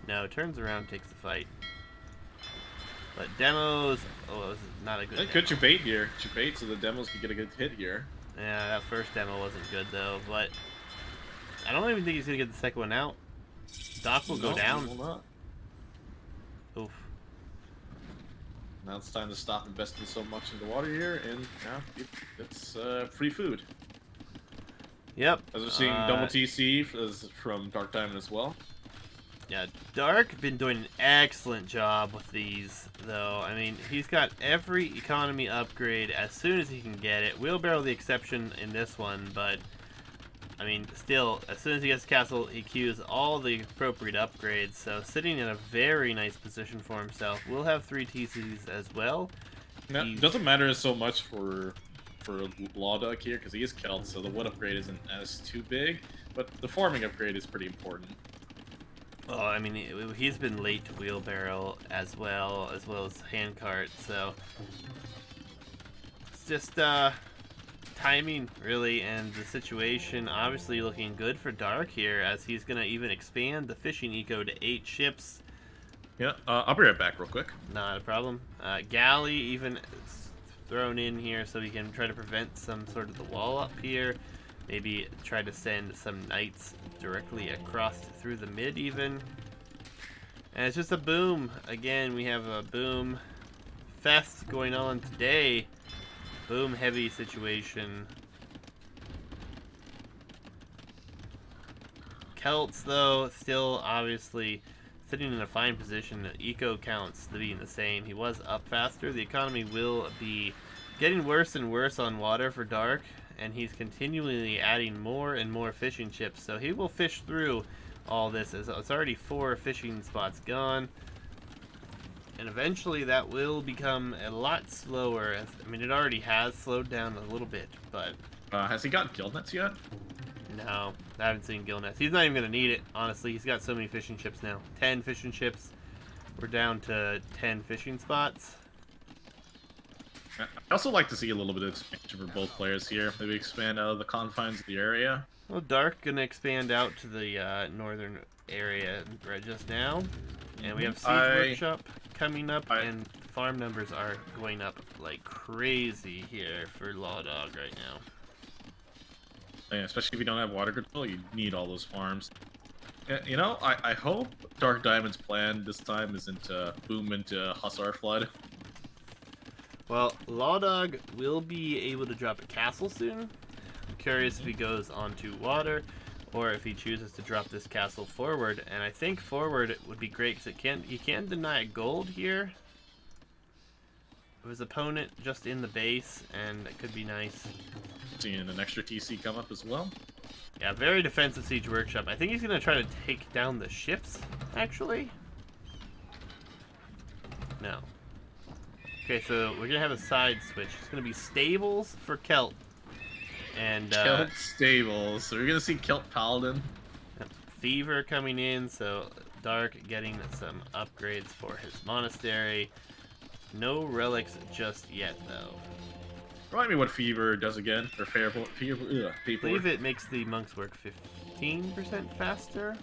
Speaker 2: No, turns around, takes the fight. But demos... Oh, this is not a good demo.
Speaker 1: Good debate here. Debate so the demos can get a good hit here.
Speaker 2: Yeah, that first demo wasn't good, though, but... I don't even think he's going to get the second one out. Dock will go down.
Speaker 1: He will not.
Speaker 2: Oof.
Speaker 1: Now it's time to stop investing so much into water here, and now it's free food.
Speaker 2: Yep.
Speaker 1: As we're seeing double TC from Dark Diamond as well.
Speaker 2: Yeah, Dark been doing an excellent job with these, though. I mean, he's got every economy upgrade as soon as he can get it. Wheelbarrow the exception in this one, but I mean, still, as soon as he gets castle, he queues all the appropriate upgrades. So sitting in a very nice position for himself. We'll have 3 TCs as well.
Speaker 1: Now, it doesn't matter so much for Lawdog here because he is Celt, so the wood upgrade isn't as too big, but the farming upgrade is pretty important.
Speaker 2: Oh, I mean, he's been late to wheelbarrow as well as handcart. So it's just timing, really, and the situation obviously looking good for Dark here, as he's going to even expand the fishing eco to 8 ships.
Speaker 1: Yeah, I'll be right back real quick.
Speaker 2: Not a problem. Galley even thrown in here so he can try to prevent some sort of the wall up here. Maybe try to send some knights directly across through the mid even. And it's just a boom. Again, we have a boom fest going on today. Boom heavy situation. Celts, though, still obviously sitting in a fine position. Eco counts being the same. He was up faster. The economy will be getting worse and worse on water for Dark, and he's continually adding more and more fishing chips. So he will fish through all this. It's already 4 fishing spots gone. And eventually that will become a lot slower. I mean, it already has slowed down a little bit, but...
Speaker 1: has he gotten guild nets yet?
Speaker 2: No, I haven't seen gill nets. He's not even going to need it, honestly. He's got so many fishing chips now. 10 fishing chips. We're down to 10 fishing spots.
Speaker 1: I also like to see a little bit of expansion for both players here. Maybe expand out of the confines of the area.
Speaker 2: Well, Dark going to expand out to the northern area right just now. And we have Siege Workshop coming up, and farm numbers are going up like crazy here for Lawdog right now.
Speaker 1: Yeah, especially if you don't have water control, you need all those farms. You know, I hope DarkDiamonds' plan this time isn't to boom into Hussar Flood.
Speaker 2: Well, Lawdog will be able to drop a castle soon. I'm curious if he goes onto water, or if he chooses to drop this castle forward. And I think forward would be great, because he can't deny gold here of his opponent just in the base, and it could be nice.
Speaker 1: Seeing an extra TC come up as well.
Speaker 2: Yeah, very defensive Siege Workshop. I think he's going to try to take down the ships, actually. No. Okay, so we're going to have a side switch. It's going to be stables for Celt. And
Speaker 1: Celt stables. So we're going to see Celt Paladin.
Speaker 2: Fever coming in, so Dark getting some upgrades for his monastery. No relics just yet, though.
Speaker 1: Remind me what Fever does again. Or Fever.
Speaker 2: I believe it makes the monks work 15% faster.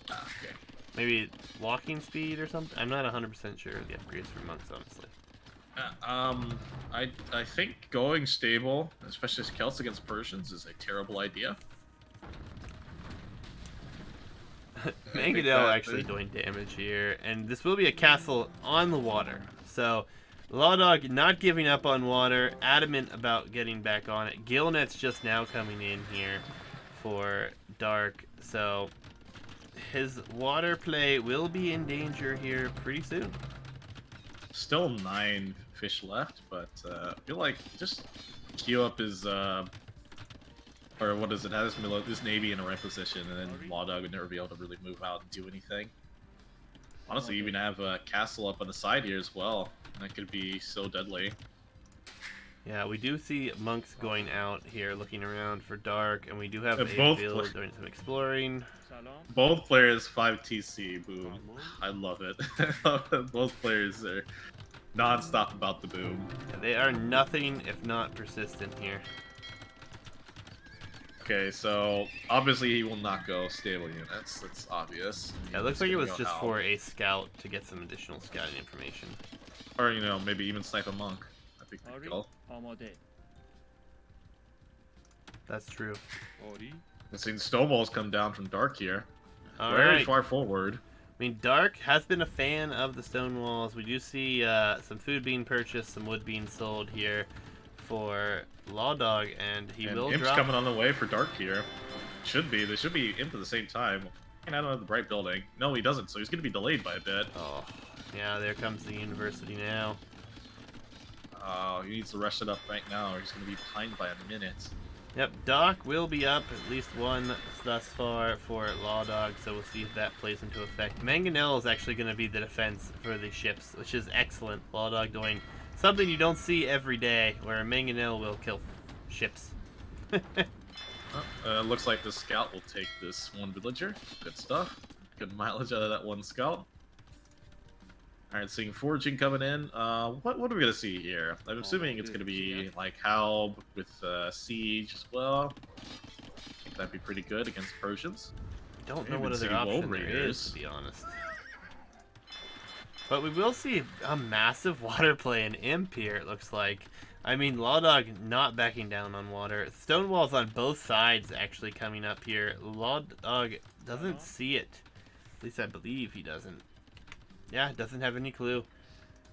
Speaker 1: Okay.
Speaker 2: Maybe walking speed or something. I'm not 100% sure of the upgrades for monks, honestly.
Speaker 1: I think going stable, especially as Celts against Persians, is a terrible idea.
Speaker 2: Mangadel actually doing damage here, and this will be a castle on the water. So, Lawdog not giving up on water, adamant about getting back on it. Gillnet's just now coming in here for Dark, so his water play will be in danger here pretty soon.
Speaker 1: Still 9 fish left, but I feel like just queue up his or what is it? Has this navy in the right position, and then Lawdog would never be able to really move out and do anything. Honestly, even have a castle up on the side here as well. That could be so deadly.
Speaker 2: Yeah, we do see monks going out here, looking around for Dark, and we do have a build doing some exploring.
Speaker 1: Both players 5 TC, boom. I love it. Both players are non-stop about the boom.
Speaker 2: Yeah, they are nothing if not persistent here.
Speaker 1: Okay, so obviously he will not go stable units. That's obvious.
Speaker 2: Yeah, it looks like it was just for a scout to get some additional scouting information.
Speaker 1: Or, you know, maybe even snipe a monk. That'd be pretty cool.
Speaker 2: That's true.
Speaker 1: I've seen snowballs come down from Dark here.
Speaker 2: Very
Speaker 1: Very far forward.
Speaker 2: I mean, Dark has been a fan of the stone walls. We do see some food being purchased, some wood being sold here for Lawdog, and he will
Speaker 1: Imp's
Speaker 2: drop.
Speaker 1: Coming on the way for Dark here. They should be Imp at the same time. And I don't have the bright building. No, he doesn't, so he's going to be delayed by a bit.
Speaker 2: Oh, yeah, there comes the university now.
Speaker 1: Oh, he needs to rush it up right now, or he's going to be behind by a minute.
Speaker 2: Yep, Doc will be up, at least one thus far for Lawdog, so we'll see if that plays into effect. Mangonel is actually going to be the defense for the ships, which is excellent. Lawdog doing something you don't see every day, where a Mangonel will kill ships.
Speaker 1: Looks like the scout will take this one villager. Good stuff. Good mileage out of that one scout. Alright, seeing foraging coming in. What are we gonna see here? I'm assuming it's gonna be like Halb with siege as well. I think that'd be pretty good against Persians.
Speaker 2: Don't know what other option there is, to be honest. But we will see a massive water play in Imp here, it looks like. I mean, Lawdog not backing down on water. Stonewalls on both sides actually coming up here. Lawdog doesn't see it. At least I believe he doesn't. Yeah, doesn't have any clue.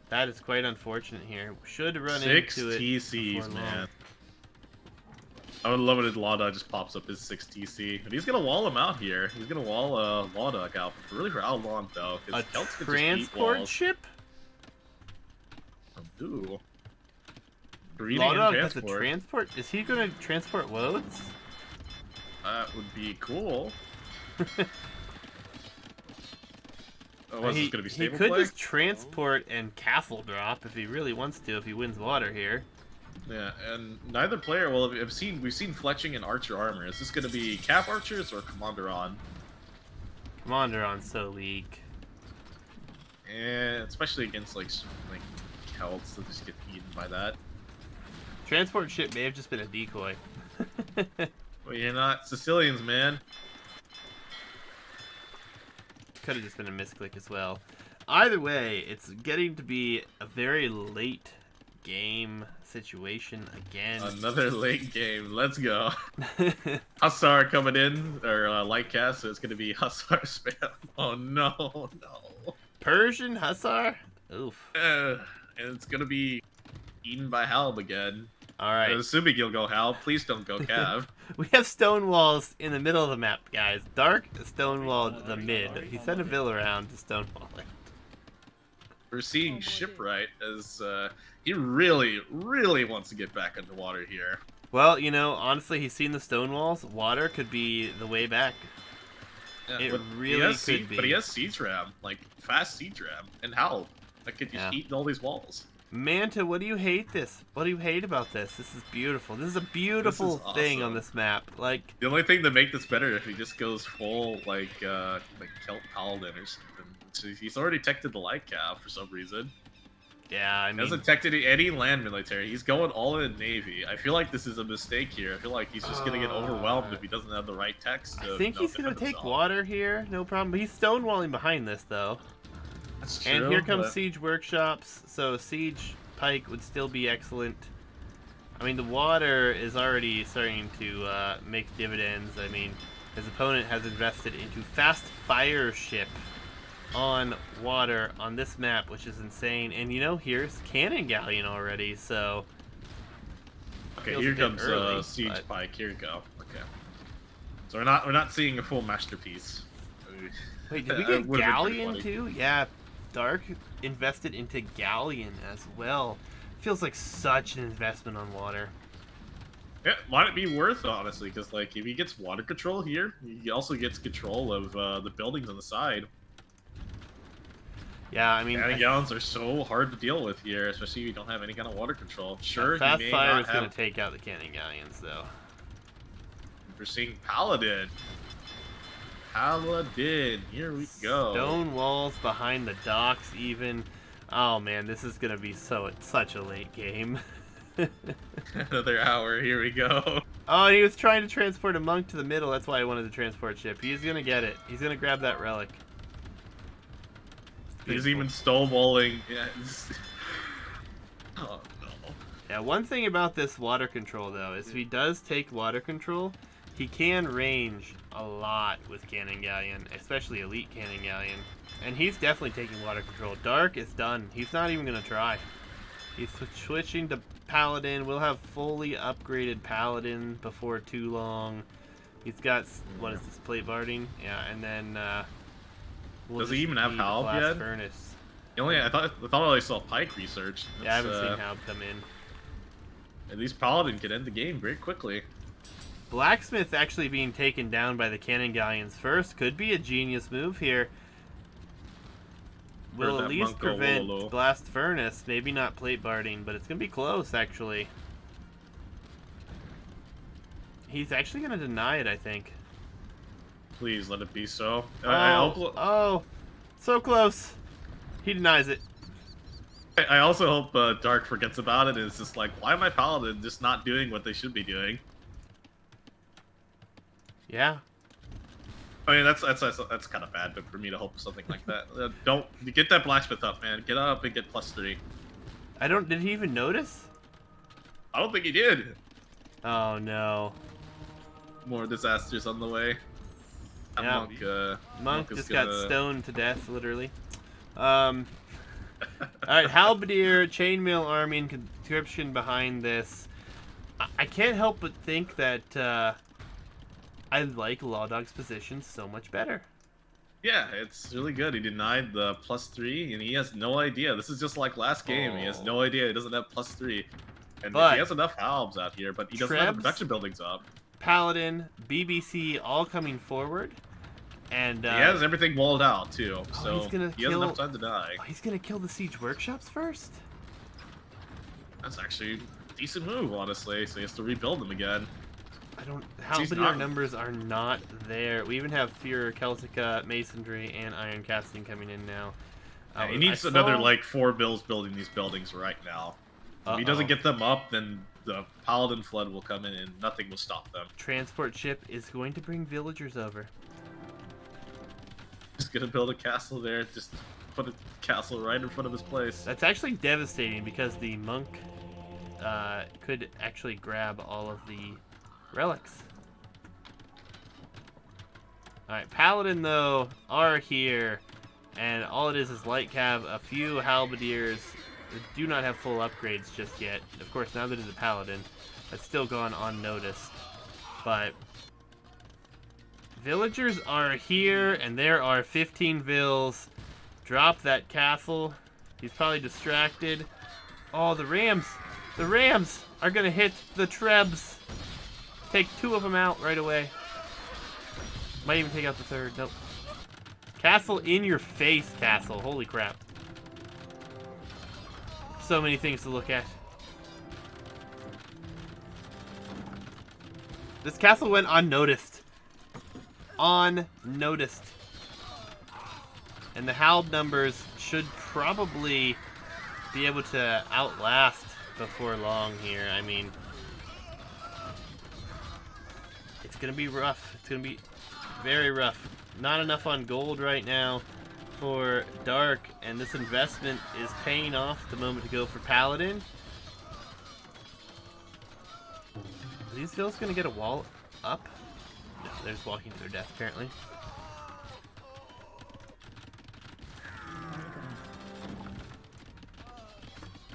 Speaker 2: That is quite unfortunate here. Should run into it.
Speaker 1: 6 TCs, man. I would love it if Lawdog just pops up his 6 TC. And he's gonna wall him out here. He's gonna wall Lawdog out. Really for how long, though?
Speaker 2: A transport ship?
Speaker 1: Ooh.
Speaker 2: Lawdog has a transport? Is he gonna transport loads?
Speaker 1: That would be cool.
Speaker 2: He could just transport and castle drop if he really wants to, if he wins water here.
Speaker 1: Yeah, and neither player. Well, we've seen fletching and archer armor. Is this going to be cap archers or commander on?
Speaker 2: Commander on so league.
Speaker 1: And especially against like Celts that just get eaten by that.
Speaker 2: Transport ship may have just been a decoy.
Speaker 1: Well, you're not Sicilians, man.
Speaker 2: Could have just been a misclick as well. Either way, it's getting to be a very late game situation again.
Speaker 1: Another late game. Let's go. Hussar coming in, or light cast, so it's going to be Hussar spam. Oh, no, no.
Speaker 2: Persian Hussar? Oof.
Speaker 1: And it's going to be eaten by Halb again.
Speaker 2: All right.
Speaker 1: I'm assuming you'll go Halb. Please don't go Cav.
Speaker 2: We have stone walls in the middle of the map, guys. Dark stonewalled the mid. He sent a villa around to stonewall it.
Speaker 1: We're seeing Shipwright as he really, really wants to get back underwater here.
Speaker 2: Well, you know, honestly, he's seen the stone walls. Water could be the way back.
Speaker 1: Yeah,
Speaker 2: it really could be.
Speaker 1: But he has siege ram, like fast siege ram, and Halb that could just eat all these walls.
Speaker 2: Manta, what do you hate this? What do you hate about this? This is beautiful. This is a beautiful thing on this map. Like
Speaker 1: the only thing to make this better if he just goes full like Celt Paladin or something. So he's already teched the light cap for some reason.
Speaker 2: Yeah, I mean,
Speaker 1: he hasn't teched any land military. He's going all in Navy. I feel like this is a mistake here. I feel like he's just gonna get overwhelmed if he doesn't have the right techs.
Speaker 2: I think he's gonna take water here, no problem. But he's stonewalling behind this though.
Speaker 1: That's true,
Speaker 2: and here comes Siege Workshops, so Siege Pike would still be excellent. I mean, the water is already starting to make dividends. I mean, his opponent has invested into Fast Fire Ship on water on this map, which is insane. And you know, here's Cannon Galleon already, so...
Speaker 1: Okay, here comes early, Siege Pike. Here we go. Okay. So we're not seeing a full masterpiece.
Speaker 2: Wait, did we get Galleon too? Yeah, Dark invested into Galleon as well. Feels like such an investment on water.
Speaker 1: Yeah, might it be worth, honestly, because like if he gets water control here, he also gets control of the buildings on the side.
Speaker 2: Yeah, I mean,
Speaker 1: Cannon Galleons are so hard to deal with here, especially if you don't have any kind of water control. Sure,
Speaker 2: Fast
Speaker 1: he may
Speaker 2: Fire
Speaker 1: not
Speaker 2: is
Speaker 1: have...
Speaker 2: going to take out the Cannon Galleons, though.
Speaker 1: We're seeing Paladin. Paladin, here we go.
Speaker 2: Stone walls behind the docks, even. Oh man, this is gonna be such a late game.
Speaker 1: Another hour, here we go.
Speaker 2: Oh, and he was trying to transport a monk to the middle. That's why I wanted the transport ship. He's gonna get it. He's gonna grab that relic.
Speaker 1: He's even stonewalling. Yeah. Oh no.
Speaker 2: Yeah, one thing about this water control though is if he does take water control, he can range a lot with Cannon Galleon, especially Elite Cannon Galleon. And he's definitely taking water control. Dark is done. He's not even going to try. He's switching to Paladin. We'll have fully upgraded Paladin before too long. He's got, what is this, plate barding? Yeah, and then
Speaker 1: does he even have Halb yet?
Speaker 2: Furnace.
Speaker 1: I thought I only saw Pike research.
Speaker 2: Yeah, I haven't seen Halb come in.
Speaker 1: At least Paladin can end the game very quickly.
Speaker 2: Blacksmith actually being taken down by the cannon galleons first could be a genius move here. Will
Speaker 1: Heard
Speaker 2: at
Speaker 1: that
Speaker 2: least
Speaker 1: monk go
Speaker 2: prevent
Speaker 1: low.
Speaker 2: blast furnace. Maybe not plate barding, but it's gonna be close actually. He's actually gonna deny it, I think.
Speaker 1: Please let it be so.
Speaker 2: Oh, so close. He denies it.
Speaker 1: I also hope Dark forgets about it and is just like, why am I Paladin just not doing what they should be doing?
Speaker 2: Yeah.
Speaker 1: I mean, that's kind of bad, but for me to hope something like that. Don't get that blacksmith up, man. Get up and get +3.
Speaker 2: Did he even notice?
Speaker 1: I don't think he did.
Speaker 2: Oh no.
Speaker 1: More disasters on the way. That
Speaker 2: Yeah. Monk
Speaker 1: is
Speaker 2: just
Speaker 1: gonna...
Speaker 2: got stoned to death, literally. Alright, Halberdier, Chainmail Army, and conscription behind this. I can't help but think that I like Lawdog's position so much better.
Speaker 1: Yeah, it's really good. He denied the +3, and he has no idea. This is just like last game. He has no idea. He doesn't have +3. And
Speaker 2: But
Speaker 1: he has enough halbs out here, but he doesn't have the production buildings up.
Speaker 2: Paladin, BBC, all coming forward. And
Speaker 1: he has everything walled out, too, so he has enough time to die.
Speaker 2: Oh, he's gonna kill the siege workshops first?
Speaker 1: That's actually a decent move, honestly, so he has to rebuild them again.
Speaker 2: Halberdier numbers are not there. We even have Fear, Celtica, Masonry, and Iron Casting coming in now.
Speaker 1: Yeah, he needs another, like, 4 bills building these buildings right now. If he doesn't get them up, then the Paladin Flood will come in and nothing will stop them.
Speaker 2: Transport ship is going to bring villagers over.
Speaker 1: Just gonna build a castle there, just put a castle right in front of his place.
Speaker 2: That's actually devastating because the monk could actually grab all of the relics. Alright, Paladin, though, are here, and all it is light cav, a few halberdiers that do not have full upgrades just yet. Of course, now that it's a Paladin, that's still gone unnoticed. But villagers are here, and there are 15 vills. Drop that castle. He's probably distracted. Oh, the rams! The rams are gonna hit the trebs. Take 2 of them out right away. Might even take out the 3rd. Nope. Castle in your face, castle. Holy crap. So many things to look at. This castle went unnoticed. Unnoticed. And the halb numbers should probably be able to outlast before long here. I mean, it's going to be rough. It's going to be very rough. Not enough on gold right now for Dark, and this investment is paying off the moment to go for Paladin. Are these vills going to get a wall up? No, they're just walking to their death, apparently.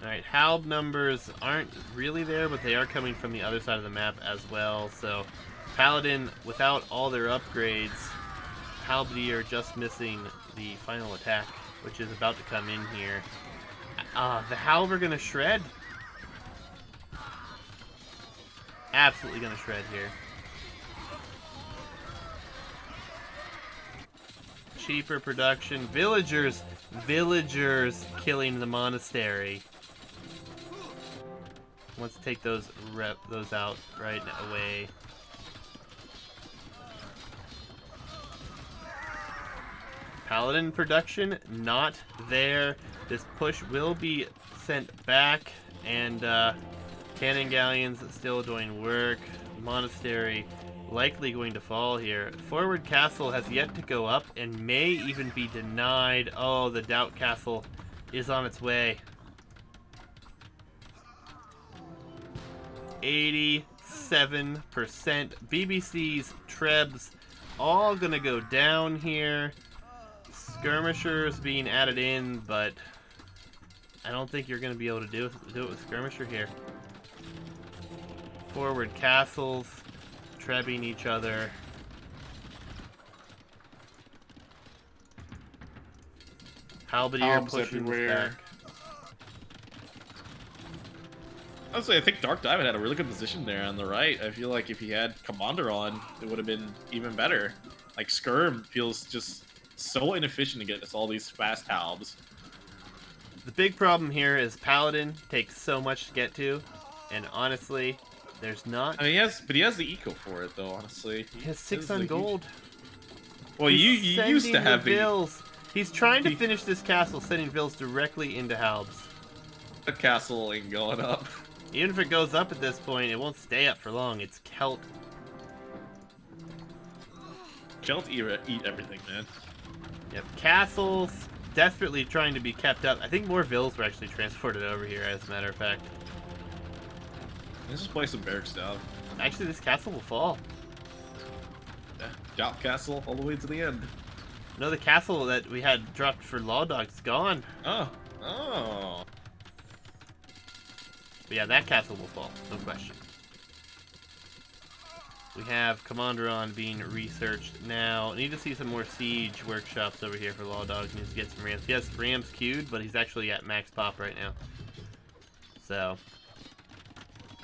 Speaker 2: Alright, halb numbers aren't really there, but they are coming from the other side of the map as well. So, Paladin, without all their upgrades, Halberdier just missing the final attack, which is about to come in here. The halb are going to shred. Absolutely going to shred here. Cheaper production. Villagers killing the monastery. Let's take those out right away. Paladin production not there. This push will be sent back, and cannon galleons still doing work. Monastery likely going to fall here. Forward castle has yet to go up and may even be denied. Oh, the doubt castle is on its way. 87%. BBC's Trebs all gonna go down here. Skirmishers being added in, but I don't think you're gonna be able to do it with Skirmisher here. Forward castles trebbing each other. Halberdier pushing back.
Speaker 1: Honestly, I think Dark Diamond had a really good position there on the right. I feel like if he had Commander on, it would have been even better. Like, Skirm feels just so inefficient to get us all these fast halves.
Speaker 2: The big problem here is Paladin takes so much to get to, and honestly, there's not.
Speaker 1: I mean, he has the eco for it, though, honestly.
Speaker 2: He has 6
Speaker 1: is
Speaker 2: on
Speaker 1: the
Speaker 2: gold.
Speaker 1: Well, you used to have the
Speaker 2: Vills. He's trying to finish this castle, sending Vills directly into halbs.
Speaker 1: The castle ain't going up.
Speaker 2: Even if it goes up at this point, it won't stay up for long. It's Celt.
Speaker 1: Celt eat everything, man.
Speaker 2: Yep, castles desperately trying to be kept up. I think more Vills were actually transported over here, as a matter of fact.
Speaker 1: Let's just play some barracks down.
Speaker 2: Actually, this castle will fall.
Speaker 1: Yeah, Doubt Castle all the way to the end.
Speaker 2: No, the castle that we had dropped for Lawdogsux is gone.
Speaker 1: Oh. Oh.
Speaker 2: But yeah, that castle will fall, no question. We have Commanderon being researched now. Need to see some more siege workshops over here for Lawdogs. Needs to get some rams. He has rams queued, but he's actually at max pop right now. So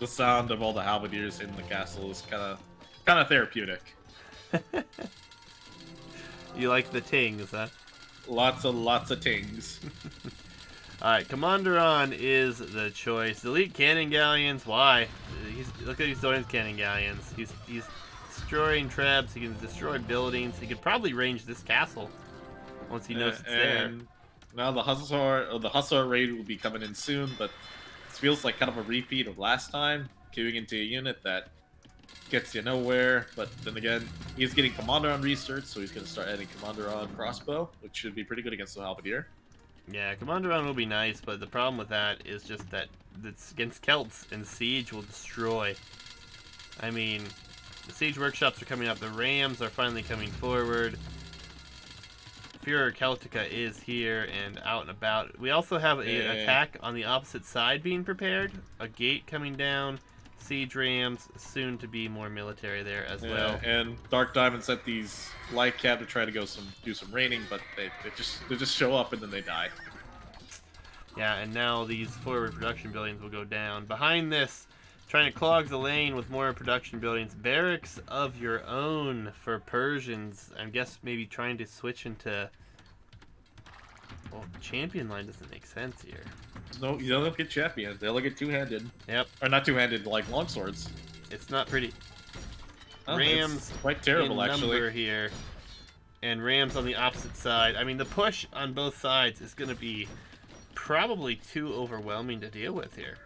Speaker 1: The sound of all the halberdiers in the castle is kind of therapeutic.
Speaker 2: you like the tings, huh?
Speaker 1: Lots of tings.
Speaker 2: Alright, Commanderon is the choice. Elite cannon galleons, why? Look at he's doing his cannon galleons. He's destroying traps, he can destroy buildings. He could probably range this castle once he knows it's there.
Speaker 1: Now the Hussar raid will be coming in soon, but this feels like kind of a repeat of last time, queuing into a unit that gets you nowhere. But then again, he's getting Commander on research, so he's going to start adding Commander on crossbow, which should be pretty good against the halberdier.
Speaker 2: Yeah, Commanderon will be nice, but the problem with that is just that it's against Celts, and Siege will destroy. I mean, the Siege workshops are coming up, the Rams are finally coming forward. Führer Celtica is here and out and about. We also have an attack on the opposite side being prepared, a gate coming down, Siege Rams, soon to be more military there as well.
Speaker 1: And Dark Diamond sent these light cab to try to do some raining, but they just show up and then they die.
Speaker 2: Yeah, and now these forward production buildings will go down. Behind this, trying to clog the lane with more production buildings. Barracks of your own for Persians. I guess maybe trying to switch into... Well, champion line doesn't make sense here.
Speaker 1: No, you don't get champions. They only get two-handed.
Speaker 2: Yep.
Speaker 1: Or not two-handed, like longswords.
Speaker 2: It's not pretty.
Speaker 1: Oh,
Speaker 2: Rams
Speaker 1: quite terrible,
Speaker 2: in
Speaker 1: actually.
Speaker 2: number here. And Rams on the opposite side. I mean, the push on both sides is going to be probably too overwhelming to deal with here.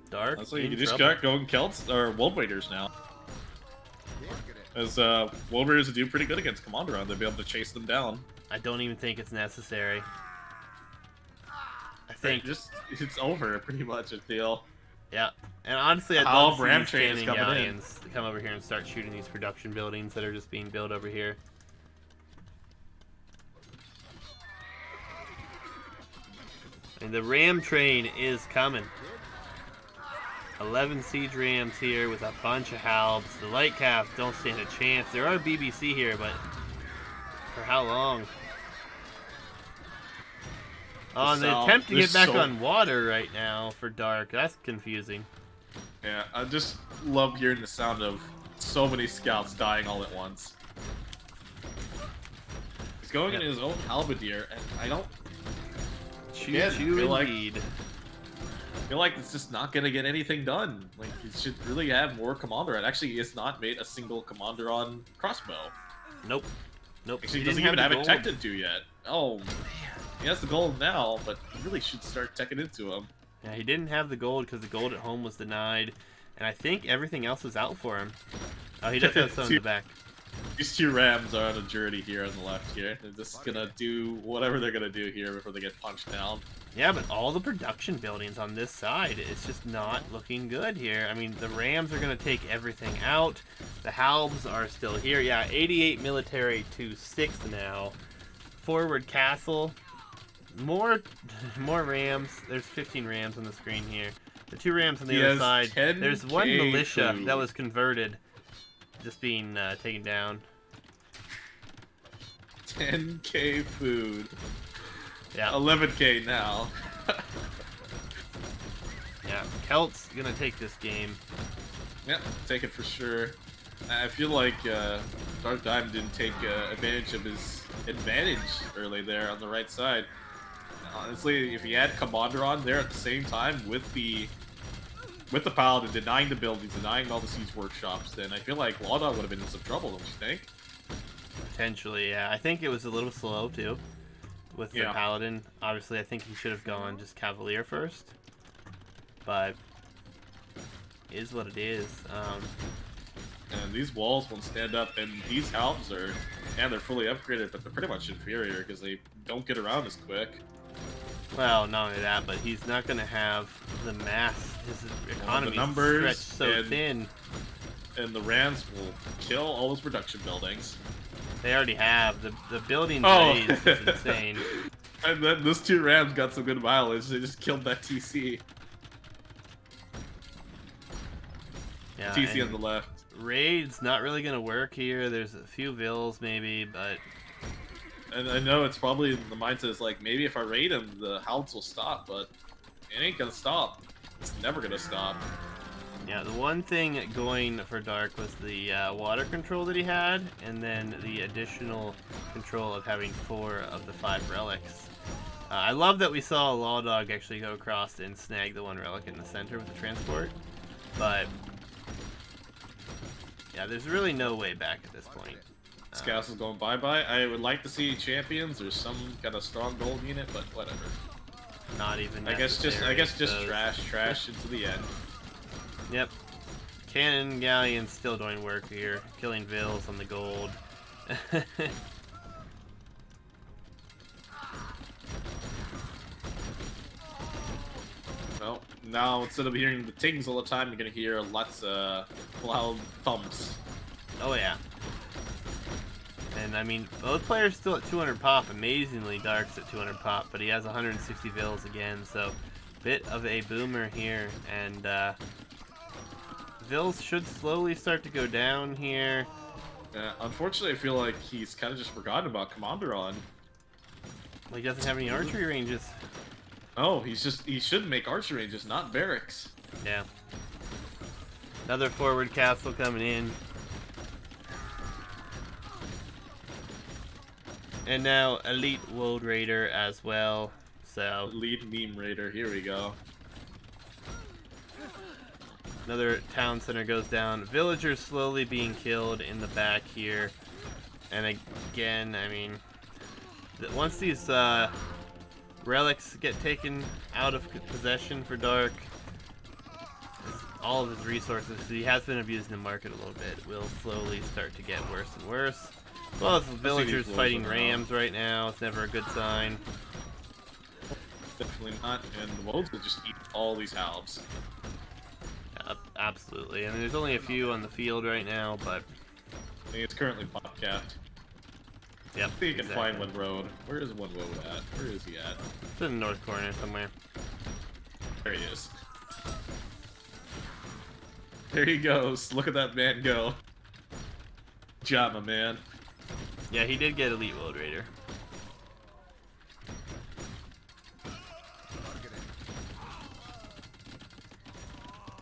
Speaker 2: Dark.
Speaker 1: So you just got going Celts or World Raiders now. As World Raiders do pretty good against Commanderon, they'll be able to chase them down.
Speaker 2: I don't even think it's necessary. I think
Speaker 1: it's over pretty much. I feel.
Speaker 2: Yeah, and honestly, I'd love to see these cannon galleons to come over here and start shooting these production buildings that are just being built over here. And the ram train is coming. 11 siege rams here with a bunch of halbs. The light caps don't stand a chance. There are BBC here, but for how long? Oh, and the attempt to get back on water right now for Dark. That's confusing.
Speaker 1: Yeah, I just love hearing the sound of so many scouts dying all at once. He's going in his own halberdier, and I don't...
Speaker 2: Choo-choo indeed.
Speaker 1: I feel like it's just not going to get anything done. Like, he should really have more Commander on. Actually, he has not made a single Commander on crossbow.
Speaker 2: Nope. Nope.
Speaker 1: Actually, he doesn't even have it teched into yet. Oh, man. He has the gold now, but he really should start teching into him.
Speaker 2: Yeah, he didn't have the gold because the gold at home was denied. And I think everything else is out for him. Oh, he does have some in the back.
Speaker 1: These two Rams are on a journey here on the left here. They're just gonna do whatever they're gonna do here before they get punched down.
Speaker 2: Yeah, but all the production buildings on this side, it's just not looking good here. I mean, the Rams are gonna take everything out. The Halbs are still here. Yeah, 88 military to 6 now. Forward castle. More Rams. There's 15 Rams on the screen here. The 2 Rams on the other side. There's 1 militia that was converted. Just being taken down.
Speaker 1: 10k food.
Speaker 2: Yeah.
Speaker 1: 11k now.
Speaker 2: Yeah. Celt's gonna take this game.
Speaker 1: Yeah, take it for sure. I feel like Dark Diamond didn't take advantage of his advantage early there on the right side. Honestly, if he had Commander on there at the same time with the Paladin denying the buildings, denying all the siege workshops, then I feel like Lawdog would have been in some trouble, don't you think?
Speaker 2: Potentially, yeah. I think it was a little slow too with the Paladin. Obviously, I think he should have gone just Cavalier first, but it is what it is.
Speaker 1: And these walls won't stand up, and these helms are, and they're fully upgraded, but they're pretty much inferior because they don't get around as quick.
Speaker 2: Well, not only that, but he's not going to have the mass. His economy
Speaker 1: numbers
Speaker 2: stretched so thin.
Speaker 1: And the Rams will kill all those production buildings.
Speaker 2: They already have. The building raised is insane.
Speaker 1: And then those 2 Rams got some good mileage. They just killed that TC.
Speaker 2: Yeah,
Speaker 1: TC on the left.
Speaker 2: Raid's not really going to work here. There's a few vills maybe, but...
Speaker 1: And I know it's probably the mindset is like, maybe if I raid him, the Hounds will stop, but it ain't gonna stop. It's never gonna stop.
Speaker 2: Yeah, the one thing going for Dark was the water control that he had, and then the additional control of having 4 of the 5 relics. I love that we saw a Lawdog actually go across and snag the 1 relic in the center with the transport, but yeah, there's really no way back at this point.
Speaker 1: This castle is going bye-bye. I would like to see champions or some kind of strong gold unit, but whatever.
Speaker 2: Not even
Speaker 1: I guess just trash into the end.
Speaker 2: Yep. Cannon Galleon's still doing work here, killing vills on the gold.
Speaker 1: Well, now instead of hearing the tings all the time, you're gonna hear lots of loud thumps.
Speaker 2: Oh yeah. And I mean, both players still at 200 pop. Amazingly, Dark's at 200 pop, but he has 160 vills again, so bit of a boomer here. And vills should slowly start to go down here.
Speaker 1: Unfortunately, I feel like he's kind of just forgotten about Commander on.
Speaker 2: Well, he doesn't have any archery ranges.
Speaker 1: Oh, he should make archery ranges, not barracks.
Speaker 2: Yeah. Another forward castle coming in. And now Elite World Raider as well. So
Speaker 1: Elite Meme Raider, here we go.
Speaker 2: Another town center goes down. Villagers slowly being killed in the back here. And again, I mean, once these relics get taken out of possession for Dark, all of his resources, he has been abusing the market a little bit, will slowly start to get worse and worse. As well as the villagers fighting rams right now. It's never a good sign.
Speaker 1: Definitely not, and the Wodes will just eat all these halves.
Speaker 2: Absolutely. I mean, there's only a few on the field right now, but
Speaker 1: I think it's currently bobcapped.
Speaker 2: Yep.
Speaker 1: I think you can find one road. Where is one road at? Where is he at?
Speaker 2: It's in the north corner somewhere.
Speaker 1: There he is. There he goes. Look at that man go. Good job, my man.
Speaker 2: Yeah, he did get Elite World Raider.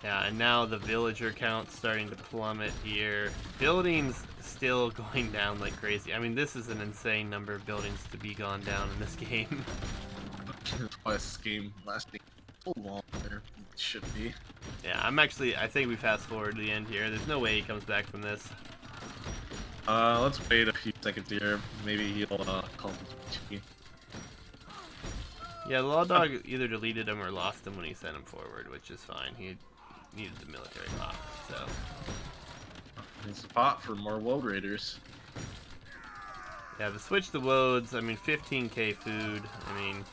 Speaker 2: Yeah, and now the villager count's starting to plummet here. Buildings still going down like crazy. I mean, this is an insane number of buildings to be gone down in this game.
Speaker 1: Why is this game lasting so long there? It should be.
Speaker 2: Yeah, I think we fast forward to the end here. There's no way he comes back from this.
Speaker 1: Let's wait a few seconds here. Maybe he'll call him.
Speaker 2: Yeah, Lawdog either deleted him or lost him when he sent him forward, which is fine. He needed the military pop, so.
Speaker 1: It's a pot for more World Raiders.
Speaker 2: Yeah, the switch to Wodes, I mean, 15k food, I mean...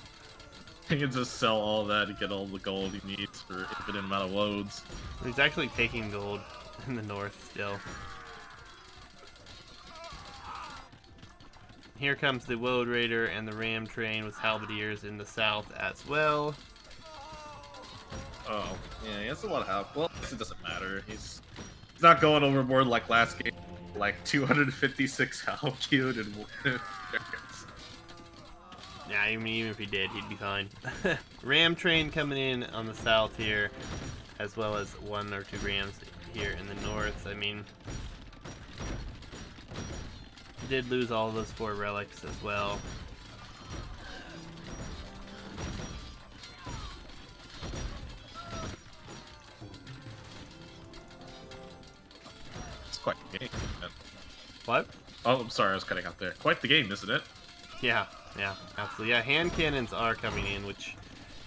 Speaker 1: He can just sell all that to get all the gold he needs for infinite amount of Wodes.
Speaker 2: He's actually taking gold in the north still. Here comes the Woad Raider and the Ram Train with Halberdiers in the south as well.
Speaker 1: Oh, yeah, he has a lot of help. Well, I guess it doesn't matter. He's not going overboard like last game. Like 256 health queued and
Speaker 2: Yeah, I mean, even if he did, he'd be fine. Ram train coming in on the south here, as well as 1 or 2 rams here in the north. I mean, he did lose all those 4 relics as well.
Speaker 1: It's quite the game.
Speaker 2: What?
Speaker 1: Oh, I'm sorry, I was cutting out there. Quite the game, isn't it?
Speaker 2: Yeah, absolutely. Yeah, hand cannons are coming in, which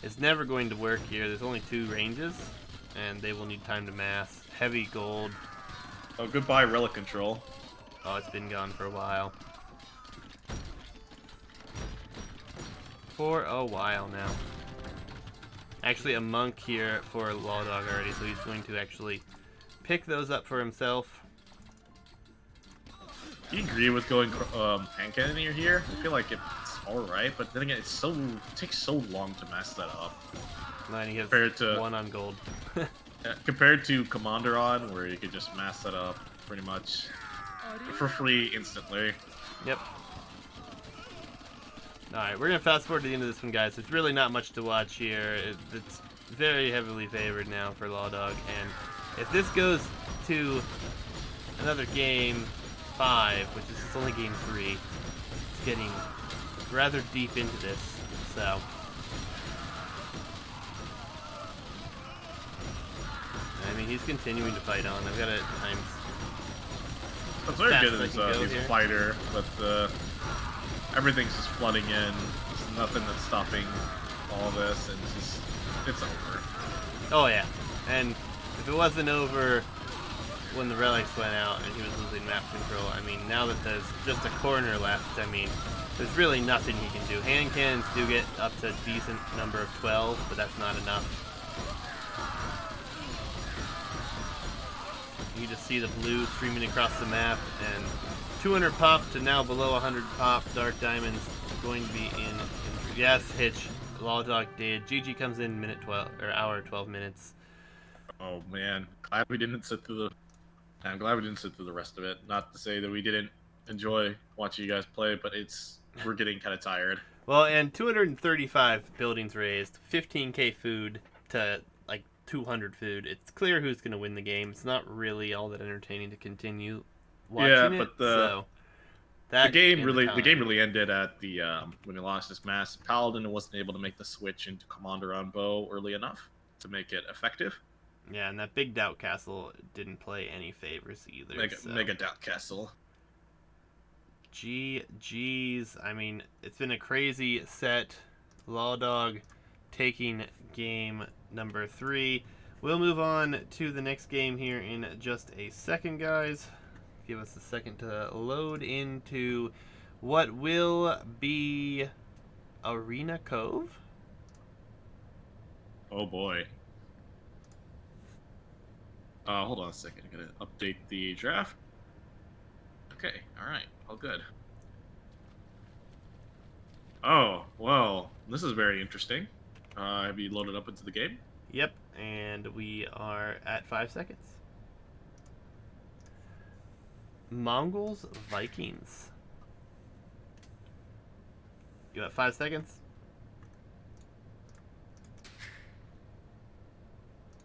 Speaker 2: is never going to work here. There's only 2 ranges, and they will need time to mass. Heavy gold.
Speaker 1: Oh, goodbye, relic control.
Speaker 2: Oh, it's been gone for a while. For a while now. Actually, a monk here for Lawdog already, so he's going to actually pick those up for himself.
Speaker 1: Do you agree with going hand cannon here? I feel like it's alright, but then again, it takes so long to mess that up.
Speaker 2: And he has
Speaker 1: Compared to
Speaker 2: 1 on gold.
Speaker 1: compared to Commanderon, where you could just mass that up pretty much for free instantly.
Speaker 2: Yep. Alright, we're going to fast forward to the end of this one, guys. There's really not much to watch here. It's very heavily favored now for Lawdog, and if this goes to another game 5, which is only game 3, it's getting rather deep into this, so... I mean, he's continuing to fight on. I've got it at times.
Speaker 1: That's very good
Speaker 2: Fast I can go
Speaker 1: he's
Speaker 2: here.
Speaker 1: a fighter, but everything's just flooding in. There's nothing that's stopping all this, and it's over.
Speaker 2: Oh yeah, and if it wasn't over when the relics went out and he was losing map control, I mean, now that there's just a corner left, I mean, there's really nothing he can do. Hand cannons do get up to a decent number of 12, but that's not enough. You just see the blue streaming across the map, and 200 pop to now below 100 pop. Dark Diamonds going to be in. Yes, Hitch. Lawdog did. GG comes in minute 12 or hour 12 minutes.
Speaker 1: Oh man, glad we didn't sit through the. I'm glad we didn't sit through the rest of it. Not to say that we didn't enjoy watching you guys play, but we're getting kind of tired.
Speaker 2: Well, and 235 buildings raised, 15k food to like 200 food. It's clear who's going to win the game. It's not really all that entertaining to continue watching
Speaker 1: but
Speaker 2: it. So
Speaker 1: the game
Speaker 2: and
Speaker 1: really ended at the when he lost his mass. Paladin wasn't able to make the switch into Commander on bow early enough to make it effective.
Speaker 2: Yeah, and that big Doubt Castle didn't play any favors either.
Speaker 1: Mega Doubt Castle.
Speaker 2: GG's. I mean, it's been a crazy set. Lawdog taking game number 3. We'll move on to the next game here in just a second, guys. Give us a second to load into what will be Arena Cove.
Speaker 1: Oh boy. Hold on a second. I'm gonna update the draft. Okay, alright, all good. Oh, well, this is very interesting. Have you loaded up into the game?
Speaker 2: Yep, and we are at 5 seconds. Mongols, Vikings. You got 5 seconds?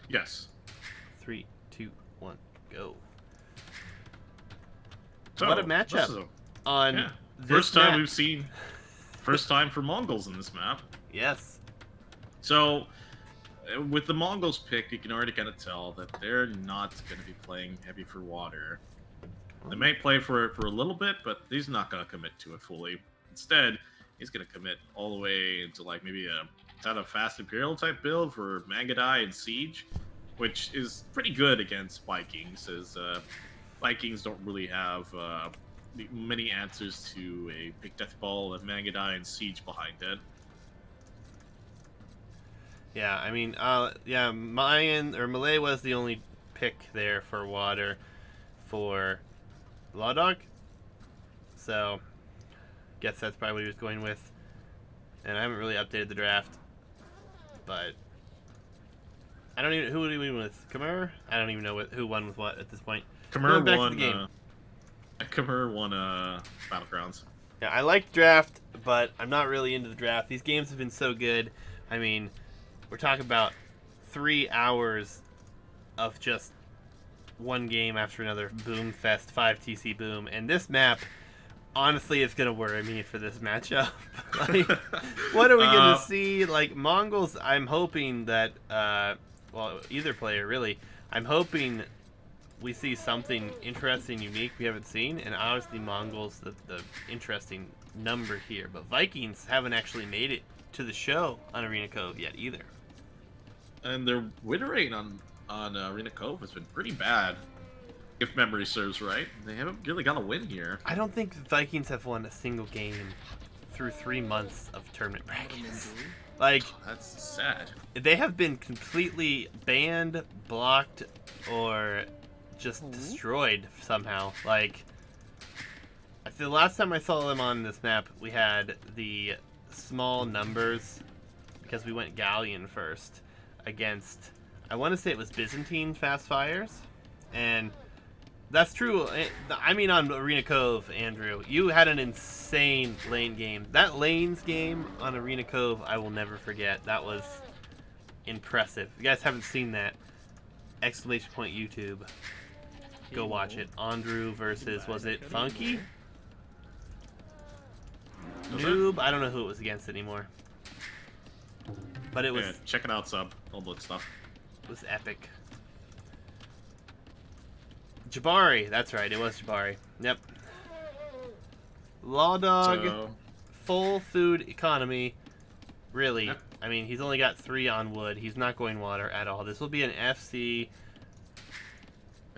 Speaker 1: Yes.
Speaker 2: 3, 2, 1, go.
Speaker 1: So,
Speaker 2: What a matchup on
Speaker 1: yeah.
Speaker 2: this
Speaker 1: First time
Speaker 2: map.
Speaker 1: we've seen. First time for Mongols in this map.
Speaker 2: Yes.
Speaker 1: So, with the Mongols pick, you can already kind of tell that they're not going to be playing heavy for water. They may play for it for a little bit, but he's not going to commit to it fully. Instead, he's going to commit all the way into like maybe a kind of fast Imperial type build for Mangadai and Siege, which is pretty good against Vikings, as Vikings don't really have many answers to a big death ball of Mangadai and Siege behind it.
Speaker 2: Yeah, I mean, yeah, Mayan or Malay was the only pick there for water for Lawdog. So, guess that's probably what he was going with. And I haven't really updated the draft, but I don't even who would he win with? Khmer? I don't even know who won with what at this point.
Speaker 1: Khmer
Speaker 2: Going back
Speaker 1: won.
Speaker 2: to the game.
Speaker 1: Khmer won Battlegrounds.
Speaker 2: Yeah, I like draft, but I'm not really into the draft. These games have been so good. I mean, we're talking about 3 hours of just one game after another. Boom Fest, 5TC Boom. And this map, honestly, is going to worry me for this matchup. Like, what are we going to see? Like, Mongols, I'm hoping that, well, either player, really. I'm hoping we see something interesting, unique we haven't seen, and obviously Mongols, the interesting number here. But Vikings haven't actually made it to the show on Arena Cove yet either.
Speaker 1: And their win rate on Arena Cove has been pretty bad, if memory serves right. They haven't really got a win here.
Speaker 2: I don't think the Vikings have won a single game through 3 months of tournament brackets. Like,
Speaker 1: that's sad.
Speaker 2: They have been completely banned, blocked, or just destroyed somehow. Like, the last time I saw them on this map, we had the small numbers because we went Galleon first against, I want to say it was Byzantine Fast Fires, and that's true. I mean, on Arena Cove, Andrew, you had an insane lane game. That lanes game on Arena Cove, I will never forget. That was impressive. If you guys haven't seen that, exclamation point YouTube, go watch it. Andrew versus, was it Funky? Noob? I don't know who it was against anymore. But it was...
Speaker 1: Yeah, check it out, sub. All that stuff.
Speaker 2: It was epic. Jabari, that's right, it was Jabari. Yep. Lawdog,
Speaker 1: So,
Speaker 2: full food economy. Really,
Speaker 1: Yep.
Speaker 2: I mean, he's only got 3 on wood. He's not going water at all. This will be an FC.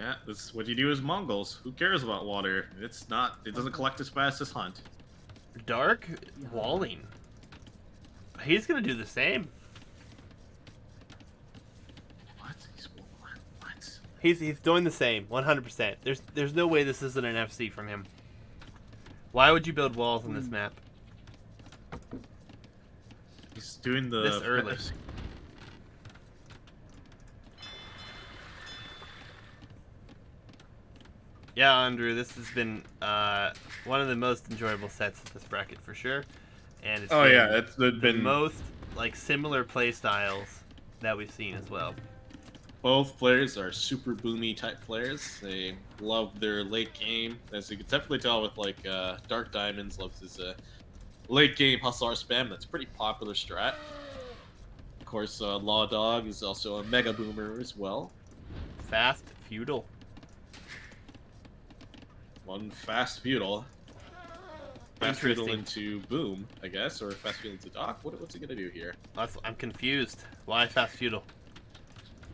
Speaker 1: yeah, that's what you do as Mongols. Who cares about water? It's not. It doesn't collect as fast as Hunt.
Speaker 2: Dark walling. He's gonna do the same.
Speaker 1: What? What?
Speaker 2: He's doing the same, 100%. There's no way this isn't an FC from him. Why would you build walls on this map?
Speaker 1: He's doing the
Speaker 2: This early. Yeah, Andrew, this has been one of the most enjoyable sets of this bracket for sure, and it's been
Speaker 1: it's
Speaker 2: the
Speaker 1: been
Speaker 2: most like similar play styles that we've seen as well.
Speaker 1: Both players are super boomy type players. They love their late game, as you can definitely tell with like DarkDiamonds loves his late game Hussar spam. That's a pretty popular strat. Of course, Lawdog is also a mega boomer as well.
Speaker 2: Fast, feudal.
Speaker 1: One fast feudal. Fast feudal
Speaker 2: Interesting.
Speaker 1: into boom, I guess, or fast feudal into dock. What's he gonna do here?
Speaker 2: I'm confused. Why fast feudal?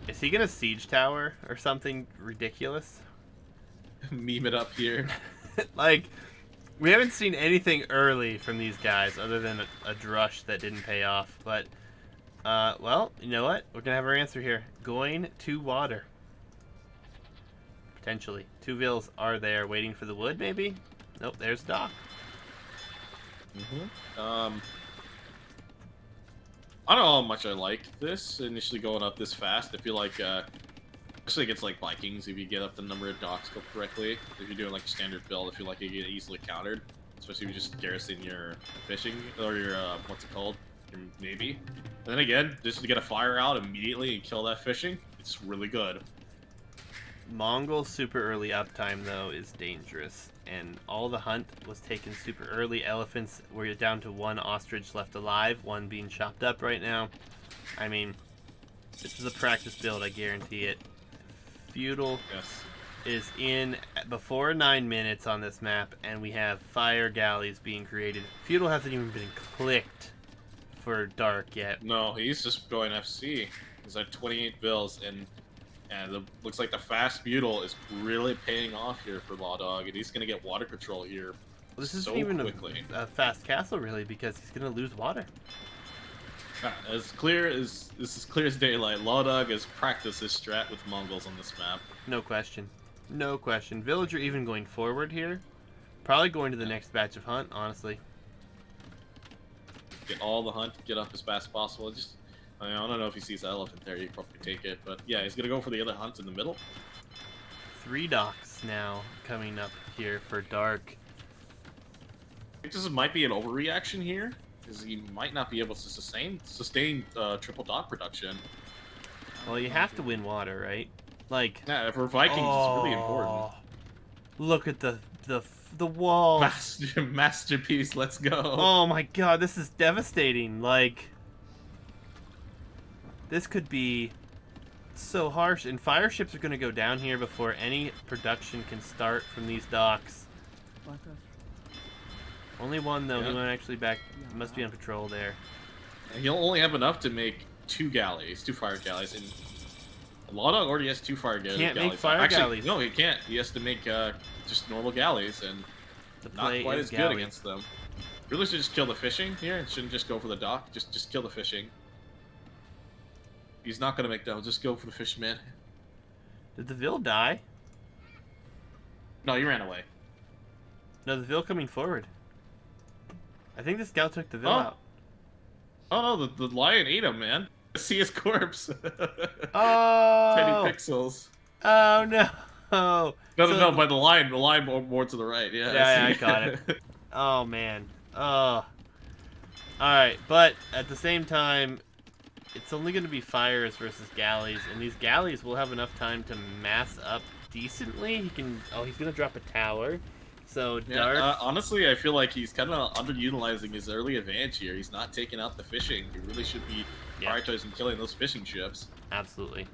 Speaker 2: Is he gonna siege tower or something ridiculous?
Speaker 1: Meme it up here.
Speaker 2: Like, we haven't seen anything early from these guys other than a drush that didn't pay off. But, well, you know what? We're gonna have our answer here. Going to water. Potentially. 2 vills are there waiting for the wood, maybe? Nope, there's Doc.
Speaker 1: I don't know how much I like this initially going up this fast. I feel like, especially against like Vikings, if you get up the number of docks go correctly, if you're doing like a standard build, I feel like you get easily countered. Especially if you just garrison your fishing or your what's it called, your navy. And then again, just to get a fire out immediately and kill that fishing, it's really good.
Speaker 2: Mongol super early uptime, though, is dangerous. And all the hunt was taken super early. Elephants were down to 1 ostrich left alive, 1 being chopped up right now. I mean, this is a practice build, I guarantee it. Feudal
Speaker 1: Yes.
Speaker 2: is in before 9 minutes on this map, and we have fire galleys being created. Feudal hasn't even been clicked for Dark yet.
Speaker 1: No, he's just going FC. He's at 28 bills, and it looks like the fast feudal is really paying off here for Lawdog, and he's gonna get water control here.
Speaker 2: This
Speaker 1: so
Speaker 2: isn't even
Speaker 1: quickly.
Speaker 2: a fast castle, really, because he's going to lose water.
Speaker 1: As clear as daylight, Lawdog has practiced his strat with Mongols on this map.
Speaker 2: No question. No question. Villager even going forward here. Probably going to the next batch of hunt, honestly.
Speaker 1: Get all the hunt, get up as fast as possible. I don't know if he sees the elephant there, he'd probably take it, but yeah, he's gonna go for the other hunt in the middle.
Speaker 2: 3 docks now coming up here for Dark.
Speaker 1: think this might be an overreaction here, because he might not be able to sustain triple dock production.
Speaker 2: Well, you have to win water, right? Like,
Speaker 1: Yeah, for Vikings, it's really important.
Speaker 2: Look at the wall.
Speaker 1: Masterpiece, let's go.
Speaker 2: Oh my god, this is devastating. Like, this could be so harsh. And fire ships are going to go down here before any production can start from these docks. Only one, though.
Speaker 1: Yeah.
Speaker 2: He went actually back. Must be on patrol there.
Speaker 1: And he'll only have enough to make 2 galleys, 2 fire galleys. And Lawdog already has 2 fire galleys.
Speaker 2: Can't make fire galleys.
Speaker 1: No, he can't. He has to make just normal galleys, and not quite as good against them. Really should just kill the fishing here, and shouldn't just go for the dock. Just kill the fishing. He's not gonna make that. Just go for the fisherman.
Speaker 2: Did the Vil die?
Speaker 1: No, he ran away.
Speaker 2: No, the Vil coming forward. I think the scout took the Vil out.
Speaker 1: Oh no, the lion ate him, man. See his corpse.
Speaker 2: Oh!
Speaker 1: 10 pixels.
Speaker 2: Oh no!
Speaker 1: No, by the line more to the right. Yeah.
Speaker 2: Yeah, I got it. Oh man. Oh. Alright, but at the same time, it's only going to be fires versus galleys, and these galleys will have enough time to mass up decently. He can. Oh, he's going to drop a tower. So Dark.
Speaker 1: Yeah, honestly, I feel like he's kind of underutilizing his early advantage here. He's not taking out the fishing. He really should be prioritizing killing those fishing ships.
Speaker 2: Absolutely.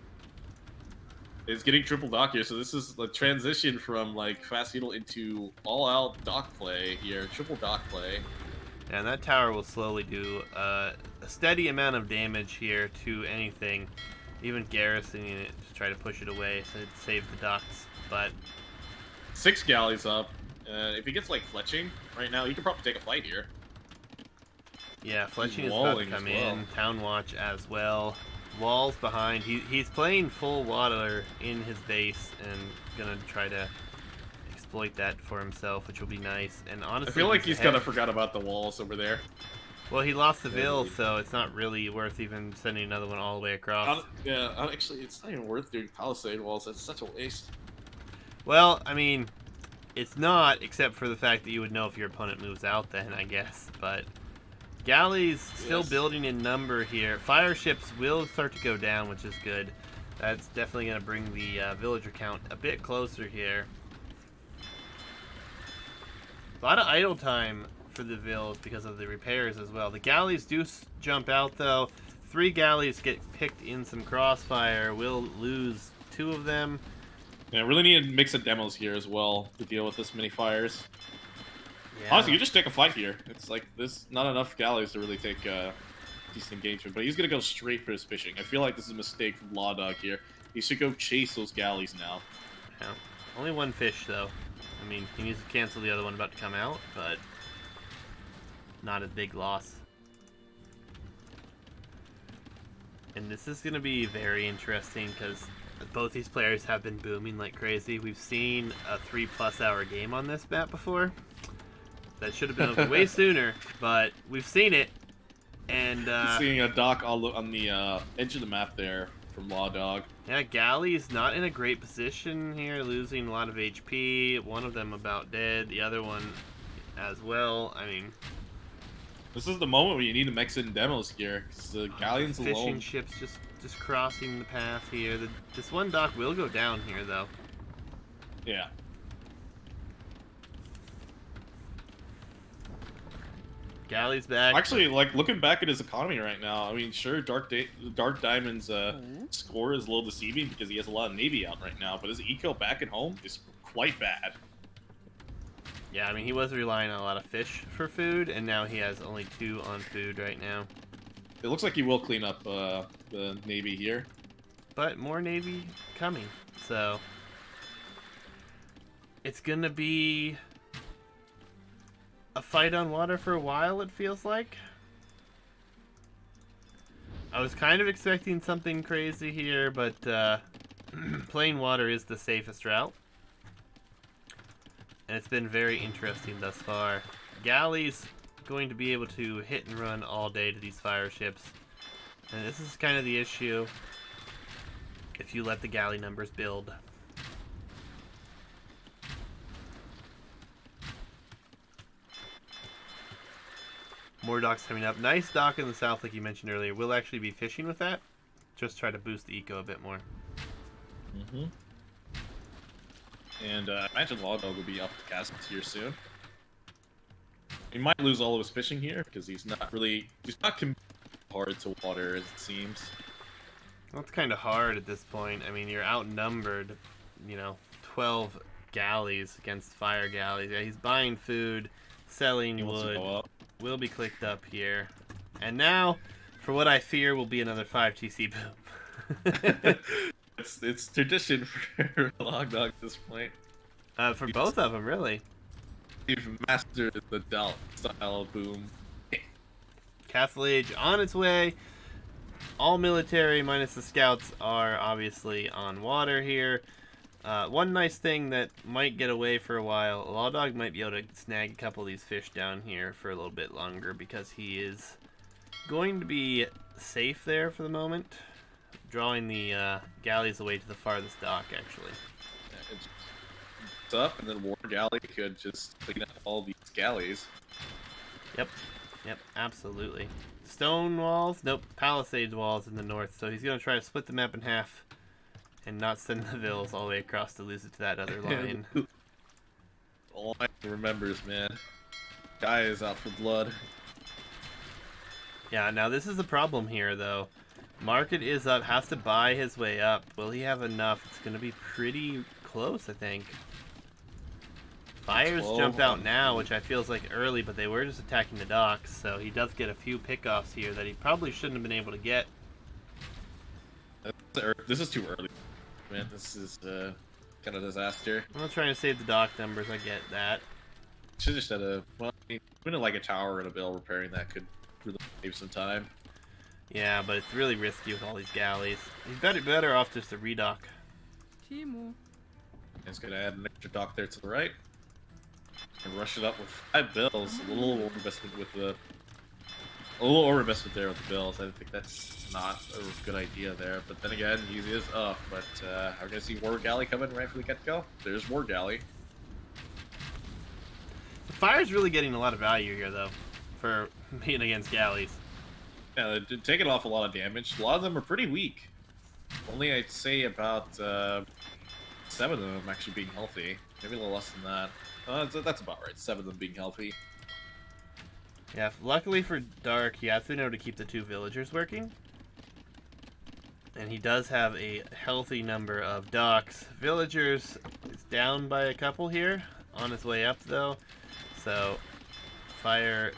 Speaker 1: It's getting triple dock here, so this is the transition from like fast heal into all-out dock play here, triple dock play.
Speaker 2: And that tower will slowly do a steady amount of damage here to anything, even garrisoning it to try to push it away to save the docks. But
Speaker 1: 6 galleys up. If he gets like fletching right now, he could probably take a fight here.
Speaker 2: Yeah, fletching is about to come in. Town watch as well. Walls behind. He's playing full water in his base and gonna try to exploit that for himself, which will be nice. And honestly,
Speaker 1: I feel like he's kind of forgot about the walls over there.
Speaker 2: Well, he lost the Vil, so it's not really worth even sending another one all the way across.
Speaker 1: Actually, it's not even worth doing palisade walls. That's such a waste.
Speaker 2: Well, I mean, it's not, except for the fact that you would know if your opponent moves out then, I guess. But galleys still building in number here. Fire ships will start to go down, which is good. That's definitely going to bring the villager count a bit closer here. A lot of idle time for the Vils because of the repairs as well. The galleys do jump out, though. 3 galleys get picked in some crossfire. We'll lose 2 of them.
Speaker 1: Yeah, really need a mix of demos here as well to deal with this many fires.
Speaker 2: Yeah.
Speaker 1: Honestly, you just take a fight here. It's like this, not enough galleys to really take decent engagement, but he's gonna go straight for his fishing. I feel like this is a mistake from Lawdog here. He should go chase those galleys now.
Speaker 2: Yeah. Only 1 fish, though. I mean, he needs to cancel the other one about to come out, but not a big loss. And this is going to be very interesting because both these players have been booming like crazy. We've seen a 3+ hour game on this map before. That should have been over way sooner, but we've seen it. And
Speaker 1: seeing a dock on the edge of the map there from Lawdog.
Speaker 2: Yeah, Galley's not in a great position here, losing a lot of HP. One of them about dead, the other one as well. I mean,
Speaker 1: this is the moment where you need to mix in demos here, because the galleons alone.
Speaker 2: Fishing ships just crossing the path here. This one dock will go down here, though.
Speaker 1: Yeah.
Speaker 2: Galley's back.
Speaker 1: Actually, like, looking back at his economy right now, I mean, sure, DarkDiamonds' score is a little deceiving because he has a lot of Navy out right now, but his eco back at home is quite bad.
Speaker 2: Yeah, I mean, he was relying on a lot of fish for food, and now he has only 2 on food right now.
Speaker 1: It looks like he will clean up the Navy here.
Speaker 2: But more Navy coming, so it's gonna be a fight on water for a while, it feels like. I was kind of expecting something crazy here, but playing water is the safest route. And it's been very interesting thus far. Galley's going to be able to hit and run all day to these fire ships. And this is kind of the issue if you let the galley numbers build. More docks coming up. Nice dock in the south, like you mentioned earlier. We'll actually be fishing with that. Just try to boost the eco a bit more.
Speaker 1: Mm-hmm. And I imagine Lawdog will be up the castles here soon. He might lose all of his fishing here because he's not hard to water as it seems.
Speaker 2: Well, it's kind of hard at this point. I mean, you're outnumbered, 12 galleys against fire galleys. Yeah, he's buying food, selling wood. Will be clicked up here. And now, for what I fear will be another 5 TC boom.
Speaker 1: It's tradition for Lawdog at this point.
Speaker 2: For both of them, really.
Speaker 1: You've mastered the Dalt style boom.
Speaker 2: Castle Age on its way. All military minus the scouts are obviously on water here. One nice thing that might get away for a while, Lawdog might be able to snag a couple of these fish down here for a little bit longer because he is going to be safe there for the moment. Drawing the galleys away to the farthest dock, actually.
Speaker 1: Yeah, it's up, and then War Galley could just clean up all these galleys.
Speaker 2: Yep, absolutely. Stone walls? Nope, palisades walls in the north, so he's going to try to split the map in half. And not send the vills all the way across to lose it to that other line.
Speaker 1: All I remembers, man. Guy is out for blood.
Speaker 2: Yeah, now this is a problem here, though. Market is up, has to buy his way up. Will he have enough? It's going to be pretty close, I think. Fires jumped out now, which I feels like early, but they were just attacking the docks, so he does get a few pickoffs here that he probably shouldn't have been able to get.
Speaker 1: This is too early. Man, this is kind of a disaster.
Speaker 2: I'm not trying to save the dock numbers, I get that.
Speaker 1: Should just had a even like a tower and a bill repairing that could really save some time.
Speaker 2: Yeah, but it's really risky with all these galleys. He's better off just to redock.
Speaker 1: He's gonna add an extra dock there to the right and rush it up with 5 bills. A little overinvestment with the there with the bills. I think that's not a good idea there. But then again, he is up. But I'm gonna see War Galley coming right from the get-go. There's War Galley.
Speaker 2: The fire's really getting a lot of value here, though, for being against galleys.
Speaker 1: Yeah, they're taking off a lot of damage. A lot of them are pretty weak. Only I'd say about 7 of them actually being healthy. Maybe a little less than that. That's about right. 7 of them being healthy.
Speaker 2: Yeah, luckily for Dark, he has been able to keep the 2 villagers working. And he does have a healthy number of docks. Villagers is down by a couple here. On his way up, though. So, fire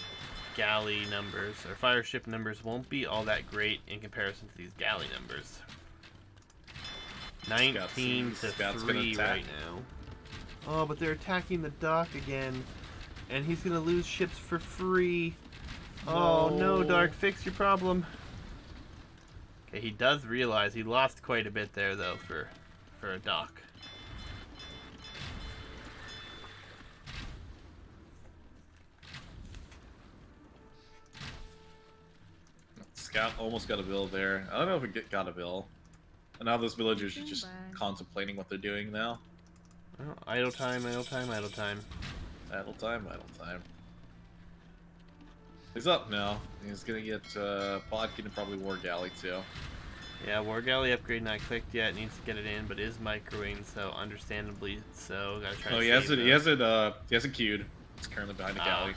Speaker 2: galley numbers, or fire ship numbers, won't be all that great in comparison to these galley numbers. 19 to 3 right now. Oh, but they're attacking the dock again. And he's gonna lose ships for free. Oh no, Dark, fix your problem. Okay, he does realize he lost quite a bit there, though, for a dock.
Speaker 1: Scout almost got a bill there. I don't know if it got a bill. And now those villagers are just contemplating what they're doing now.
Speaker 2: Oh, idle time, idle time, idle time.
Speaker 1: Idle time, idle time. He's up now. He's gonna get Podkin and probably War Galley too.
Speaker 2: Yeah, War Galley upgrade not clicked yet. Needs to get it in, but is microwing, so understandably so. Gotta try.
Speaker 1: Oh,
Speaker 2: to
Speaker 1: he hasn't queued. He's currently behind the galley.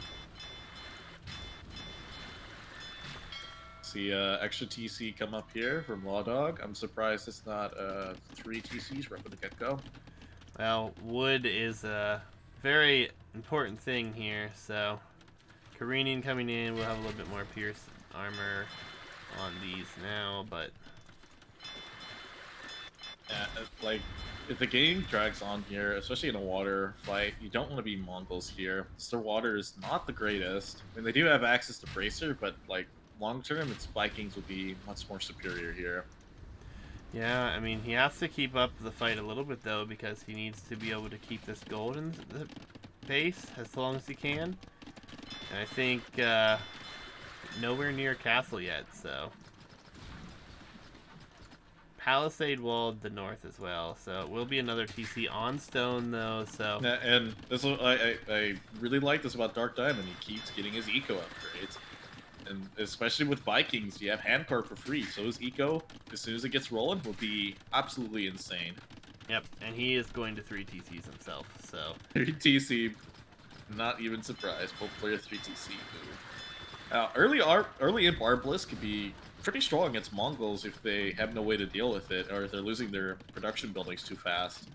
Speaker 1: See extra TC come up here from Lawdog. I'm surprised it's not 3 TCs right from the get-go.
Speaker 2: Well, wood is a very important thing here, so careening coming in, we'll have a little bit more pierce armor on these now, but
Speaker 1: yeah, like if the game drags on here, especially in a water fight, you don't want to be Mongols here. Their water is not the greatest. I mean, they do have access to Bracer, but like long term, its Vikings would be much more superior here.
Speaker 2: yeah, I mean, he has to keep up the fight a little bit, though, because he needs to be able to keep this gold in the base as long as he can. And I think nowhere near castle yet, so. Palisade walled the north as well, so it will be another TC on stone, though, so.
Speaker 1: And this I really like this about Dark Diamond. He keeps getting his eco upgrades. And especially with Vikings, you have Handcar for free, so his eco, as soon as it gets rolling, will be absolutely insane.
Speaker 2: Yep, and he is going to 3 TCs himself, so...
Speaker 1: 3 TC, not even surprised. Both players 3 TC. Early Imp Arbalist could be pretty strong against Mongols if they have no way to deal with it, or if they're losing their production buildings too fast.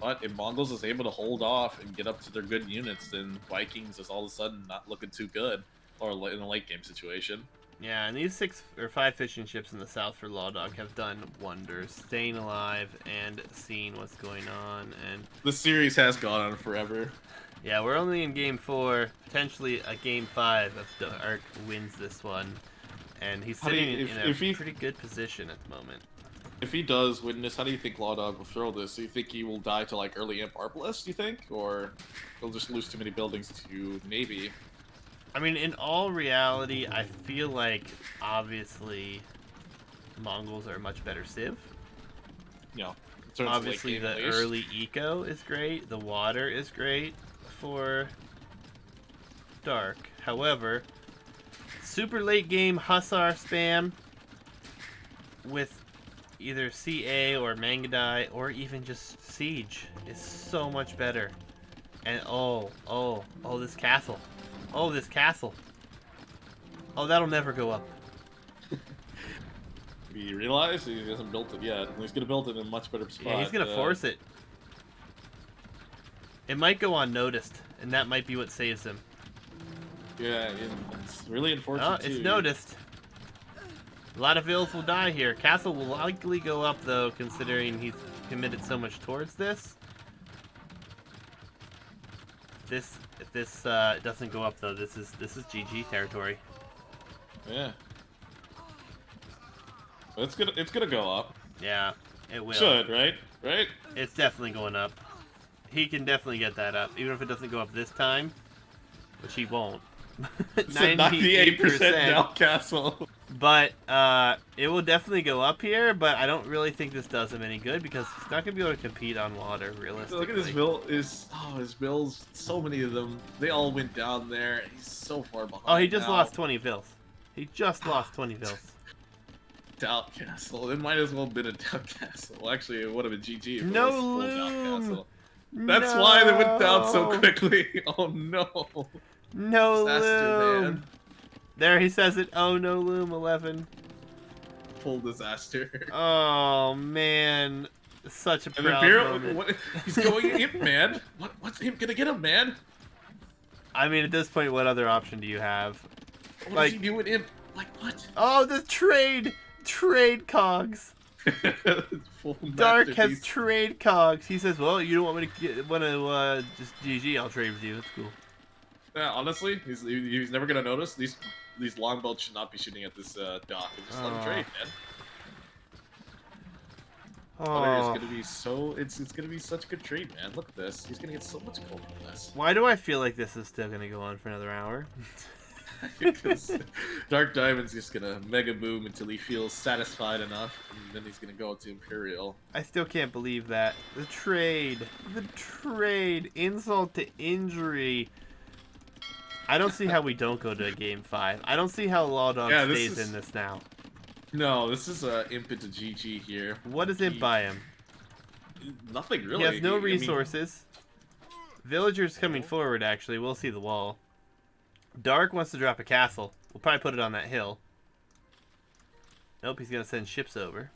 Speaker 1: But if Mongols is able to hold off and get up to their good units, then Vikings is all of a sudden not looking too good, or in a late game situation.
Speaker 2: Yeah, and these 6 or 5 fishing ships in the south for Lawdog have done wonders, staying alive and seeing what's going on. And
Speaker 1: the series has gone on forever.
Speaker 2: Yeah, we're only in game 4, potentially a game 5 if Dark wins this one, and he's sitting in a pretty good position at the moment.
Speaker 1: If he does win this, how do you think Lawdog will throw this? Do you think he will die to like early Imp Arbalist, do you think? Or he'll just lose too many buildings to Navy?
Speaker 2: I mean, in all reality, I feel like, obviously, Mongols are a much better civ.
Speaker 1: Yeah.
Speaker 2: Obviously, the early eco is great. The water is great for Dark. However, super late game Hussar spam with either CA or Mangadai or even just Siege is so much better. And oh, this castle. Oh, this castle. Oh, that'll never go up.
Speaker 1: You realize he hasn't built it yet. He's gonna build it in a much better spot.
Speaker 2: Yeah, he's gonna force it. It might go unnoticed, and that might be what saves him.
Speaker 1: Yeah, it's really unfortunate.
Speaker 2: Oh, it's noticed. A lot of vills will die here. Castle will likely go up though, considering he's committed so much towards this. If this doesn't go up though, this is GG territory.
Speaker 1: Yeah. It's gonna go up.
Speaker 2: Yeah, it will.
Speaker 1: Should, right? Right?
Speaker 2: It's definitely going up. He can definitely get that up, even if it doesn't go up this time, which he won't.
Speaker 1: 98% now, Castle.
Speaker 2: But it will definitely go up here, but I don't really think this does him any good because he's not going to be able to compete on water, realistically.
Speaker 1: Look at his bill. His bills, so many of them. They all went down there. He's so far behind.
Speaker 2: Oh, he just lost 20 vills. He just lost 20 vills.
Speaker 1: Doubt Castle. It might as well have been a Doubt Castle. Well, actually, it would have been GG if
Speaker 2: no
Speaker 1: it was full
Speaker 2: loom.
Speaker 1: Doubt Castle. That's why they went down so quickly. Oh no.
Speaker 2: No
Speaker 1: Disaster,
Speaker 2: loom.
Speaker 1: man.
Speaker 2: There he says it. Oh no loom 11.
Speaker 1: Full disaster.
Speaker 2: Oh man, such a proud moment.
Speaker 1: What, he's going Imp, man. What's Imp gonna get him, man?
Speaker 2: I mean, at this point, what other option do you have?
Speaker 1: What does he do with Imp? Like what?
Speaker 2: Oh, the trade cogs. Dark has trade cogs. He says, "Well, you don't want me to just GG? I'll trade with you. It's cool."
Speaker 1: Yeah, honestly, he's never gonna notice. These longbows should not be shooting at this dock. Just let him trade, man. It's gonna be so. It's gonna be such a good trade, man. Look at this. He's gonna get so much gold from this.
Speaker 2: Why do I feel like this is still gonna go on for another hour?
Speaker 1: Because DarkDiamonds just gonna mega boom until he feels satisfied enough, and then he's gonna go to Imperial.
Speaker 2: I still can't believe that. The trade, insult to injury. I don't see how we don't go to game 5. I don't see how Lawdog stays in this now.
Speaker 1: No, this is Imp into GG here.
Speaker 2: What does Imp buy him?
Speaker 1: Nothing really.
Speaker 2: He has no resources. Villagers coming forward, actually. We'll see the wall. Dark wants to drop a castle. We'll probably put it on that hill. Nope, he's going to send ships over.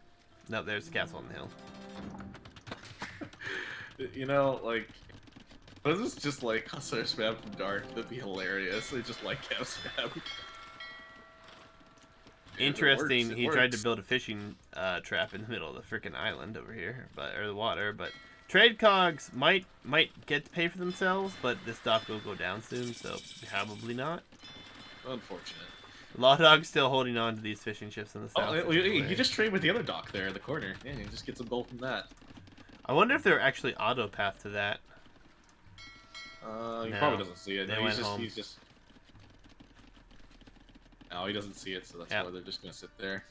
Speaker 2: Nope, there's the castle on the hill.
Speaker 1: You know, like... This is just like Hussar spam from Dark. That'd be hilarious. They just like Cav spam.
Speaker 2: Interesting. He tried to build a fishing trap in the middle of the freaking island over here, or the water. But trade cogs might get to pay for themselves, but this dock will go down soon, so probably not.
Speaker 1: Unfortunate.
Speaker 2: Lawdog's still holding on to these fishing ships in the south.
Speaker 1: Oh, you just trade with the other dock there in the corner. Yeah, you just get some gold from that.
Speaker 2: I wonder if they're actually auto path to that.
Speaker 1: He probably doesn't see it.
Speaker 2: No,
Speaker 1: he's just. No, he doesn't see it, so that's why they're just gonna sit there.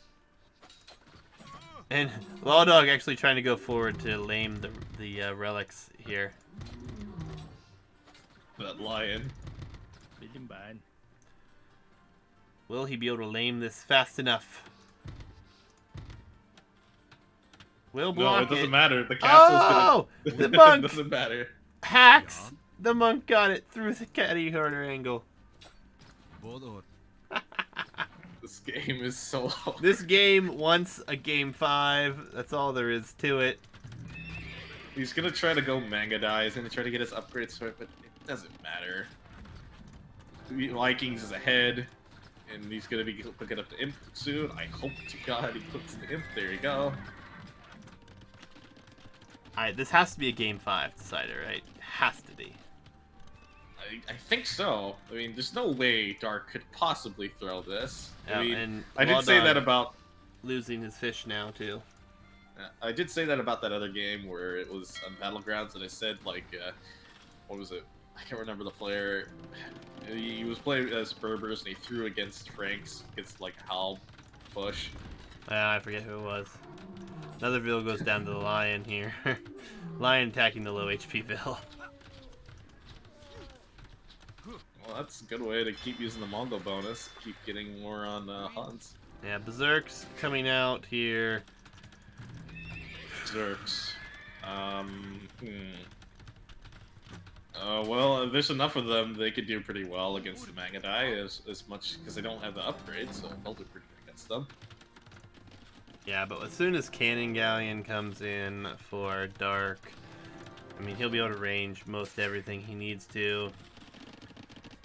Speaker 2: And Lawdog actually trying to go forward to lame the relics here.
Speaker 1: That lion.
Speaker 2: Will he be able to lame this fast enough? Will block
Speaker 1: No, it doesn't
Speaker 2: it.
Speaker 1: matter. The castle's
Speaker 2: Oh!
Speaker 1: gonna.
Speaker 2: The monk
Speaker 1: It doesn't matter.
Speaker 2: hacks! The monk got it through the caddy corner angle.
Speaker 1: This game is so hard.
Speaker 2: This game wants a game 5. That's all there is to it.
Speaker 1: He's gonna try to go Manga Die. He's gonna try to get his upgrades for it, but it doesn't matter. Vikings is ahead, and he's gonna be picking up the Imp soon. I hope to God he puts the Imp. There you go.
Speaker 2: Alright, this has to be a game 5 decider, right? Has to be.
Speaker 1: I think so. I mean, there's no way Dark could possibly throw this.
Speaker 2: Yeah,
Speaker 1: I mean,
Speaker 2: and
Speaker 1: I did say
Speaker 2: Lawdog
Speaker 1: that about.
Speaker 2: losing his fish now too.
Speaker 1: I did say that about that other game where it was on Battlegrounds, and I said like, what was it? I can't remember the player. He was playing as Berbers, and he threw against Franks against like Hal Bush.
Speaker 2: I forget who it was. Another Vil goes down to the Lion here. Lion attacking the low HP Vil.
Speaker 1: Well, that's a good way to keep using the Mongol bonus. Keep getting more on hunts.
Speaker 2: Yeah, Berserk's coming out here.
Speaker 1: Zerks. Well, there's enough of them, they could do pretty well against the Mangadai as much because they don't have the upgrades, so they'll do pretty good against them.
Speaker 2: Yeah, but as soon as Cannon Galleon comes in for Dark, I mean, he'll be able to range most everything he needs to.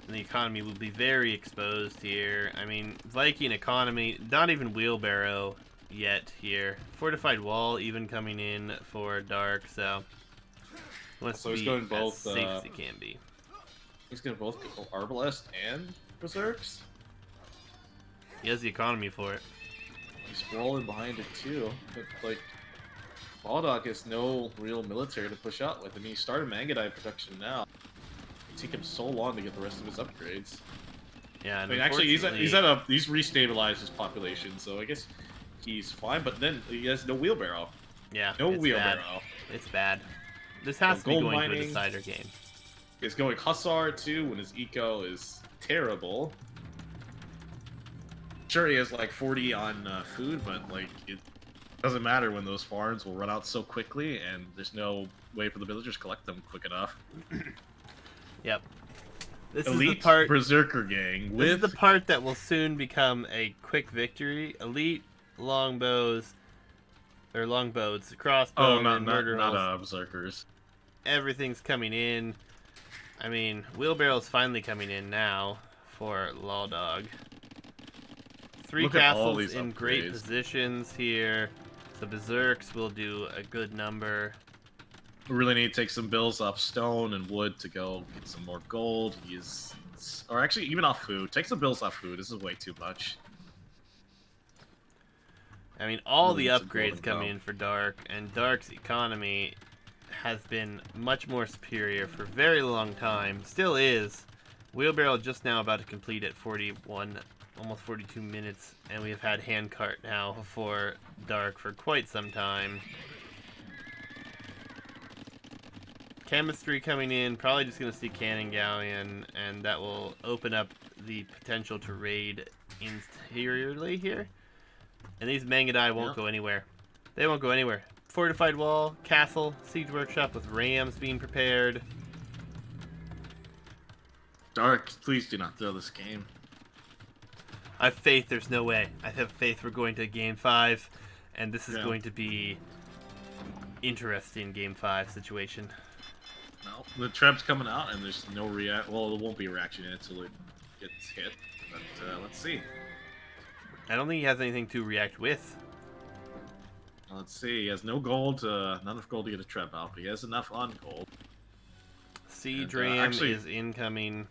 Speaker 2: And the economy will be very exposed here. I mean, Viking economy, not even wheelbarrow yet here. Fortified wall even coming in for Dark, so let's
Speaker 1: So he's
Speaker 2: be
Speaker 1: going
Speaker 2: as
Speaker 1: both,
Speaker 2: safe as he can be.
Speaker 1: He's gonna both go Arbalest and Berserks.
Speaker 2: He has the economy for it.
Speaker 1: He's rolling behind it too. But like, Lawdog has no real military to push out with, and he started Mangadai production now. It'll take him so long to get the rest of his upgrades.
Speaker 2: Yeah,
Speaker 1: I
Speaker 2: and
Speaker 1: mean, actually, he's
Speaker 2: unfortunately-
Speaker 1: restabilized his population, so I guess he's fine. But then he has no wheelbarrow.
Speaker 2: yeah,
Speaker 1: No
Speaker 2: it's
Speaker 1: wheelbarrow.
Speaker 2: bad. It's bad. This has
Speaker 1: So
Speaker 2: to be
Speaker 1: gold
Speaker 2: going to a
Speaker 1: mining-
Speaker 2: decider game.
Speaker 1: He's going Hussar too when his eco is terrible. Sure, he has like 40 on food, but like it doesn't matter when those farms will run out so quickly, and there's no way for the villagers to collect them quick enough.
Speaker 2: Yep. This
Speaker 1: Elite
Speaker 2: is the part.
Speaker 1: Berserker gang
Speaker 2: This
Speaker 1: with
Speaker 2: is the part that will soon become a quick victory. Elite longbows, or longbows, crossbow, and murder holes.
Speaker 1: berserkers.
Speaker 2: Everything's coming in. I mean, wheelbarrow's finally coming in now for Lawdog. 3
Speaker 1: Look at all
Speaker 2: castles
Speaker 1: these
Speaker 2: in great
Speaker 1: upgrades.
Speaker 2: positions here. The Berserks will do a good number.
Speaker 1: We really need to take some bills off stone and wood to go get some more gold. Or actually, even off food. Take some bills off food. This is way too much.
Speaker 2: I mean, all
Speaker 1: Really
Speaker 2: the
Speaker 1: needs some
Speaker 2: upgrades
Speaker 1: golden
Speaker 2: coming
Speaker 1: cow.
Speaker 2: in for Dark, and Dark's economy has been much more superior for a very long time. Still is. Wheelbarrow just now about to complete at 41, almost 42 minutes, and we have had handcart now for Dark for quite some time. Chemistry coming in, probably just going to see Cannon Galleon, and that will open up the potential to raid interiorly here. And these Mangadai won't go anywhere. They won't go anywhere. Fortified wall, castle, siege workshop with rams being prepared.
Speaker 1: Dark, please do not throw this game.
Speaker 2: I have faith there's no way. I have faith we're going to game 5, and this is
Speaker 1: Yeah.
Speaker 2: going to be interesting game 5 situation.
Speaker 1: No, the trap's coming out, and there's no react. Well, there won't be a reaction until it gets hit. But let's see.
Speaker 2: I don't think he has anything to react with.
Speaker 1: Let's see. He has no gold. Not enough gold to get a trap out, but he has enough on gold.
Speaker 2: Siege
Speaker 1: And,
Speaker 2: ram
Speaker 1: actually-
Speaker 2: is incoming.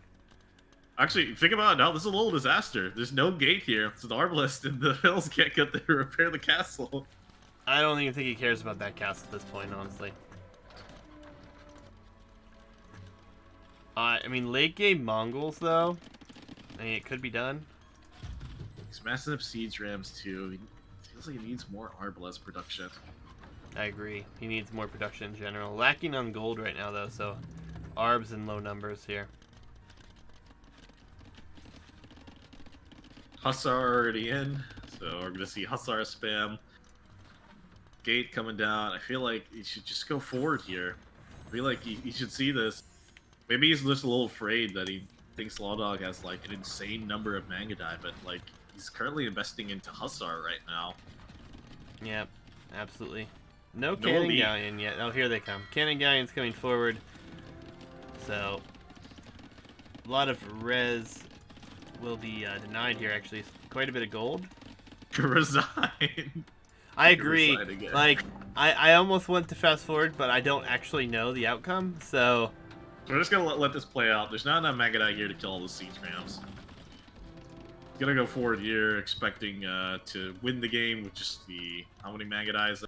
Speaker 1: Actually, think about it now. This is a little disaster. There's no gate here, so the arbalist and the hills can't get there to repair the castle.
Speaker 2: I don't even think he cares about that castle at this point, honestly. I mean, late game Mongols, though. I mean, it could be done.
Speaker 1: He's massing up siege rams too. He feels like he needs more arbalest production.
Speaker 2: I agree. He needs more production in general. Lacking on gold right now, though, so arbs in low numbers here.
Speaker 1: Hussar already in, so we're gonna see Hussar spam. Gate coming down. I feel like he should just go forward here. I feel like he should see this. Maybe he's just a little afraid that he thinks Lawdog has like an insane number of Mangadai, but like he's currently investing into Hussar right now.
Speaker 2: Yep, absolutely. No
Speaker 1: No
Speaker 2: Cannon
Speaker 1: elite.
Speaker 2: Galleon yet. Oh, here they come. Cannon Galleon's coming forward. So, a lot of res will be denied here, actually. Quite a bit of gold.
Speaker 1: Resign.
Speaker 2: I agree.
Speaker 1: Resign again.
Speaker 2: Like, I almost want to fast forward, but I don't actually know the outcome, so...
Speaker 1: We're just gonna let this play out. There's not enough Mangadai here to kill all the siege rams. Gonna go forward here, expecting to win the game with just the... How many Mangadais?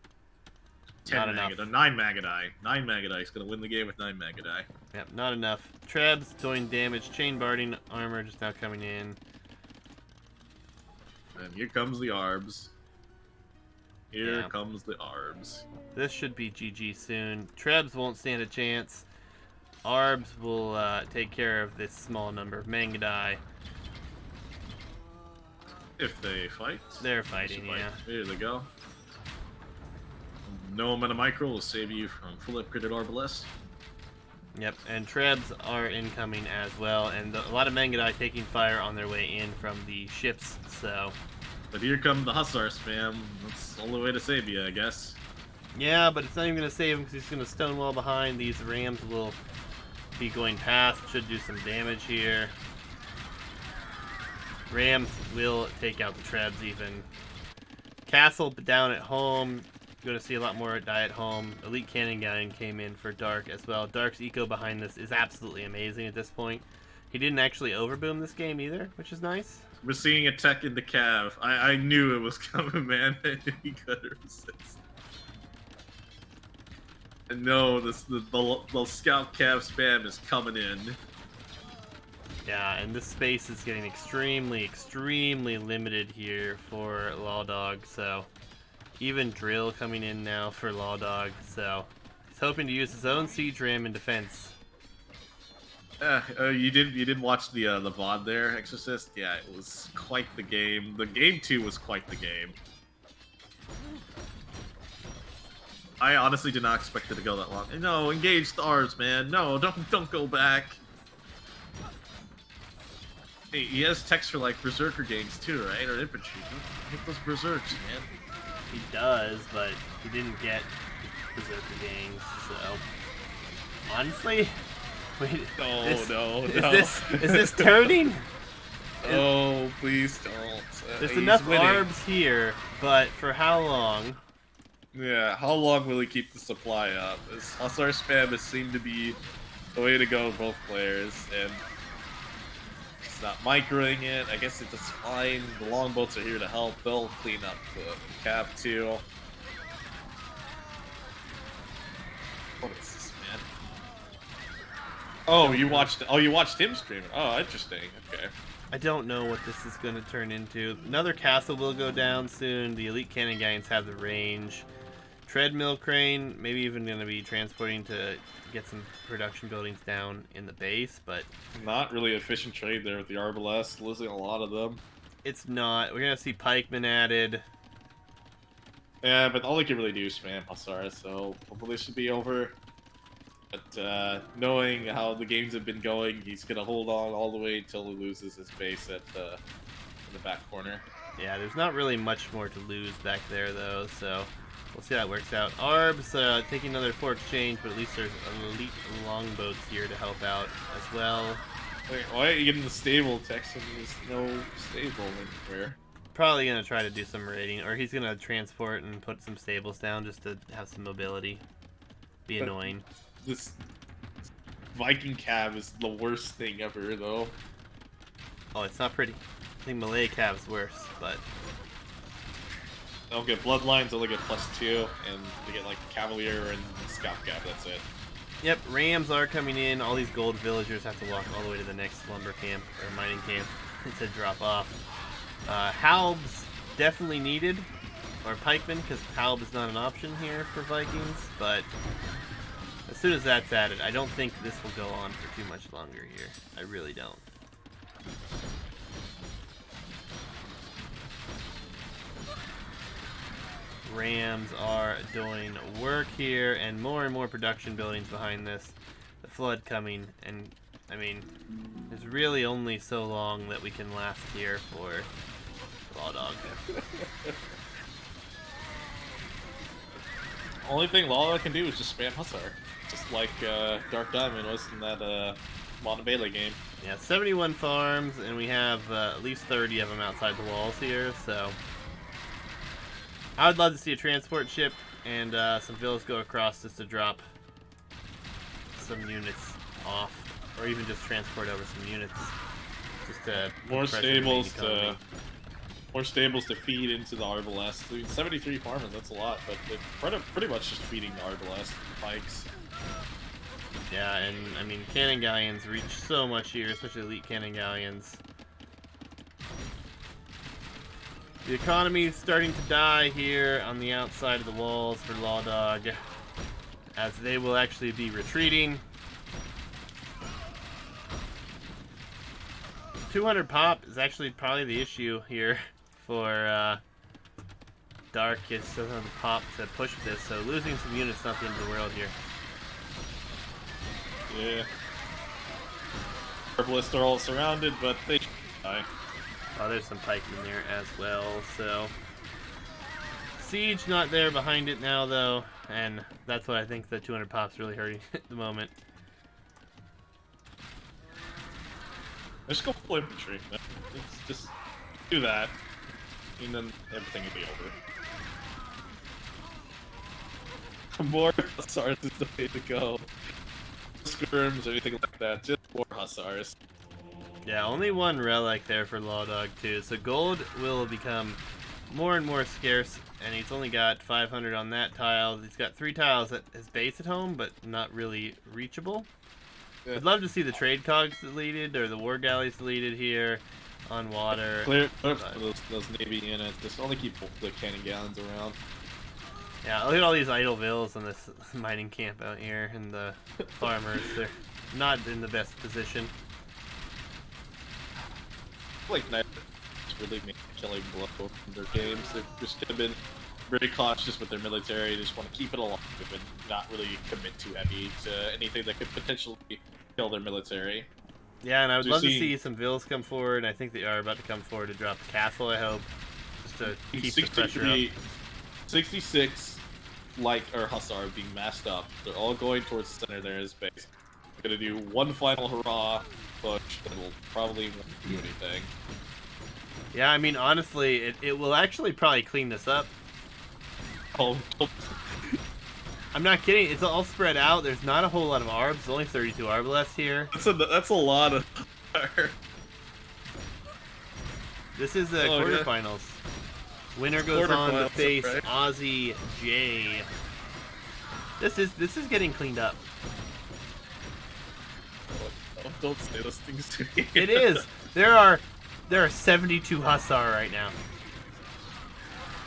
Speaker 1: 10 Mangadai. 9 Mangadai. 9 Mangadai. He's gonna win the game with 9 Mangadai.
Speaker 2: Yep, not enough. Trebs doing damage. Chain Barding armor just now coming in.
Speaker 1: And here comes the Arbs. Here comes the Arbs.
Speaker 2: This should be GG soon. Trebs won't stand a chance. Arbs will take care of this small number of Mangadai.
Speaker 1: If they fight.
Speaker 2: They're fighting, yeah.
Speaker 1: There they go. No amount of micro will save you from full upgraded Arbalest.
Speaker 2: Yep, and Trebs are incoming as well, and a lot of Mangadai taking fire on their way in from the ships, so...
Speaker 1: But here come the Hussar spam. That's the only way to save you, I guess.
Speaker 2: Yeah, but it's not even going to save him because he's going to stonewall behind. These Rams will be going past, should do some damage here. Rams will take out the Trebs even. Castle down at home. Going to see a lot more die at home. Elite Cannon Galleon came in for Dark as well. Dark's eco behind this is absolutely amazing at this point. He didn't actually overboom this game either, which is nice.
Speaker 1: We're seeing a tech in the Cav. I knew it was coming, man. He couldn't resist. And no, the Scout Cav spam is coming in.
Speaker 2: Yeah, and this space is getting extremely, extremely limited here for Lawdog, so... Even Drill coming in now for Lawdog, so... He's hoping to use his own Siege Ram in defense.
Speaker 1: You did watch the VOD there, Exorcist? Yeah, it was quite the game. The game 2 was quite the game. I honestly did not expect it to go that long. No, engage the Arbs, man. No, don't go back. Hey, he has text for like Berserker gangs too, right? Or infantry. Hit those Berserks, man.
Speaker 2: He does, but he didn't get Berserker gangs, so... Honestly... Wait,
Speaker 1: no.
Speaker 2: Is this turning?
Speaker 1: Oh, please don't.
Speaker 2: There's enough Arbs here, but for how long?
Speaker 1: Yeah, how long will he keep the supply up? This Hussar spam has seemed to be the way to go with both players, and it's not microing it. I guess it's just fine. The longboats are here to help. They'll clean up the Cav too. What is this, man? Oh, you watched him stream it. Oh, interesting. Okay.
Speaker 2: I don't know what this is going to turn into. Another castle will go down soon. The Elite Cannon Galleons have the range. Treadmill Crane, maybe even going to be transporting to get some production buildings down in the base, but...
Speaker 1: Not really efficient trade there with the Arbalest, losing a lot of them.
Speaker 2: It's not. We're going to see Pikemen added.
Speaker 1: Yeah, but all they can really do is spam Hussar, so hopefully this should be over. But knowing how the games have been going, he's going to hold on all the way until he loses his base at in the back corner.
Speaker 2: Yeah, there's not really much more to lose back there, though, so we'll see how that works out. Arbs taking another port exchange, but at least there's elite longboats here to help out as well.
Speaker 1: Wait, why are you getting the stable text when there's no stable anywhere?
Speaker 2: Probably going to try to do some raiding, or he's going to transport and put some stables down just to have some mobility. Be annoying.
Speaker 1: This Viking Cav is the worst thing ever, though.
Speaker 2: Oh, it's not pretty. I think Malay Cav's worse, but...
Speaker 1: They'll get Bloodlines, they'll get +2, and they get, like, Cavalier and Scout Cav, that's it.
Speaker 2: Yep, Rams are coming in. All these gold villagers have to walk all the way to the next lumber camp, or mining camp, to drop off. Halbs definitely needed, or pikemen, because Halb is not an option here for Vikings, but... As soon as that's added, I don't think this will go on for too much longer here. I really don't. Rams are doing work here, and more production buildings behind this. The flood coming, and I mean, there's really only so long that we can last here for Lawdog.
Speaker 1: Only thing Lawdog can do is just spam Hussar, just like Dark Diamond was in that Montebello game.
Speaker 2: Yeah, 71 farms, and we have at least 30 of them outside the walls here, so I would love to see a transport ship and some villas go across just to drop some units off, or even just transport over some units, just to
Speaker 1: More
Speaker 2: pressure the main
Speaker 1: stables
Speaker 2: economy.
Speaker 1: more stables to feed into the Arbalest. I mean, 73 farmers, that's a lot, but they're pretty much just feeding the Arbalest pikes.
Speaker 2: Yeah, and I mean, cannon galleons reach so much here, especially elite cannon galleons. The economy is starting to die here on the outside of the walls for Lawdog, as they will actually be retreating. 200 pop is actually probably the issue here for Dark. It doesn't have the pop to push this, so losing some units not the end of the world here.
Speaker 1: Yeah. Herbalists are all surrounded, but they should die.
Speaker 2: Oh, there's some pikemen there as well, so... Siege not there behind it now, though, and that's what I think the 200 pop's really hurting at the moment.
Speaker 1: Just go full infantry. Just do that, and then everything will be over. More Hussars is the way to go. Skirms, anything like that, just more Hussars.
Speaker 2: Yeah, only one relic there for Lawdog, too, so gold will become more and more scarce, and he's only got 500 on that tile. He's got 3 tiles at his base at home, but not really reachable.
Speaker 1: Yeah.
Speaker 2: I'd love to see the trade cogs deleted, or the war galleys deleted here on water.
Speaker 1: Clear those Navy units, just only keep the cannon gallons around.
Speaker 2: Yeah, look at all these idle villas in this mining camp out here, and the farmers, they're not in the best position.
Speaker 1: Like, Knight really made a killing blow in their games. They've just been very cautious with their military. They just want to keep it alive and not really commit too heavy to anything that could potentially kill their military.
Speaker 2: Yeah, and I would
Speaker 1: So
Speaker 2: love to
Speaker 1: see-
Speaker 2: see some villas come forward. I think they are about to come forward to drop the castle, I hope, just to keep the pressure up.
Speaker 1: 66 light or Hussar being massed up. They're all going towards the center there in his base. They're gonna do one final hurrah push that will probably won't do anything.
Speaker 2: Yeah, I mean, honestly, it will actually probably clean this up.
Speaker 1: Oh,
Speaker 2: I'm not kidding. It's all spread out. There's not a whole lot of arbs. There's only 32 arbalests here.
Speaker 1: that's a lot of.
Speaker 2: This is the
Speaker 1: Oh, yeah.
Speaker 2: quarterfinals. Winner goes on to
Speaker 1: Quarterfinals,
Speaker 2: face
Speaker 1: right.
Speaker 2: Aussie J. This is getting cleaned up.
Speaker 1: Oh, don't say those things to me.
Speaker 2: It is. There are 72 Hussar right now,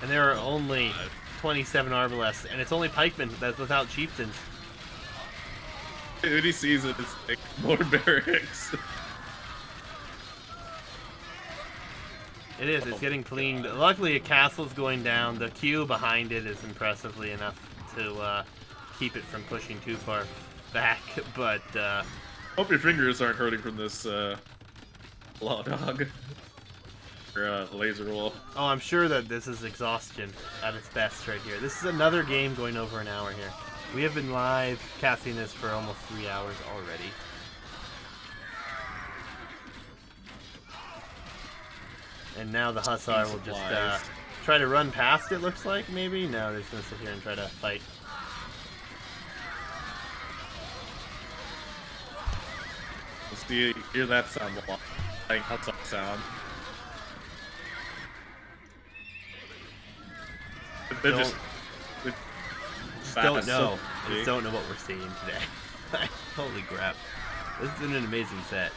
Speaker 2: and there are only 27 arbalests, and it's only pikemen. That's without chieftains.
Speaker 1: When he sees it, it's like more barracks.
Speaker 2: It is. It's getting cleaned. Luckily, a castle's going down. The queue behind it is impressively enough to keep it from pushing too far back. But
Speaker 1: Hope your fingers aren't hurting from this Lawdog or laser wolf.
Speaker 2: oh, I'm sure that this is exhaustion at its best right here. This is another game going over an hour here. We have been live casting this for almost 3 hours already. And now the Hussar will just
Speaker 1: Supplies.
Speaker 2: try to run past it, looks like, maybe? No, they're just going to sit here and try to fight.
Speaker 1: Let's see, hear that sound a lot. Like Hussar sound. They're just
Speaker 2: Don't know. I
Speaker 1: see?
Speaker 2: just don't know what we're seeing today. Holy crap. This has been an amazing set.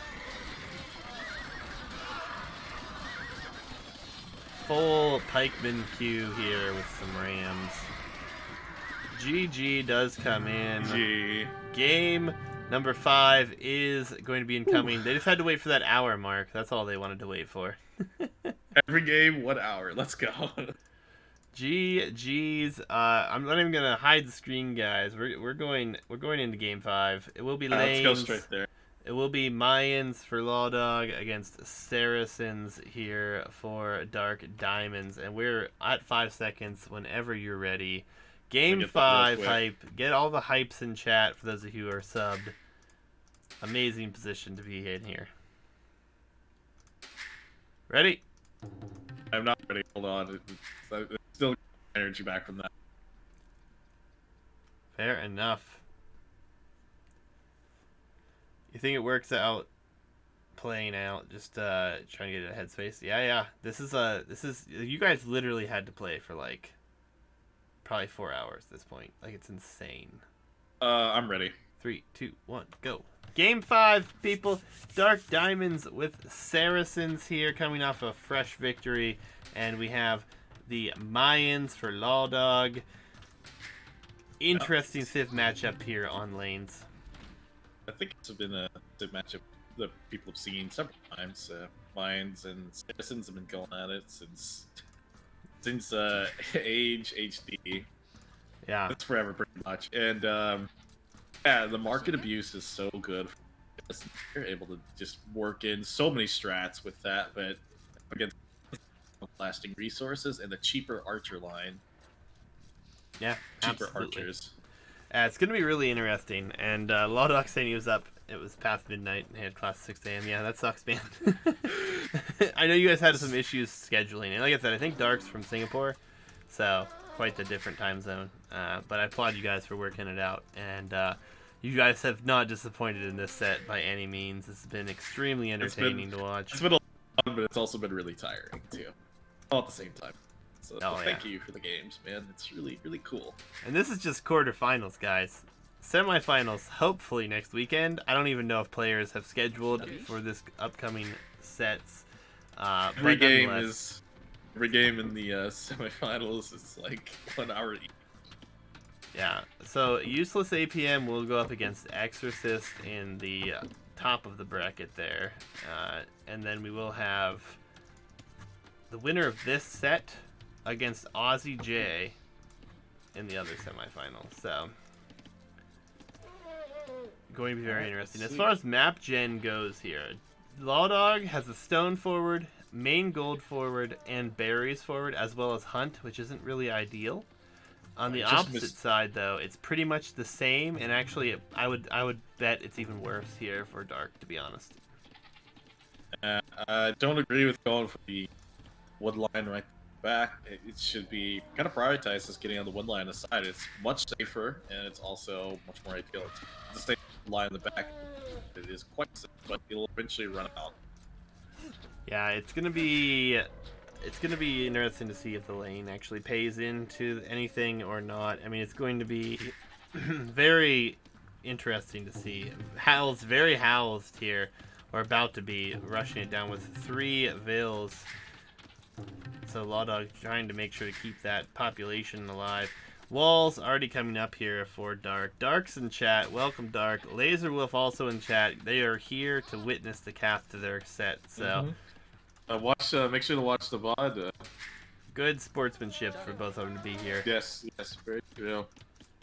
Speaker 2: Full pikeman queue here with some rams. GG does come in.
Speaker 1: Gee.
Speaker 2: Game number 5 is going to be incoming. They just had to wait for that hour mark. That's all they wanted to wait for.
Speaker 1: Every game, 1 hour. Let's go.
Speaker 2: GG's. I'm not even gonna hide the screen, guys. We're going into game 5. It will be
Speaker 1: Let's go
Speaker 2: lanes.
Speaker 1: straight there.
Speaker 2: It will be Mayans for Lawdog against Saracens here for Dark Diamonds, and we're at 5 seconds whenever you're ready. Game 5 hype. Get all the hypes in chat for those of you who are subbed. Amazing position to be in here. Ready?
Speaker 1: I'm not ready. Hold on. It's still energy back from that.
Speaker 2: Fair enough. You think it works out playing out, just trying to get a headspace? Yeah. This is you guys literally had to play for like probably 4 hours at this point. Like, it's insane.
Speaker 1: I'm ready.
Speaker 2: 3, 2, 1, go. Game 5, people. Dark Diamonds with Saracens here, coming off a fresh victory, and we have the Mayans for Lawdog. Interesting Civ matchup here on lanes.
Speaker 1: I think it's been a good matchup that people have seen several times. Mines and Citizens have been going at it since Age HD.
Speaker 2: Yeah,
Speaker 1: it's forever pretty much. And yeah, the market abuse is so good. You're able to just work in so many strats with that, but against lasting resources and the cheaper archer line.
Speaker 2: Yeah,
Speaker 1: cheaper
Speaker 2: absolutely.
Speaker 1: Archers.
Speaker 2: It's going to be really interesting. And Lawdogsux saying he was up. It was past midnight and he had class 6 a.m. Yeah, that sucks, man. I know you guys had some issues scheduling. And like I said, I think Dark's from Singapore. So, quite the different time zone. But I applaud you guys for working it out. And you guys have not disappointed in this set by any means. It's been extremely entertaining to watch.
Speaker 1: It's been a lot of fun, but it's also been really tiring, too. All at the same time. So thank you for the games, man. It's really, really cool.
Speaker 2: And this is just quarterfinals, guys. Semifinals, hopefully next weekend. I don't even know if players have scheduled for this upcoming sets.
Speaker 1: Every game in the semifinals is like 1 hour each.
Speaker 2: Yeah. So Useless APM will go up against Exorcist in the top of the bracket there, and then we will have the winner of this set against Aussie J in the other semifinal. So, going to be very interesting. As far as map gen goes here, Lawdog has a stone forward, main gold forward, and berries forward, as well as hunt, which isn't really ideal. On the opposite side, though, it's pretty much the same, and actually, I would bet it's even worse here for Dark, to be honest.
Speaker 1: I don't agree with going for the wood line right back. It should be kind of prioritized as getting on the wood line aside. It's much safer, and it's also much more ideal. The same line in the back, it is quite safe, but it'll eventually run out.
Speaker 2: Yeah, it's gonna be interesting to see if the lane actually pays into anything or not. I mean, it's going to be very interesting to see. Howl's very housed here, or about to be, rushing it down with 3 vills. So Lawdog trying to make sure to keep that population alive. Walls already coming up here for Dark. Dark's in chat. Welcome, Dark. Laser Wolf also in chat. They are here to witness the cast of their set. So,
Speaker 1: make sure to watch the VOD.
Speaker 2: Good sportsmanship for both of them to be here.
Speaker 1: Yes, very true.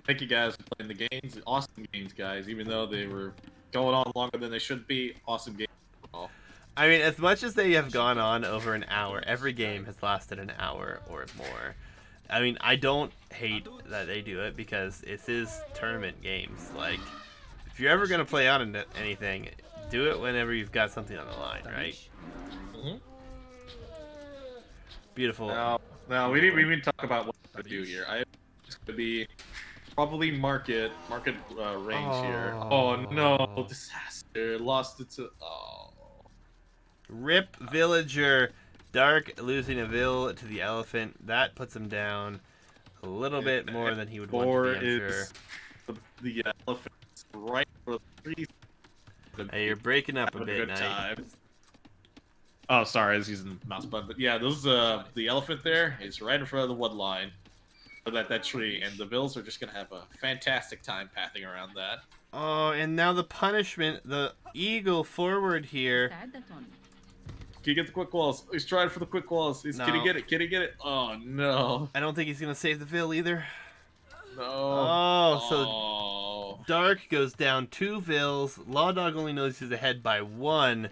Speaker 1: Thank you guys for playing the games. Awesome games, guys. Even though they were going on longer than they should be, awesome games.
Speaker 2: I mean, as much as they have gone on over an hour, every game has lasted an hour or more. I mean, I don't hate that they do it because it is tournament games. Like, if you're ever going to play on anything, do it whenever you've got something on the line, right?
Speaker 1: Mm-hmm.
Speaker 2: Beautiful.
Speaker 1: Now we didn't talk about what to do here. It's going to be probably market range here. Oh no, disaster. Lost it to...
Speaker 2: Rip Villager. Dark losing a Vill to the Elephant. That puts him down a little bit more than he would want to be, I'm sure.
Speaker 1: The Elephant's right for the 3.
Speaker 2: Hey, you're breaking up a bit, Knight.
Speaker 1: Oh, sorry, I was using the mouse button. But yeah, the Elephant there is right in front of the wood line. That tree, and the Vills are just going to have a fantastic time pathing around that.
Speaker 2: Oh, and now the punishment, the Eagle forward here.
Speaker 1: Can you get the quick walls? He's trying for the quick walls.
Speaker 2: No.
Speaker 1: Can he get it? Can he get it? Oh, no.
Speaker 2: I don't think he's gonna save the Vil either.
Speaker 1: No.
Speaker 2: Oh, so Dark goes down 2 Vils. Lawdog only knows he's ahead by 1,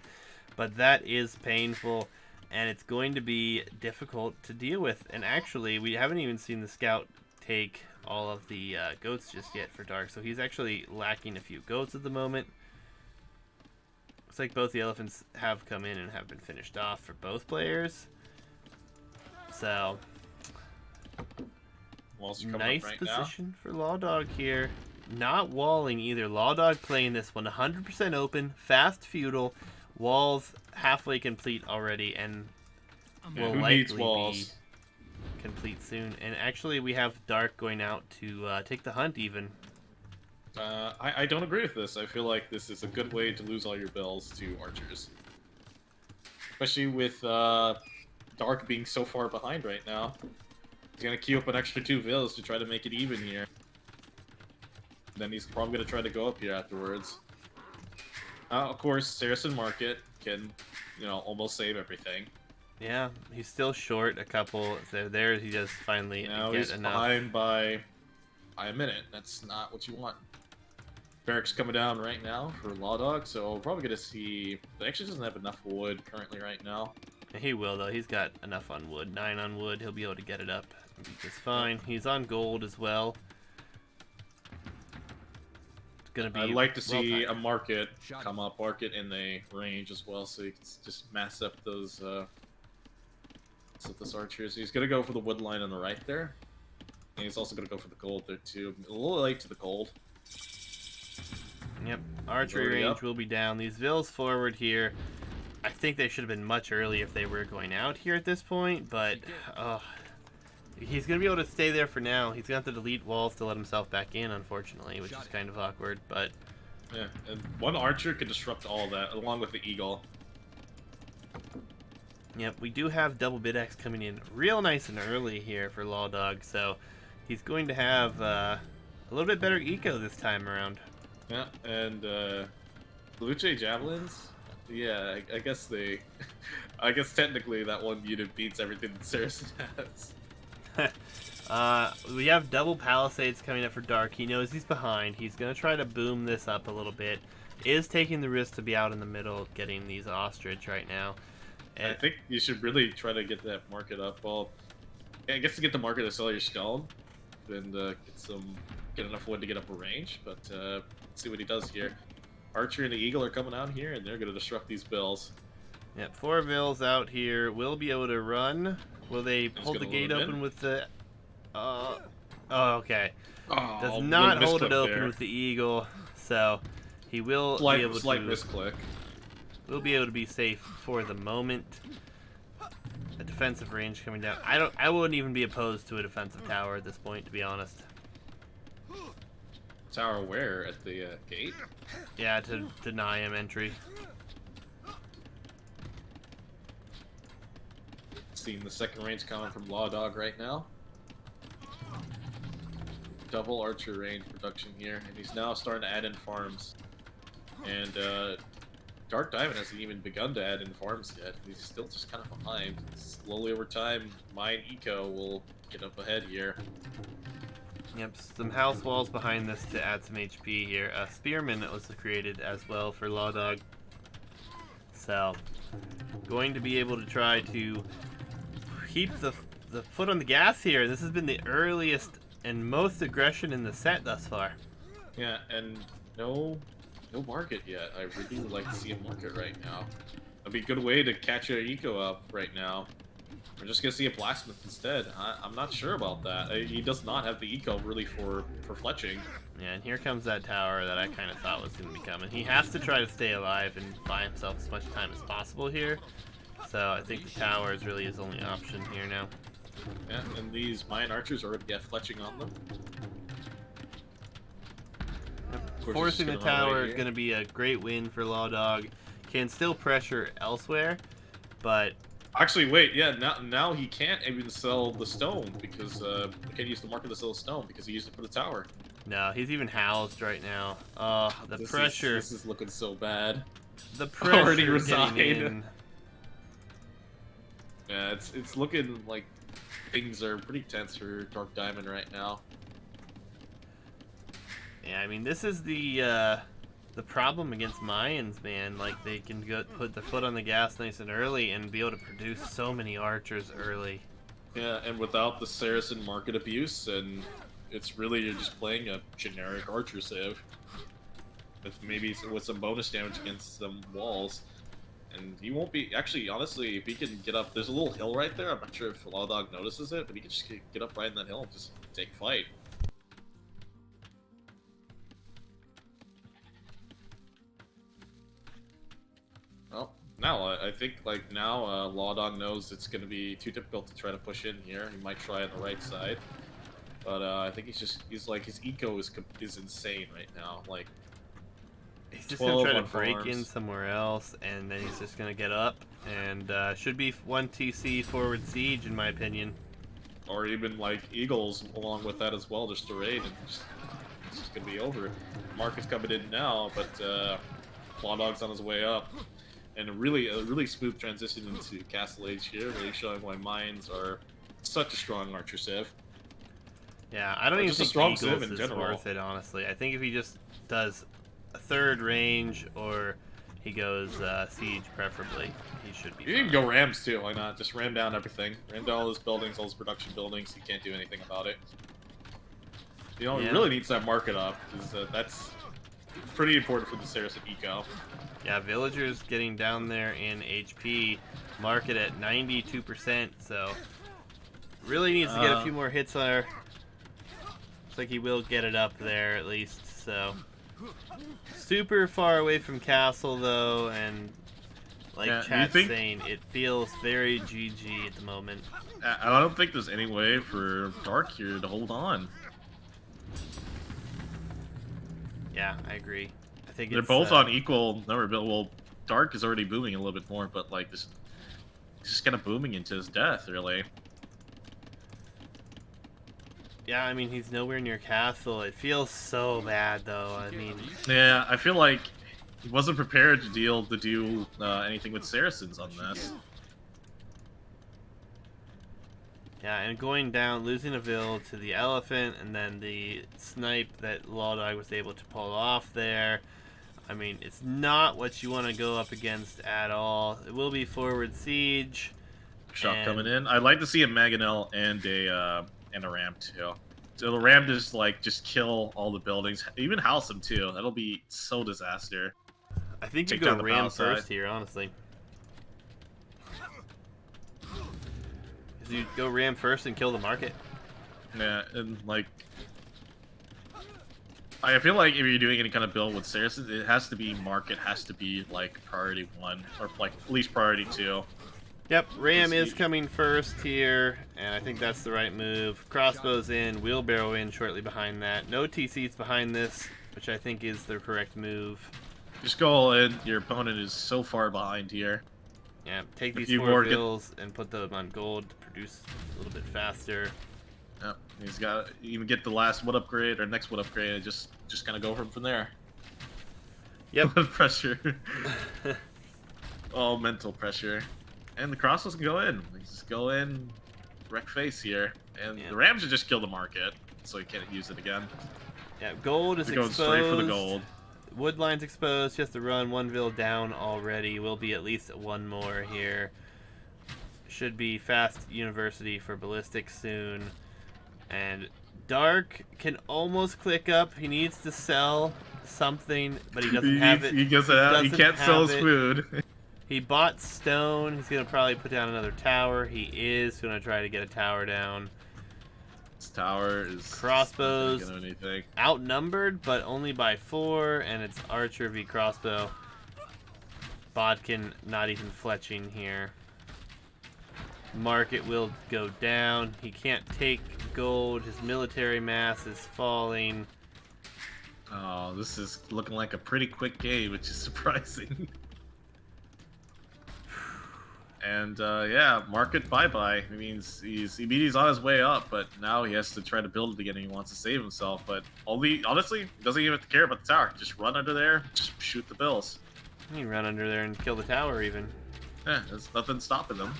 Speaker 2: but that is painful, and it's going to be difficult to deal with. And actually, we haven't even seen the scout take all of the goats just yet for Dark, so he's actually lacking a few goats at the moment. Looks like both the elephants have come in and have been finished off for both players. So, nice
Speaker 1: right
Speaker 2: position for Lawdog here. Not walling either. Lawdog playing this one 100% open, fast feudal, walls halfway complete already, and will likely be complete soon. And actually, we have Dark going out to take the hunt even.
Speaker 1: I don't agree with this. I feel like this is a good way to lose all your bells to archers. Especially with Dark being so far behind right now. He's going to queue up an extra 2 Vils to try to make it even here. Then he's probably going to try to go up here afterwards. Of course, Saracen Market can, you know, almost save everything.
Speaker 2: Yeah, he's still short a couple. So there he does finally
Speaker 1: now
Speaker 2: get
Speaker 1: he's
Speaker 2: enough.
Speaker 1: behind by a minute. That's not what you want. Barracks coming down right now for Lawdog, so we're probably going to see... He actually doesn't have enough wood currently right now.
Speaker 2: He will, though. He's got enough on wood. 9 on wood. He'll be able to get it up just fine. He's on gold as well. It's gonna be
Speaker 1: I'd like to see a market come up, market in the range as well, so you can just mass up those archers. He's going to go for the wood line on the right there. And he's also going to go for the gold there, too. A little late to the gold.
Speaker 2: Yep, archery range will be down. These Vils forward here, I think they should have been much earlier if they were going out here at this point, but he's going to be able to stay there for now. He's going to have to delete walls to let himself back in, unfortunately, which is kind of awkward, but...
Speaker 1: Yeah, and one archer could disrupt all that, along with the eagle.
Speaker 2: Yep, we do have double Bidex coming in real nice and early here for Lawdog, so he's going to have a little bit better eco this time around.
Speaker 1: Yeah, and Luce Javelins, yeah, I guess they... I guess technically that one unit beats everything that Saracen has.
Speaker 2: We have double Palisades coming up for Dark. He knows he's behind. He's going to try to boom this up a little bit. Is taking the risk to be out in the middle getting these ostrich right now.
Speaker 1: I think you should really try to get that market up. Well, I guess to get the market to sell your stone, then get enough wood to get up a range, but let's see what he does here. Archer and the Eagle are coming out here, and they're going to disrupt these bills.
Speaker 2: Yep, 4 Vils out here. Will be able to run. Will they hold the gate open with the... oh, okay.
Speaker 1: Oh,
Speaker 2: does not hold it open
Speaker 1: there
Speaker 2: with the Eagle, so he will be able
Speaker 1: slight
Speaker 2: to...
Speaker 1: misclick.
Speaker 2: Will be able to be safe for the moment. A defensive range coming down. I wouldn't even be opposed to a defensive tower at this point, to be honest.
Speaker 1: Tower where? At the gate?
Speaker 2: Yeah, to deny him entry.
Speaker 1: Seeing the second range coming from Lawdog right now. Double archer range production here, and he's now starting to add in farms. And Dark Diamond hasn't even begun to add in farms yet. He's still just kind of behind. Slowly over time, Mine Eco will get up ahead here.
Speaker 2: Yep, some house walls behind this to add some HP here. A Spearman was created as well for Lawdog. So, going to be able to try to keep the foot on the gas here. This has been the earliest and most aggression in the set thus far.
Speaker 1: Yeah, and no market yet. I really would like to see a market right now. That'd be a good way to catch your eco up right now. We're just gonna see a blacksmith instead. I'm not sure about that. He does not have the eco really for fletching.
Speaker 2: Yeah, and here comes that tower that I kind of thought was gonna be coming. He has to try to stay alive and buy himself as much time as possible here. So I think the tower is really his only option here now.
Speaker 1: Yeah, and these mine archers already get fletching on them.
Speaker 2: Forcing the tower is going to be a great win for Lawdog. Can still pressure elsewhere, but...
Speaker 1: Actually, wait, yeah, now he can't even sell the stone because he can't use the market to sell the stone because he used it for the tower.
Speaker 2: No, he's even housed right now. The pressure...
Speaker 1: This is looking so bad.
Speaker 2: The pressure
Speaker 1: Already
Speaker 2: getting
Speaker 1: resigned.
Speaker 2: in.
Speaker 1: Yeah, it's looking like things are pretty tense for Dark Diamond right now.
Speaker 2: Yeah, I mean, this is the problem against Mayans, man. Like, they can put the foot on the gas nice and early and be able to produce so many archers early.
Speaker 1: Yeah, and without the Saracen market abuse, and it's really you're just playing a generic archer civ. With some bonus damage against some walls. And he won't be... Actually, honestly, if he can get up... There's a little hill right there. I'm not sure if Lawdog notices it, but he can just get up right in that hill and just take a fight. Well, now, I think, like, now Lawdog knows it's going to be too difficult to try to push in here. He might try on the right side. But I think he's like, his eco is insane right now. Like,
Speaker 2: he's just gonna try to break in somewhere else, and then he's just gonna get up, and should be 1 TC forward siege, in my opinion.
Speaker 1: Or even like Eagles along with that as well, just to raid, and it's just gonna be over. Mark is coming in now, but Lawdog's on his way up, and a really smooth transition into Castle Age here, really showing why mines are such a strong archer civ.
Speaker 2: Yeah, I don't even think
Speaker 1: strong
Speaker 2: Eagles
Speaker 1: civ in
Speaker 2: is
Speaker 1: general.
Speaker 2: worth it, honestly. I think if he just does a 3rd range, or he goes siege preferably, he should be
Speaker 1: You
Speaker 2: fine.
Speaker 1: can go rams too, why not? Just ram down everything. Ram down all his buildings, all his production buildings, he can't do anything about it. You know, he really needs that market up, because that's pretty important for the Saracen eco.
Speaker 2: Yeah, villagers getting down there in HP, market at 92%, so really needs to get a few more hits on her. Looks like he will get it up there at least, so... Super far away from castle though, and like chat's saying, it feels very GG at the moment.
Speaker 1: I don't think there's any way for Dark here to hold on.
Speaker 2: Yeah, I agree. I think
Speaker 1: they're both on equal number, but well, Dark is already booming a little bit more, but like this, he's just kind of booming into his death, really.
Speaker 2: Yeah, I mean, he's nowhere near castle. It feels so bad, though. I mean...
Speaker 1: Yeah, I feel like he wasn't prepared to do anything with Saracens on this.
Speaker 2: Yeah, and going down, losing a Vil to the Elephant, and then the snipe that Lawdog was able to pull off there. I mean, it's not what you want to go up against at all. It will be forward siege.
Speaker 1: Shot coming in. I'd like to see a Mangonel and a ram too. So the ram just kill all the buildings, even house them too. That'll be so disaster.
Speaker 2: I think you go ram first here, honestly. You go ram first and kill the market.
Speaker 1: Yeah, and like, I feel like if you're doing any kind of build with Saracens, it has to be market, has to be like priority 1 or like at least priority 2.
Speaker 2: Yep, ram is coming first here, and I think that's the right move. Crossbows in, wheelbarrow in shortly behind that. No TCs behind this, which I think is the correct move.
Speaker 1: Just go all in. Your opponent is so far behind here.
Speaker 2: Yeah, take these 4 bills and put them on gold to produce a little bit faster.
Speaker 1: Yep, he's got to even get the last wood upgrade or next wood upgrade and just kind of go from there.
Speaker 2: Yep.
Speaker 1: Pressure. Oh, mental pressure. And the crossbows can go in. Just go in, wreck face here. And the ram should just kill the market, so he can't use it again.
Speaker 2: Yeah, gold is exposed.
Speaker 1: Going straight for the gold.
Speaker 2: Wood line's exposed. Just to run 1 Vil down already. Will be at least 1 more here. Should be fast university for ballistics soon. And Dark can almost click up. He needs to sell something, but he doesn't have it.
Speaker 1: He gets it out. He can't sell his food.
Speaker 2: He bought stone. He's going to probably put down another tower. He is going to try to get a tower down.
Speaker 1: This tower is
Speaker 2: crossbows
Speaker 1: not gonna do anything.
Speaker 2: Outnumbered, but only by 4, and it's archer v crossbow. Bodkin not even fletching here. Market will go down. He can't take gold. His military mass is falling.
Speaker 1: Oh, this is looking like a pretty quick game, which is surprising. And yeah, market bye-bye. It means he's on his way up, but now he has to try to build it again and he wants to save himself. But honestly, he doesn't even have to care about the tower. Just run under there, just shoot the bills.
Speaker 2: You can run under there and kill the tower even.
Speaker 1: Yeah, there's nothing stopping them.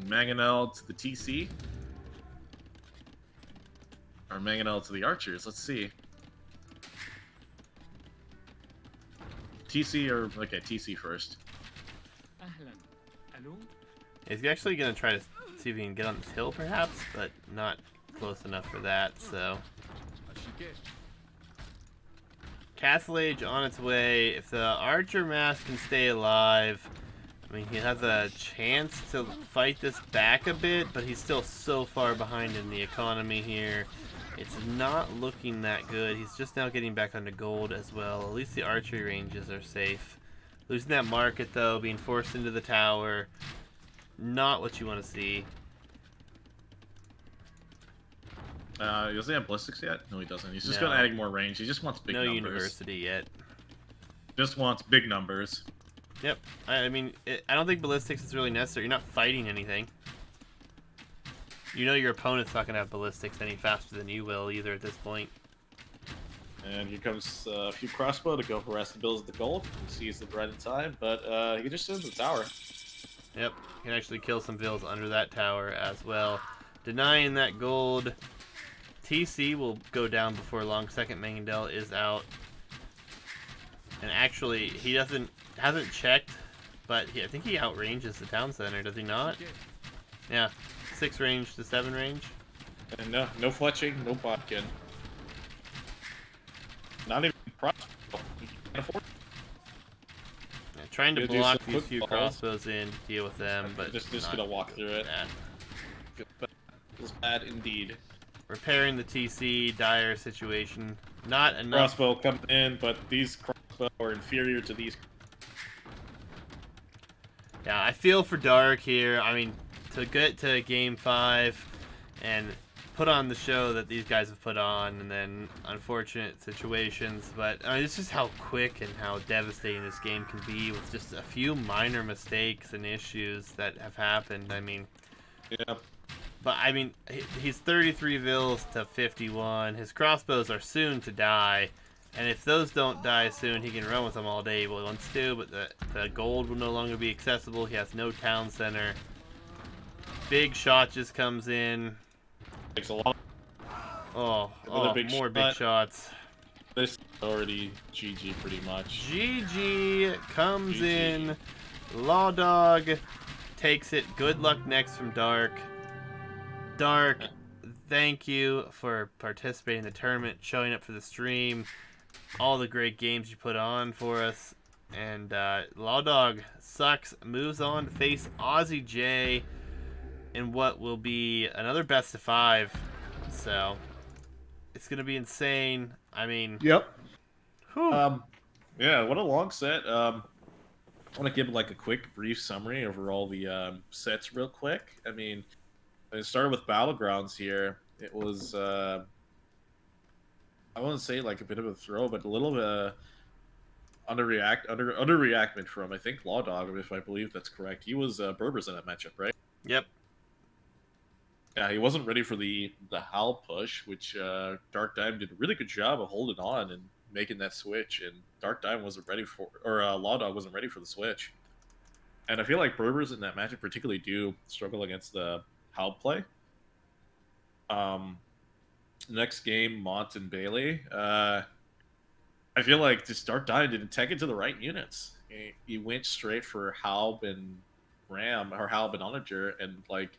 Speaker 1: Mangonel to the TC? Or Mangonel to the archers? Let's see. TC or... Okay, TC first.
Speaker 2: He's actually going to try to see if he can get on this hill, perhaps, but not close enough for that, so... Castle Age on its way. If the Archer Mask can stay alive, I mean, he has a chance to fight this back a bit, but he's still so far behind in the economy here. It's not looking that good. He's just now getting back onto gold as well. At least the archery ranges are safe. Losing that market, though, being forced into the tower, not what you want to see.
Speaker 1: Does he have ballistics yet? No, he doesn't. He's just
Speaker 2: No.
Speaker 1: going to add more range. He just wants big numbers.
Speaker 2: No university yet.
Speaker 1: Just wants big numbers.
Speaker 2: Yep. I mean, I don't think ballistics is really necessary. You're not fighting anything. You know your opponent's not going to have ballistics any faster than you will either at this point.
Speaker 1: And here comes a few crossbow to go harass the bills of the gold. He sees the right in time, but he can just sit in the tower.
Speaker 2: Yep. You can actually kill some vills under that tower as well. Denying that gold. TC will go down before long. Second Mangandel is out. And actually, he hasn't checked, but I think he outranges the town center, does he not? Yeah. 6 range to 7 range.
Speaker 1: And no fletching, no bodkin. Not even crossbow. You can't afford it.
Speaker 2: Yeah, trying to
Speaker 1: Gonna do
Speaker 2: block
Speaker 1: some
Speaker 2: these
Speaker 1: quick
Speaker 2: few
Speaker 1: balls.
Speaker 2: crossbows in, deal with them, but
Speaker 1: Just
Speaker 2: not
Speaker 1: gonna walk through it.
Speaker 2: bad.
Speaker 1: Feels bad indeed.
Speaker 2: Repairing the TC, dire situation. Not enough.
Speaker 1: Crossbow comes in, but these crossbow are inferior to these.
Speaker 2: Yeah, I feel for Dark here. I mean, to get to Game 5 and put on the show that these guys have put on, and then unfortunate situations, but I mean, it's just how quick and how devastating this game can be with just a few minor mistakes and issues that have happened. I mean,
Speaker 1: Yeah.
Speaker 2: but I mean, he's 33 vills to 51. His crossbows are soon to die, and if those don't die soon, he can run with them all day. Well, he wants to, but the gold will no longer be accessible. He has no town center. Big shot just comes in.
Speaker 1: Takes a lot.
Speaker 2: Oh,
Speaker 1: big
Speaker 2: more
Speaker 1: shot.
Speaker 2: big shots.
Speaker 1: This is already GG pretty much.
Speaker 2: GG comes
Speaker 1: GG.
Speaker 2: in. Lawdog takes it. Good luck next from Dark. Dark, thank you for participating in the tournament, showing up for the stream, all the great games you put on for us. And Lawdogsux moves on to face Aussie J in what will be another best of 5. So it's gonna be insane. I mean,
Speaker 1: Yep.
Speaker 2: whew.
Speaker 1: Yeah, what a long set. I want to give like a quick, brief summary over all the sets real quick. I mean, it started with Battlegrounds here. It was, I wouldn't say like a bit of a throw, but a little bit underreactment from, I think, Lawdog, if I believe that's correct. He was Berbers in that matchup, right?
Speaker 2: Yep.
Speaker 1: Yeah, he wasn't ready for the Howl push, which Dark Diamond did a really good job of holding on and making that switch, and Dark Diamond wasn't ready for, or Lawdog wasn't ready for the switch. And I feel like Berbers in that matchup particularly do struggle against the Howl play. Next game, Mont and Bailey. I feel like this Dark Diamond didn't tech it to the right units. He went straight for Halb and Ram, or Halb and Onager, and like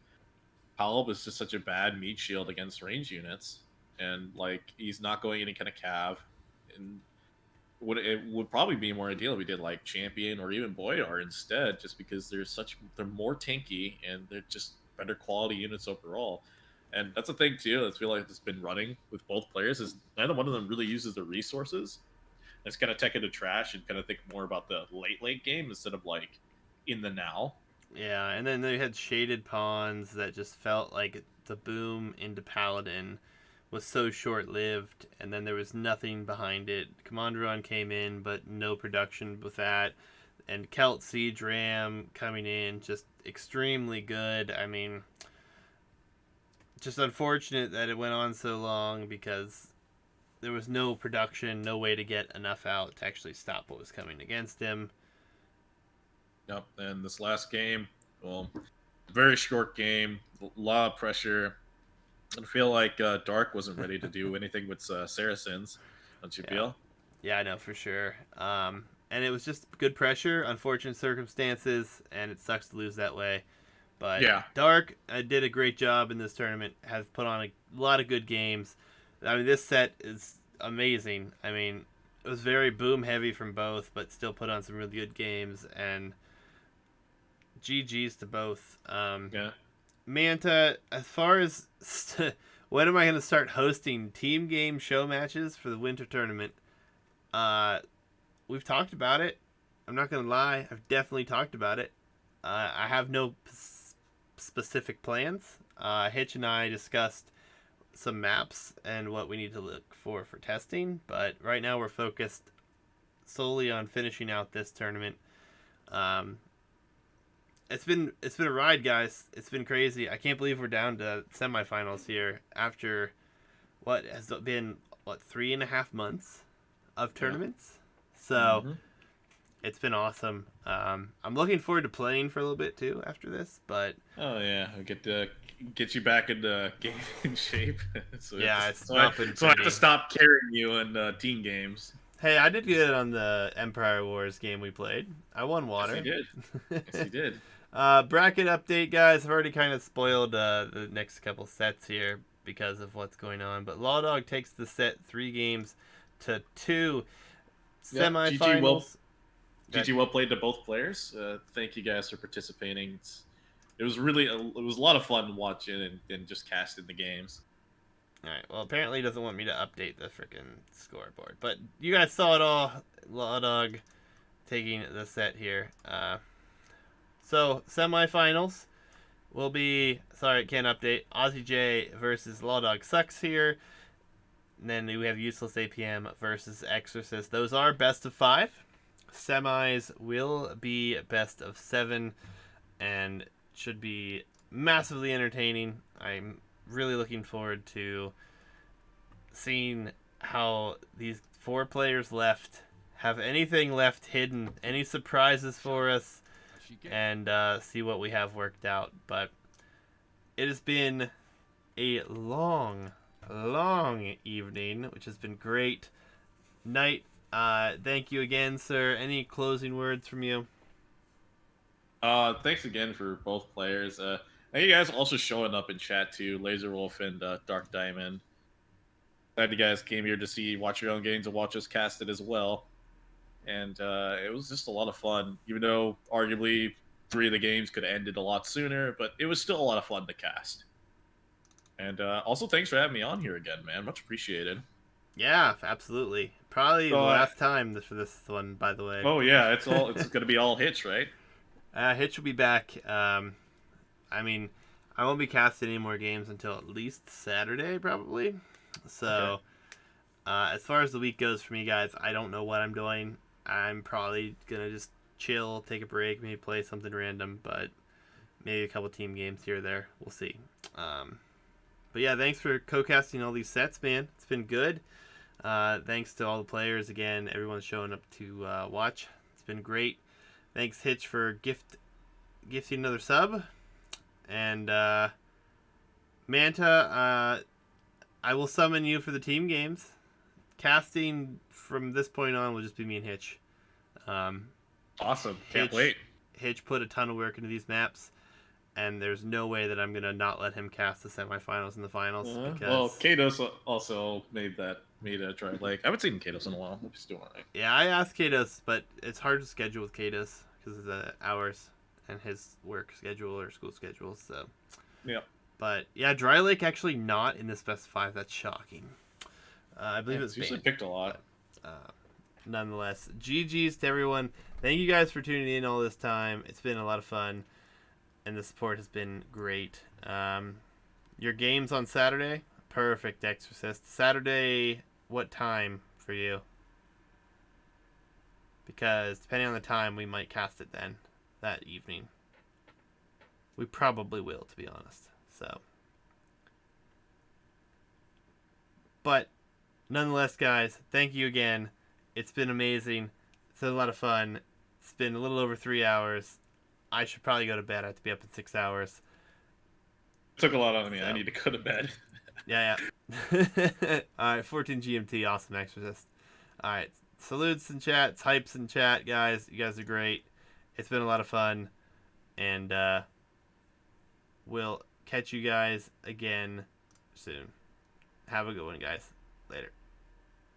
Speaker 1: Halb is just such a bad meat shield against range units, and like he's not going any kind of cav. And it would probably be more ideal if we did like Champion or even Boyar instead, just because they're more tanky and they're just better quality units overall. And that's the thing too. I feel like it's been running with both players is neither one of them really uses the resources. It's kind of tech into trash and kind of think more about the late game instead of like in the now.
Speaker 2: Yeah, and then they had shaded pawns that just felt like the boom into Paladin was so short-lived, and then there was nothing behind it. Commanderon came in, but no production with that. And Celt Siege Ram coming in, just extremely good. I mean, just unfortunate that it went on so long because there was no production, no way to get enough out to actually stop what was coming against him.
Speaker 1: Yep, and this last game, well, Very short game, a lot of pressure. I feel like Dark wasn't ready to do anything with Saracens. Don't you
Speaker 2: Yeah.
Speaker 1: feel?
Speaker 2: Yeah, I know for sure. And it was just good pressure, unfortunate circumstances, and it sucks to lose that way. But
Speaker 1: Yeah.
Speaker 2: Dark did a great job in this tournament. Has put on a lot of good games. I mean, this set is amazing. I mean, it was very boom heavy from both, but still put on some really good games. And GG's to both.
Speaker 1: Yeah.
Speaker 2: Manta, as far as when am I going to start hosting team game show matches for the winter tournament? Uh, we've talked about it. I'm not going to lie. I've definitely talked about it. I have no specific plans. Hitch and I discussed some maps and what we need to look for testing, but right now we're focused solely on finishing out this tournament. Um, it's been a ride, guys. It's been crazy. I can't believe we're down to semifinals here after what has been 3.5 months of
Speaker 1: Yeah.
Speaker 2: tournaments. So
Speaker 1: Hmm.
Speaker 2: it's been awesome. I'm looking forward to playing for a little bit too after this, but
Speaker 1: Oh yeah, I get you back in game shape. so I have
Speaker 2: yeah,
Speaker 1: to,
Speaker 2: it's
Speaker 1: so I,
Speaker 2: not been
Speaker 1: so I have to
Speaker 2: pretty.
Speaker 1: stop carrying you in team games.
Speaker 2: Hey, I did good on the Empire Wars game we played. I won
Speaker 1: Yes, you
Speaker 2: water.
Speaker 1: did. Yes, you did.
Speaker 2: Bracket update, guys. I've already kind of spoiled the next couple sets here because of what's going on. But Lawdog takes the set 3 games to 2
Speaker 1: Yeah, GG.
Speaker 2: semifinals.
Speaker 1: GG. Well played to both players. Thank you guys for participating. It was really it was a lot of fun watching and just casting the games.
Speaker 2: All right. Well, apparently he doesn't want me to update the freaking scoreboard, but you guys saw it all. Lawdog taking the set here. So semifinals will be, sorry, can't update, Aussie J versus Lawdogsux here. And then we have Useless APM versus Exorcist. Those are best of 5. Semis will be best of 7 and should be massively entertaining. I'm really looking forward to seeing how these 4 players left have anything left hidden, any surprises for us, and see what we have worked out. But it has been a long evening, which has been great. Night, thank you again, sir. Any closing words from you?
Speaker 1: Thanks again for both players. Thank you guys also showing up in chat too, Laser Wolf and Dark Diamond. Glad you guys came here to watch your own games and watch us cast it as well. And it was just a lot of fun, even though arguably 3 of the games could have ended a lot sooner, but it was still a lot of fun to cast. And also, thanks for having me on here again, man. Much appreciated.
Speaker 2: Yeah, absolutely. Probably the
Speaker 1: So,
Speaker 2: last time for this one, by the way.
Speaker 1: oh yeah, it's gonna be all hits, right?
Speaker 2: Hitch will be back. I mean, I won't be casting any more games until at least Saturday, probably. So,
Speaker 1: Okay.
Speaker 2: as far as the week goes for me, guys, I don't know what I'm doing. I'm probably gonna just chill, take a break, maybe play something random, but maybe a couple team games here or there. We'll see. But yeah, thanks for co-casting all these sets, man. It's been good. Thanks to all the players again, everyone's showing up to watch. It's been great. Thanks Hitch for gifting another sub, and Manta. I will summon you for the team games. Casting from this point on will just be me and Hitch. Um,
Speaker 1: Awesome. Can't
Speaker 2: Hitch,
Speaker 1: wait.
Speaker 2: Hitch put a ton of work into these maps, and there's no way that I'm gonna not let him cast the semifinals and the finals
Speaker 1: Well,
Speaker 2: because
Speaker 1: Kados also made a try. Like I haven't seen Kados in a while. Hope he's doing alright.
Speaker 2: yeah, I asked Kados, but it's hard to schedule with Kados because of the hours and his work schedule or school schedule. So,
Speaker 1: Yeah.
Speaker 2: but yeah, Dry Lake actually not in this best 5. That's shocking. I believe
Speaker 1: It's
Speaker 2: it's
Speaker 1: usually
Speaker 2: banned.
Speaker 1: picked a lot.
Speaker 2: Nonetheless, GG's to everyone. Thank you guys for tuning in all this time. It's been a lot of fun, and the support has been great. Your games on Saturday, perfect, Exorcist. Saturday, what time for you? Because depending on the time, we might cast it then, that evening. We probably will, to be honest. So, but nonetheless, guys, thank you again. It's been amazing. It's been a lot of fun. It's been a little over 3 hours. I should probably go to bed. I have to be up in 6 hours.
Speaker 1: Took a lot out of me.
Speaker 2: So.
Speaker 1: I need to go to bed.
Speaker 2: Yeah, yeah. All right, 14 GMT, awesome exorcist. All right, salutes in chat, types in chat, guys. You guys are great. It's been a lot of fun, and we'll catch you guys again soon. Have a good one, guys. Later.